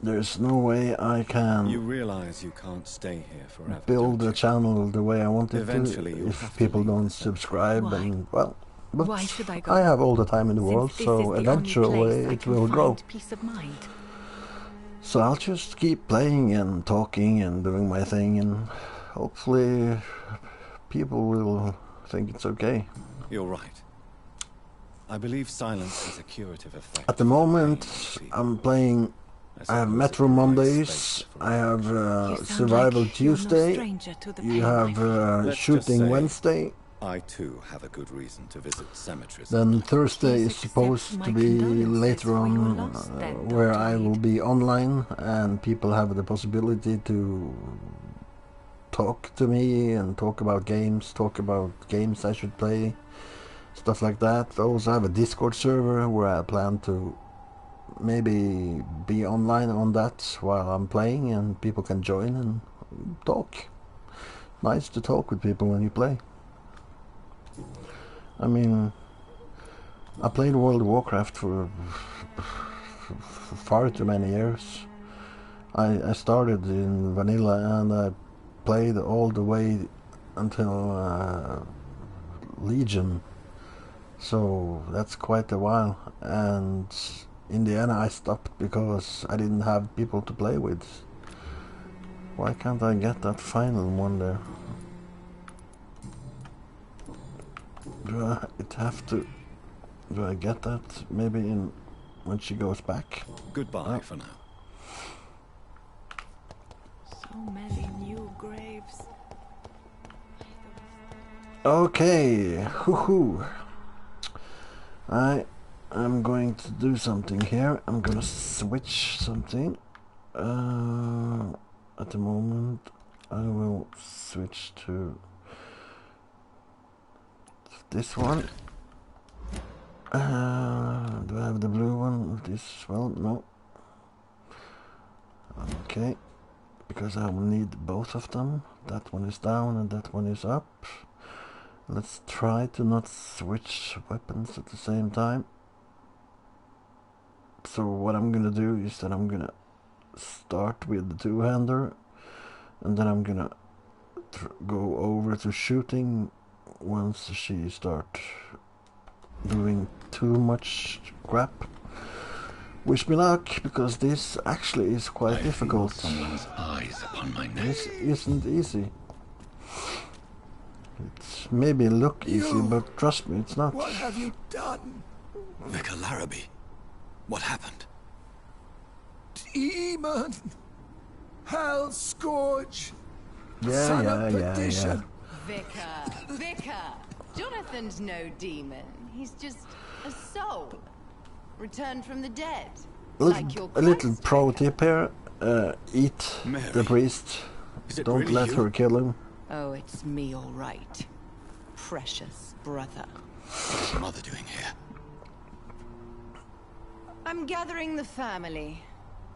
[SPEAKER 1] there's no way I can.
[SPEAKER 2] You realize you can't stay here forever.
[SPEAKER 1] Build the channel the way I want it
[SPEAKER 2] Eventually,
[SPEAKER 1] to if people don't subscribe.
[SPEAKER 19] Why?
[SPEAKER 1] And well, but
[SPEAKER 19] Why should I go?
[SPEAKER 1] I have all the time in the
[SPEAKER 19] Since
[SPEAKER 1] world,
[SPEAKER 19] this is
[SPEAKER 1] so
[SPEAKER 19] the only
[SPEAKER 1] eventually
[SPEAKER 19] place I
[SPEAKER 1] it
[SPEAKER 19] can
[SPEAKER 1] will grow.
[SPEAKER 19] find peace of mind.
[SPEAKER 1] So I'll just keep playing and talking and doing my thing, and hopefully people will think it's okay.
[SPEAKER 2] You're right. I believe silence has a curative effect.
[SPEAKER 1] At the moment, I'm playing. I have Metro Mondays. I have Survival Tuesday. You have Shooting Wednesday.
[SPEAKER 2] I too have a good reason to visit cemeteries.
[SPEAKER 1] Then Thursday is supposed to be later on, where I will be online and people have the possibility to talk to me and talk about games I should play, stuff like that. I also have a Discord server where I plan to maybe be online on that while I'm playing, and people can join and talk. Nice to talk with people when you play. I mean, I played World of Warcraft for far too many years. I started in vanilla and I played all the way until Legion, so that's quite a while, and in the end I stopped because I didn't have people to play with. Why can't I get that final one there? Do I get that maybe in when she goes back?
[SPEAKER 2] Goodbye for now.
[SPEAKER 19] So many new graves.
[SPEAKER 1] Okay, hoo. I am going to do something here. I'm gonna switch something. At the moment, I will switch to this one. Do I have the blue one with this as well? No. Okay, because I will need both of them. That one is down and that one is up. Let's try to not switch weapons at the same time. So what I'm gonna do is that I'm gonna start with the two-hander, and then I'm gonna go over to shooting once she starts doing too much crap. Wish me luck, because this actually is quite difficult.
[SPEAKER 7] Someone's eyes upon my neck.
[SPEAKER 1] This isn't easy. It's maybe look easy, but trust me, it's not.
[SPEAKER 3] What have you done?
[SPEAKER 8] Vicar Larrabee, what happened?
[SPEAKER 3] Demon! Hell scourge!
[SPEAKER 1] Yeah.
[SPEAKER 15] Vicar! Jonathan's no demon. He's just a soul. Returned from the dead.
[SPEAKER 1] A little pro tip here. Eat
[SPEAKER 8] Mary.
[SPEAKER 1] the priest. Don't
[SPEAKER 8] really
[SPEAKER 1] let
[SPEAKER 8] you?
[SPEAKER 1] her kill him.
[SPEAKER 15] Oh, it's me, all right. Precious brother.
[SPEAKER 8] What's Mother doing here?
[SPEAKER 15] I'm gathering the family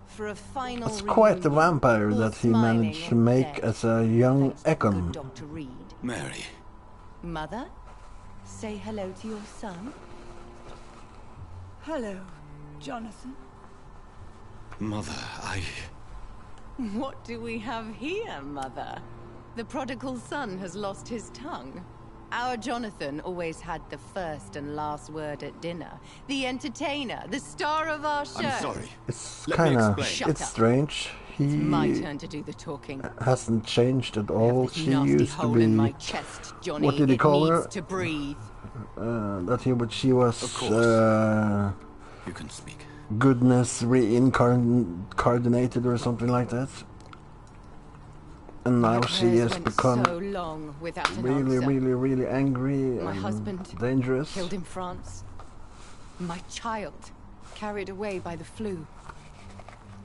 [SPEAKER 15] for a final
[SPEAKER 1] It's quite the
[SPEAKER 15] reunion.
[SPEAKER 1] vampire
[SPEAKER 15] All
[SPEAKER 1] that he
[SPEAKER 15] smiling
[SPEAKER 1] managed to
[SPEAKER 15] and
[SPEAKER 1] make
[SPEAKER 15] dead.
[SPEAKER 1] as a young
[SPEAKER 15] Thanks to
[SPEAKER 1] Aikon.
[SPEAKER 15] good Dr. Reed.
[SPEAKER 8] Mary.
[SPEAKER 15] Mother, say hello to your son.
[SPEAKER 10] Hello, Jonathan.
[SPEAKER 8] Mother,
[SPEAKER 15] What do we have here, Mother? The prodigal son has lost his tongue. Our Jonathan always had the first and last word at dinner. The entertainer, the star of our show.
[SPEAKER 8] I'm sorry.
[SPEAKER 1] It's
[SPEAKER 8] Let me
[SPEAKER 1] kinda,
[SPEAKER 8] explain.
[SPEAKER 1] it's strange.
[SPEAKER 15] It's my
[SPEAKER 1] He
[SPEAKER 15] turn to do the talking.
[SPEAKER 1] hasn't changed at all.
[SPEAKER 15] This
[SPEAKER 1] She
[SPEAKER 15] nasty
[SPEAKER 1] used to
[SPEAKER 15] hole
[SPEAKER 1] be.
[SPEAKER 15] in my chest, Johnny.
[SPEAKER 1] What did he
[SPEAKER 15] It
[SPEAKER 1] call
[SPEAKER 15] needs
[SPEAKER 1] her?
[SPEAKER 15] to breathe.
[SPEAKER 1] She was
[SPEAKER 8] Of course. You can speak.
[SPEAKER 1] goodness reincarnated or something like that. And now
[SPEAKER 15] My
[SPEAKER 1] she
[SPEAKER 15] prayers
[SPEAKER 1] has
[SPEAKER 15] went
[SPEAKER 1] become
[SPEAKER 15] so long without an
[SPEAKER 1] really,
[SPEAKER 15] answer.
[SPEAKER 1] really angry
[SPEAKER 15] My
[SPEAKER 1] and
[SPEAKER 15] husband
[SPEAKER 1] dangerous.
[SPEAKER 15] killed in France. My child carried away by the flu.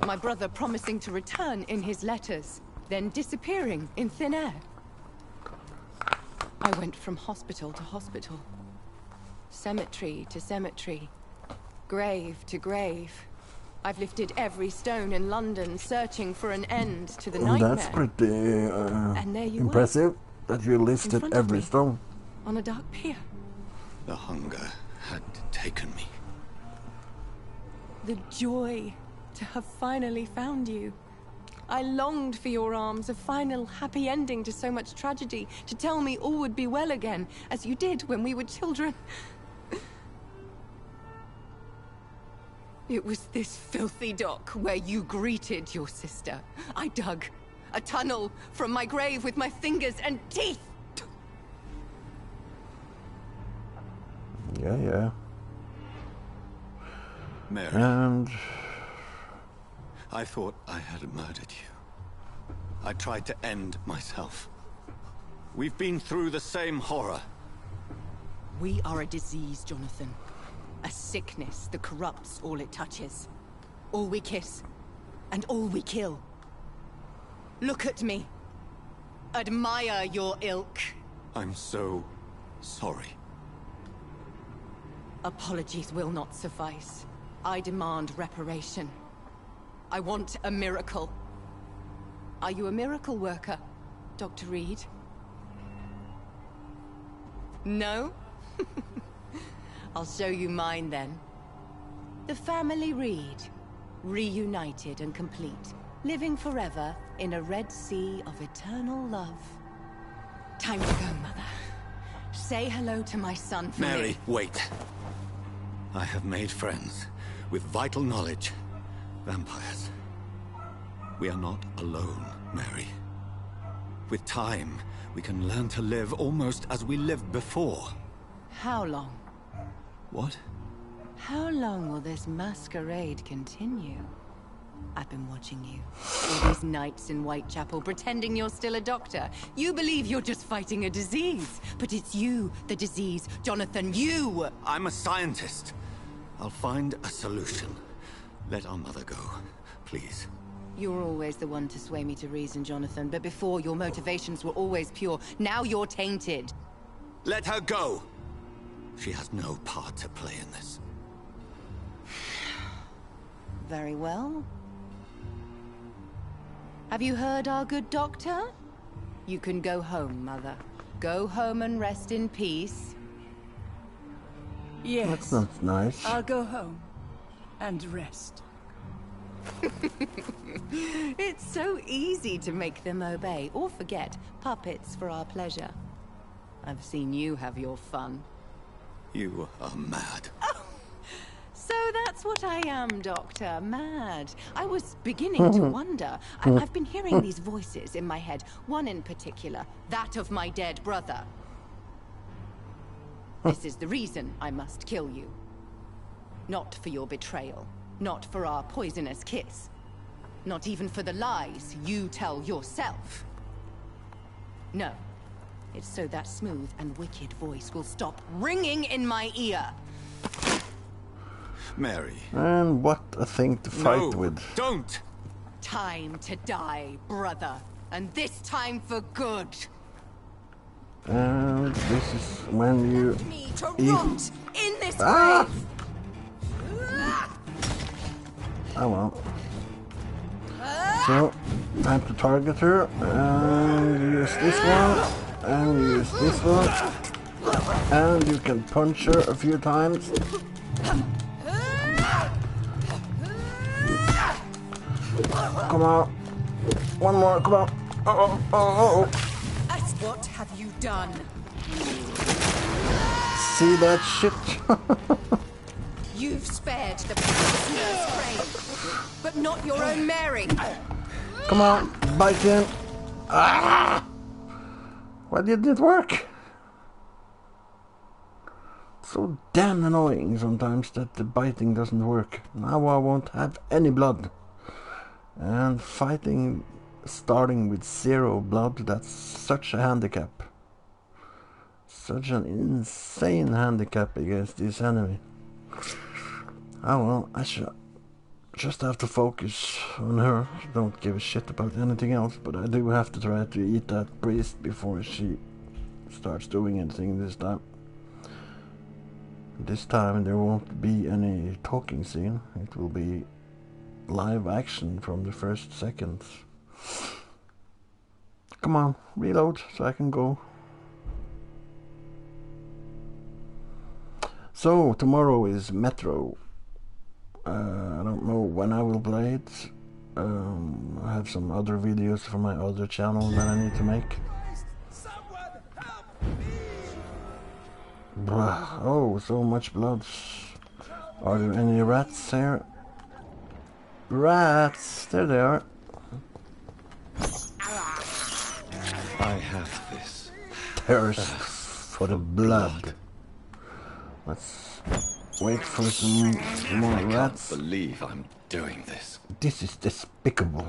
[SPEAKER 15] My brother promising to return in his letters, then disappearing in thin air. I went from hospital to hospital, cemetery to cemetery, grave to grave. I've lifted every stone in London, searching for an end to the nightmare.
[SPEAKER 1] That's pretty
[SPEAKER 15] And there you
[SPEAKER 1] impressive that you
[SPEAKER 15] in
[SPEAKER 1] listed
[SPEAKER 15] front of
[SPEAKER 1] every
[SPEAKER 15] me.
[SPEAKER 1] stone.
[SPEAKER 15] On a dark pier.
[SPEAKER 8] The hunger had taken me.
[SPEAKER 15] The joy
[SPEAKER 20] to have finally found you. I longed for your arms, a final happy ending to so much tragedy, to tell me all would be well again, as you did when we were children. It was this filthy dock where you greeted your sister. I dug a tunnel from my grave with my fingers and teeth.
[SPEAKER 1] Yeah.
[SPEAKER 2] Mary.
[SPEAKER 1] And
[SPEAKER 2] I thought I had murdered you. I tried to end myself. We've been through the same horror.
[SPEAKER 15] We are a disease, Jonathan. A sickness that corrupts all it touches. All we kiss, and all we kill. Look at me. Admire your ilk.
[SPEAKER 2] I'm so sorry.
[SPEAKER 15] Apologies will not suffice. I demand reparation. I want a miracle. Are you a miracle worker, Dr. Reed? No? I'll show you mine then. The family Reed, reunited and complete, living forever in a red sea of eternal love. Time to go, Mother. Say hello to my son for
[SPEAKER 2] Mary,
[SPEAKER 15] me.
[SPEAKER 2] wait. I have made friends with vital knowledge. Vampires. We are not alone, Mary. With time, we can learn to live almost as we lived before.
[SPEAKER 15] How long?
[SPEAKER 2] What?
[SPEAKER 15] How long will this masquerade continue? I've been watching you. All these nights in Whitechapel, pretending you're still a doctor. You believe you're just fighting a disease. But it's you, the disease. Jonathan, you!
[SPEAKER 2] I'm a scientist. I'll find a solution. Let our mother go, please.
[SPEAKER 15] You're always the one to sway me to reason, Jonathan. But before, your motivations were always pure. Now you're tainted.
[SPEAKER 2] Let her go! She has no part to play in this.
[SPEAKER 15] Very well. Have you heard our good doctor? You can go home, Mother. Go home and rest in peace.
[SPEAKER 10] Yes.
[SPEAKER 1] That sounds nice.
[SPEAKER 10] I'll go home and rest.
[SPEAKER 15] It's so easy to make them obey or forget. Puppets for our pleasure. I've seen you have your fun.
[SPEAKER 2] You are mad.
[SPEAKER 15] So that's what I am, Doctor. Mad. I was beginning to wonder. I've been hearing these voices in my head. One in particular. That of my dead brother. This is the reason I must kill you. Not for your betrayal. Not for our poisonous kiss. Not even for the lies you tell yourself. No. It's so that smooth and wicked voice will stop ringing in my ear.
[SPEAKER 2] Mary.
[SPEAKER 1] And what a thing to fight with.
[SPEAKER 2] Don't!
[SPEAKER 15] Time to die, brother. And this time for good.
[SPEAKER 1] And this is when you
[SPEAKER 15] Me to
[SPEAKER 1] eat.
[SPEAKER 15] rot in this
[SPEAKER 1] Ah!
[SPEAKER 15] grave.
[SPEAKER 1] Oh well. So, time to target her. And use this one. And use this one. And you can punch her a few times. Come on. One more, come on. Oh.
[SPEAKER 15] What have you done?
[SPEAKER 1] See that shit?
[SPEAKER 15] You've spared the prisoner's frame, but not your own Mary.
[SPEAKER 1] Come on, bite in. Ah! Why didn't it work? So damn annoying sometimes that the biting doesn't work. Now I won't have any blood. And fighting, starting with 0 blood, that's such a handicap. Such an insane handicap against this enemy. Oh well, I should just have to focus on her. Don't give a shit about anything else, but I do have to try to eat that priest before she starts doing anything this time. This time there won't be any talking scene. It will be live action from the first seconds. Come on, reload so I can go. So tomorrow is Metro. I don't know when I will play it. I have some other videos from my other channel that I need to make. Oh, so much blood. Are there any rats here? Rats! There they are.
[SPEAKER 7] I have this
[SPEAKER 1] Thirst for the blood. Let's wait for some more rats.
[SPEAKER 7] I can't believe I'm doing this.
[SPEAKER 1] This is despicable.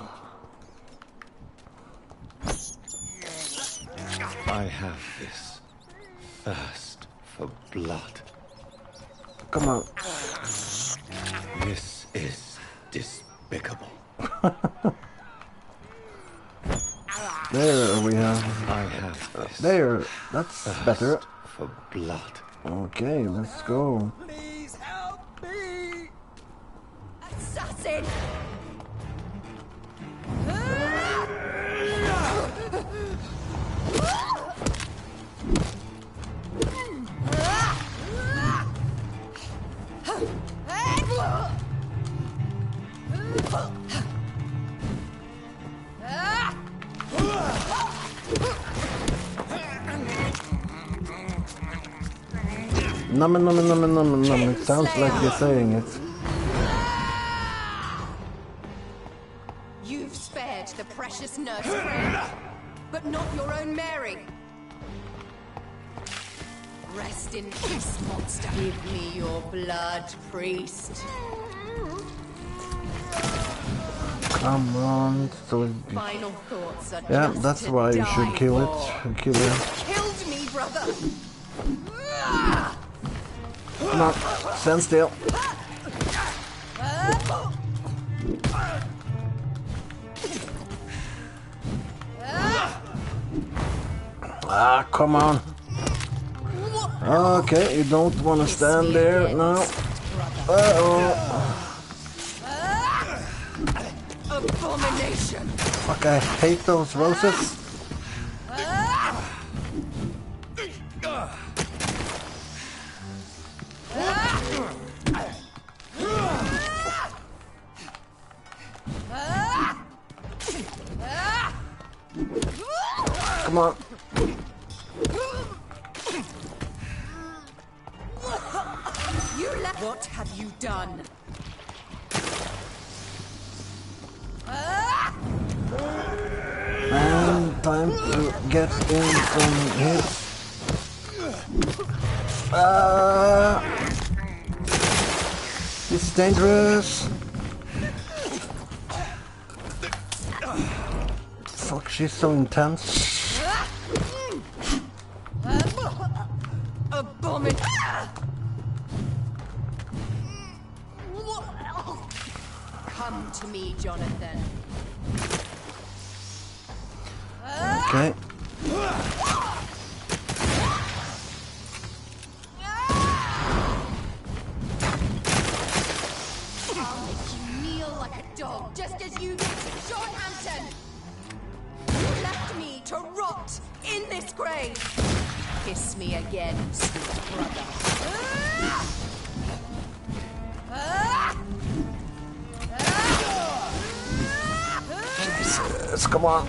[SPEAKER 7] I have this thirst for blood.
[SPEAKER 1] Come on.
[SPEAKER 7] This is despicable.
[SPEAKER 1] There we have.
[SPEAKER 7] I have this.
[SPEAKER 1] There, that's better.
[SPEAKER 7] For blood.
[SPEAKER 1] Okay, let's go.
[SPEAKER 10] Please help me! Assassin!
[SPEAKER 1] Num. It sounds like you're saying it.
[SPEAKER 15] You've spared the precious nurse friend, but not your own Mary. Rest in peace, monster. Give me your blood, priest.
[SPEAKER 1] Come on, so
[SPEAKER 15] Final thoughts are
[SPEAKER 1] yeah,
[SPEAKER 15] just
[SPEAKER 1] that's
[SPEAKER 15] to
[SPEAKER 1] why you
[SPEAKER 15] die
[SPEAKER 1] should kill
[SPEAKER 15] for.
[SPEAKER 1] it. Kill her.
[SPEAKER 15] Killed me, brother.
[SPEAKER 1] Come on, stand still. Ah, come on. Okay, you don't want to stand there now. Uh-oh.
[SPEAKER 15] Abomination.
[SPEAKER 1] Fuck, I hate those roses. Come on.
[SPEAKER 15] What have you done?
[SPEAKER 1] And time to get in some hits. This is dangerous. Fuck, she's so intense.
[SPEAKER 15] Abomination. Come to me, Jonathan.
[SPEAKER 1] Okay.
[SPEAKER 15] I'll make you kneel like a dog, just as you did to John Hampton. You left me to rot in this grave. Kiss me again, sweet brother.
[SPEAKER 1] Jesus, come on.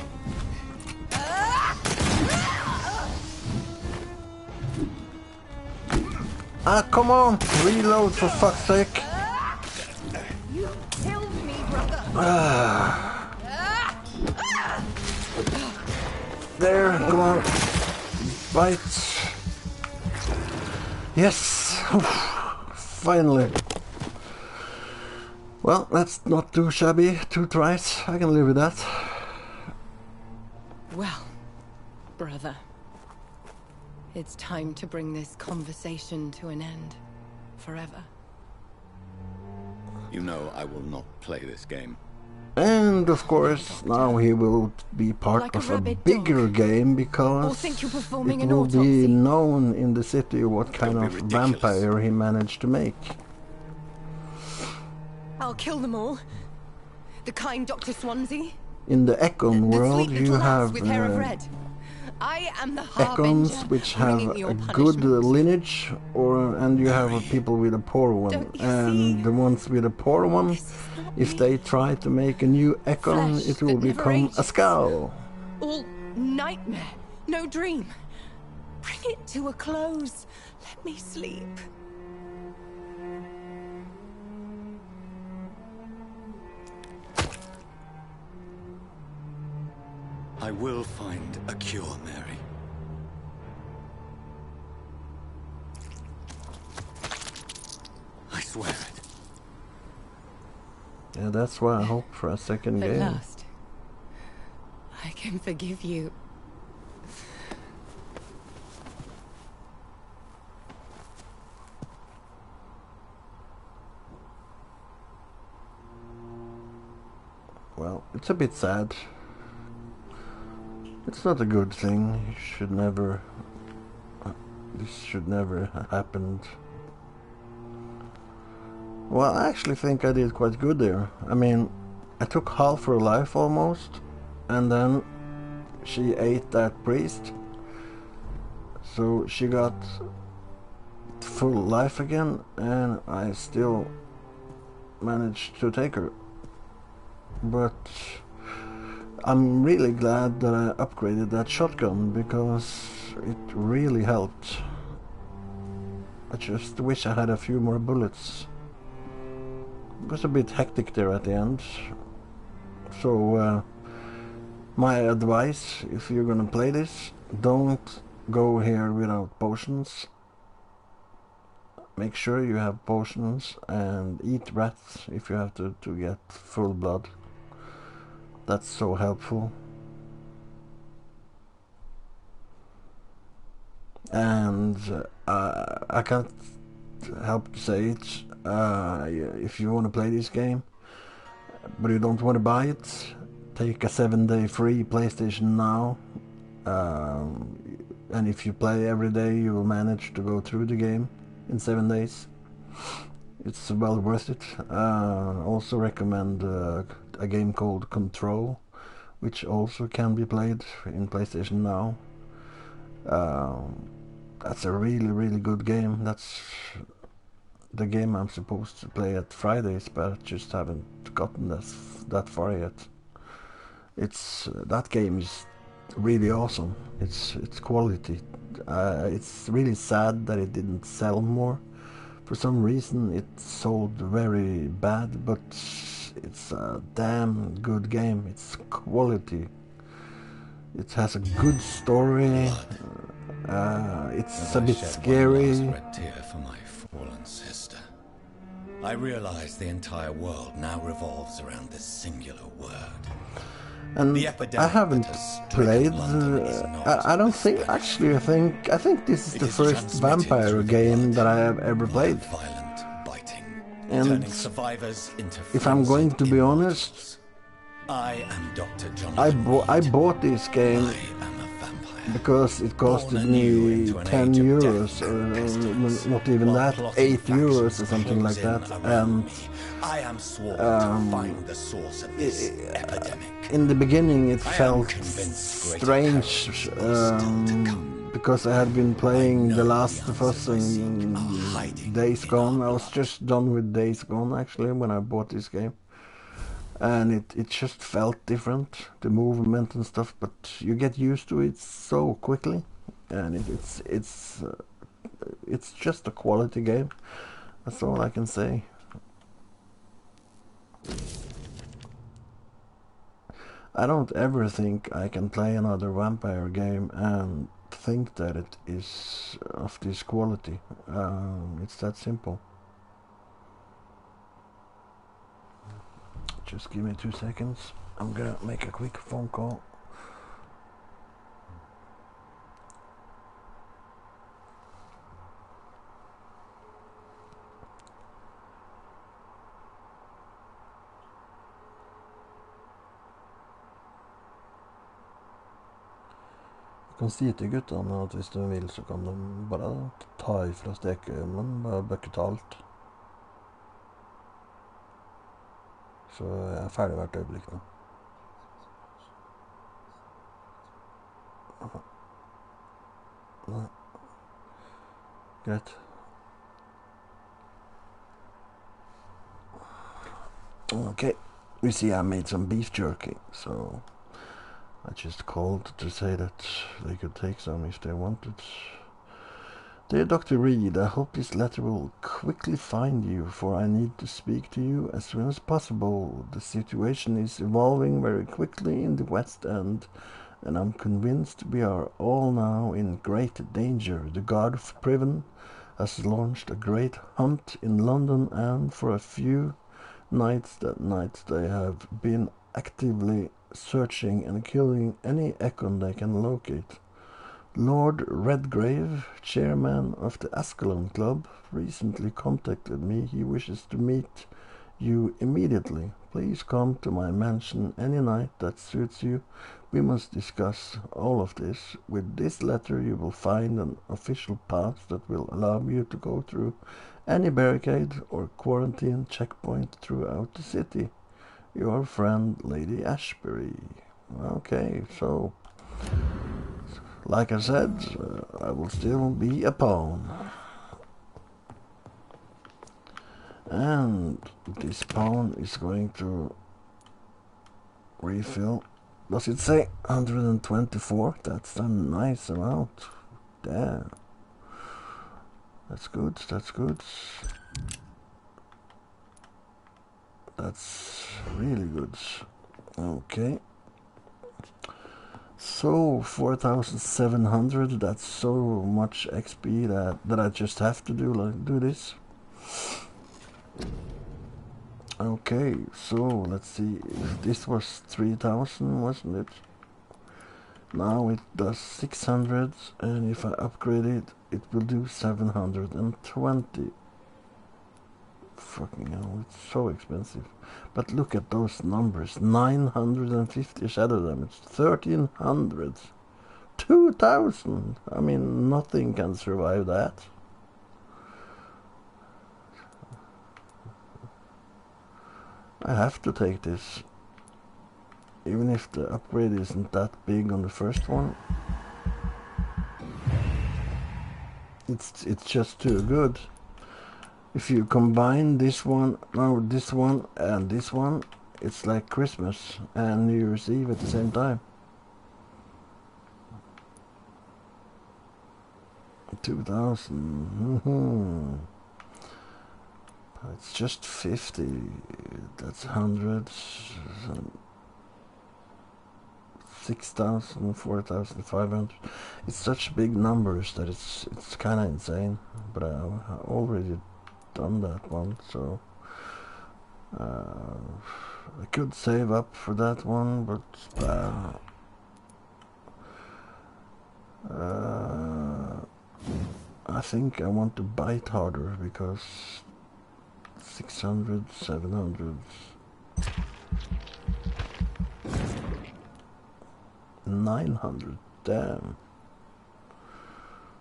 [SPEAKER 1] Ah, come on! Reload for fuck's sake!
[SPEAKER 15] You killed me, brother.
[SPEAKER 1] There, come on. Bite. Yes! Finally. Well, that's not too shabby. 2 tries. I can live with that.
[SPEAKER 20] Well, brother. It's time to bring this conversation to an end. Forever.
[SPEAKER 2] You know I will not play this game.
[SPEAKER 1] And of course, now he will be part of a bigger game because it will be known in the city what kind of vampire he managed to make.
[SPEAKER 20] I'll kill them all. The kind Dr. Swansea.
[SPEAKER 1] In the Aikon world, you have
[SPEAKER 20] with hair of red. I am the
[SPEAKER 1] Aikons which have a good lineage, and you have people with a poor one. And the ones with a poor one If they try to make a new Aikon,
[SPEAKER 20] Flesh
[SPEAKER 1] it will
[SPEAKER 20] that never
[SPEAKER 1] become a
[SPEAKER 20] ages.
[SPEAKER 1] skull.
[SPEAKER 20] All nightmare, no dream. Bring it to a close. Let me sleep.
[SPEAKER 2] I will find a cure, Mary. I swear it.
[SPEAKER 1] Yeah, that's why I hope for a second
[SPEAKER 15] At
[SPEAKER 1] game.
[SPEAKER 15] last, I can forgive you.
[SPEAKER 1] Well, it's a bit sad. It's not a good thing. You should never... This should never have happened. Well, I actually think I did quite good there. I mean, I took half her life almost, and then she ate that priest. So she got full life again, and I still managed to take her. But I'm really glad that I upgraded that shotgun, because it really helped. I just wish I had a few more bullets. It was a bit hectic there at the end. So my advice, if you're gonna play this, don't go here without potions. Make sure you have potions and eat rats if you have to get full blood. That's so helpful. And I can't help to say it. If you want to play this game, but you don't want to buy it, take a 7-day free PlayStation Now. And if you play every day, you will manage to go through the game in 7 days. It's well worth it. Also recommend a game called Control, which also can be played in PlayStation Now. That's a really good game. That's the game I'm supposed to play at Fridays, but I just haven't gotten that far yet. That game is really awesome. It's quality. It's really sad that it didn't sell more. For some reason it sold very bad, but it's a damn good game. It's quality. It has a good story. It's a bit scary.
[SPEAKER 2] One last red tear for my fallen sister. I realize the entire world now revolves around this singular word.
[SPEAKER 1] And I haven't played. I don't think. Actually, I think this is the first Vampyr game that I have ever played. And if I'm going to be honest,
[SPEAKER 2] I am Dr. Jonathan.
[SPEAKER 1] I bought this game because it costed me 10 euros, or not even that, 8 euros or something like that. And
[SPEAKER 2] I am sworn to find the source of this epidemic.
[SPEAKER 1] In the beginning it felt strange, because I had been playing The Last of Us and Days Gone. I was just done with Days Gone actually when I bought this game. And it just felt different, the movement and stuff, but you get used to it so quickly, and it's just a quality game. That's all I can say. I don't ever think I can play another Vampyr game and think that it is of this quality. It's that simple. Just give me 2 seconds. I'm gonna make a quick phone call. Du kan si til guttene at hvis de vil, så kan de bare ta ifra stekeovnen, bare bøkke alt. Så jeg er ferdig hvert øyeblikk nå. Nei. Greit. Okay, you see I made some beef jerky, so I just called to say that they could take some if they wanted. Dear Dr. Reed, I hope this letter will quickly find you, for I need to speak to you as soon as possible. The situation is evolving very quickly in the West End, and I'm convinced we are all now in great danger. The Guard of Priven has launched a great hunt in London, and for a few nights they have been actively searching and killing any Aikon they can locate. Lord Redgrave, chairman of the Ascalon Club, recently contacted me. He wishes to meet you immediately. Please come to my mansion any night that suits you. We must discuss all of this. With this letter you will find an official pass that will allow you to go through any barricade or quarantine checkpoint throughout the city. Your friend, Lady Ashbury. Okay, so like I said, I will still be a pawn. And this pawn is going to refill. Does it say 124? That's a nice amount. Damn. That's good, that's good. That's really good. Okay. So 4,700, that's so much XP that I just have to do this. Okay, so let's see, if this was 3,000, wasn't it? Now it does 600, and if I upgrade it, it will do 720. Fucking hell, it's so expensive. But look at those numbers. 950 shadow damage, 1,300, 2,000. I mean, nothing can survive that. I have to take this. Even if the upgrade isn't that big on the first one. It's just too good. If you combine this one, and this one, it's like Christmas and New Year's Eve at the same time. 2,000. It's just 50. That's 100. 6,000, 4,500. It's such big numbers that it's kind of insane. But I already done that one, so I could save up for that one, but I think I want to bite harder, because 600, 700, 900, damn.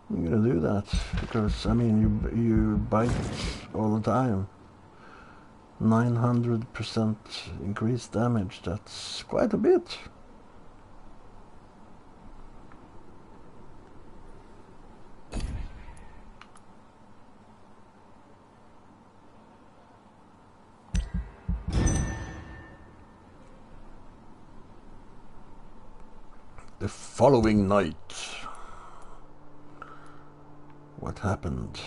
[SPEAKER 1] I'm gonna do that, because I mean you bite all the time. 900% increased damage, that's quite a bit. The following night. What happened?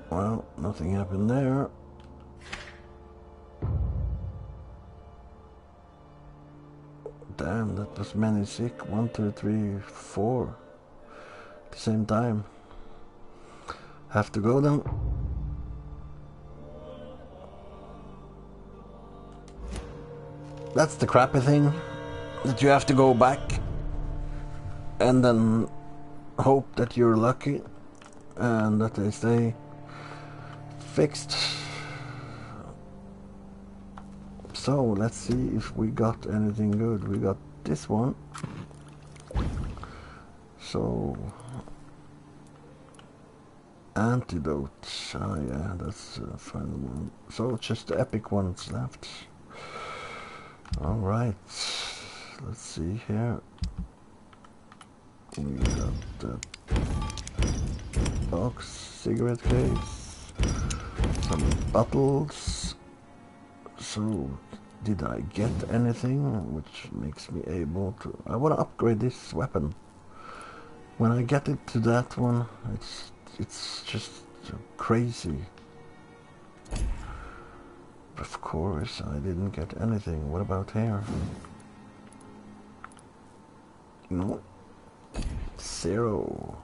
[SPEAKER 1] Well, nothing happened there. Damn, that was many sick. 1, 2, 3, 4 at the same time. Have to go then. That's the crappy thing, that you have to go back and then hope that you're lucky and that they stay fixed. So let's see if we got anything good. We got this one. So antidote. Oh yeah, that's the final one. So just the epic ones left. Alright, let's see here. We got the box, cigarette case, some bottles. So, did I get anything which makes me able to... I want to upgrade this weapon. When I get it to that one, it's just crazy. Of course, I didn't get anything. What about here? No. 0.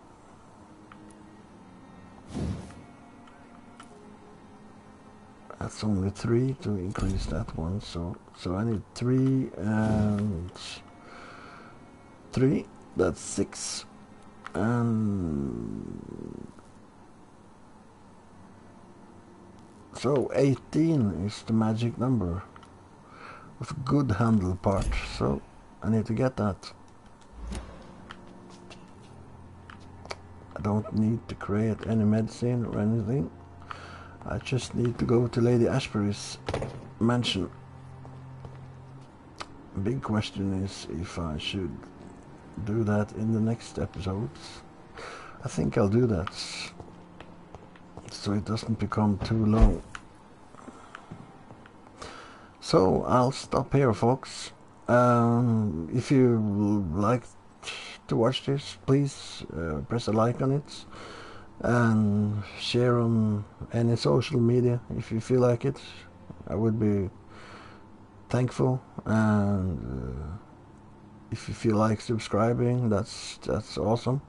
[SPEAKER 1] That's only 3 to increase that one, so I need 3 and 3. That's 6, and so 18 is the magic number with good handle part. So I need to get that. I don't need to create any medicine or anything. I just need to go to Lady Ashbury's mansion. Big question is if I should do that in the next episodes. I think I'll do that, so it doesn't become too long. So I'll stop here, folks. If you like to watch this, please press a like on it and share on any social media if you feel like it. I would be thankful, and if you feel like subscribing, that's awesome.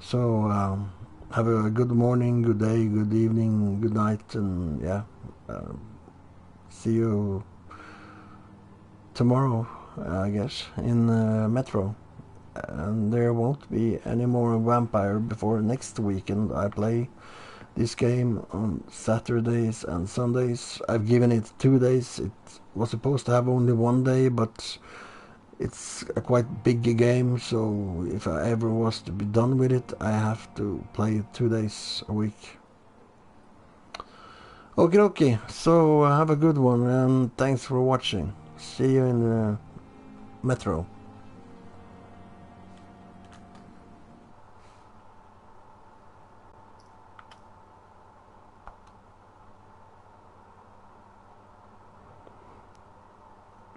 [SPEAKER 1] So have a good morning, good day, good evening, good night, and yeah, see you tomorrow, I guess, in Metro. And there won't be any more Vampyr before next weekend. I play this game on Saturdays and Sundays. I've given it 2 days. It was supposed to have only 1 day, but it's a quite big game, so if I ever was to be done with it, I have to play it 2 days a week. Okay, so have a good one, and thanks for watching. See you in Metro.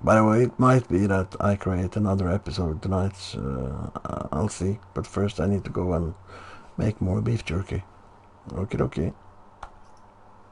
[SPEAKER 1] By the way, it might be that I create another episode tonight. I'll see. But first I need to go and make more beef jerky. Okay.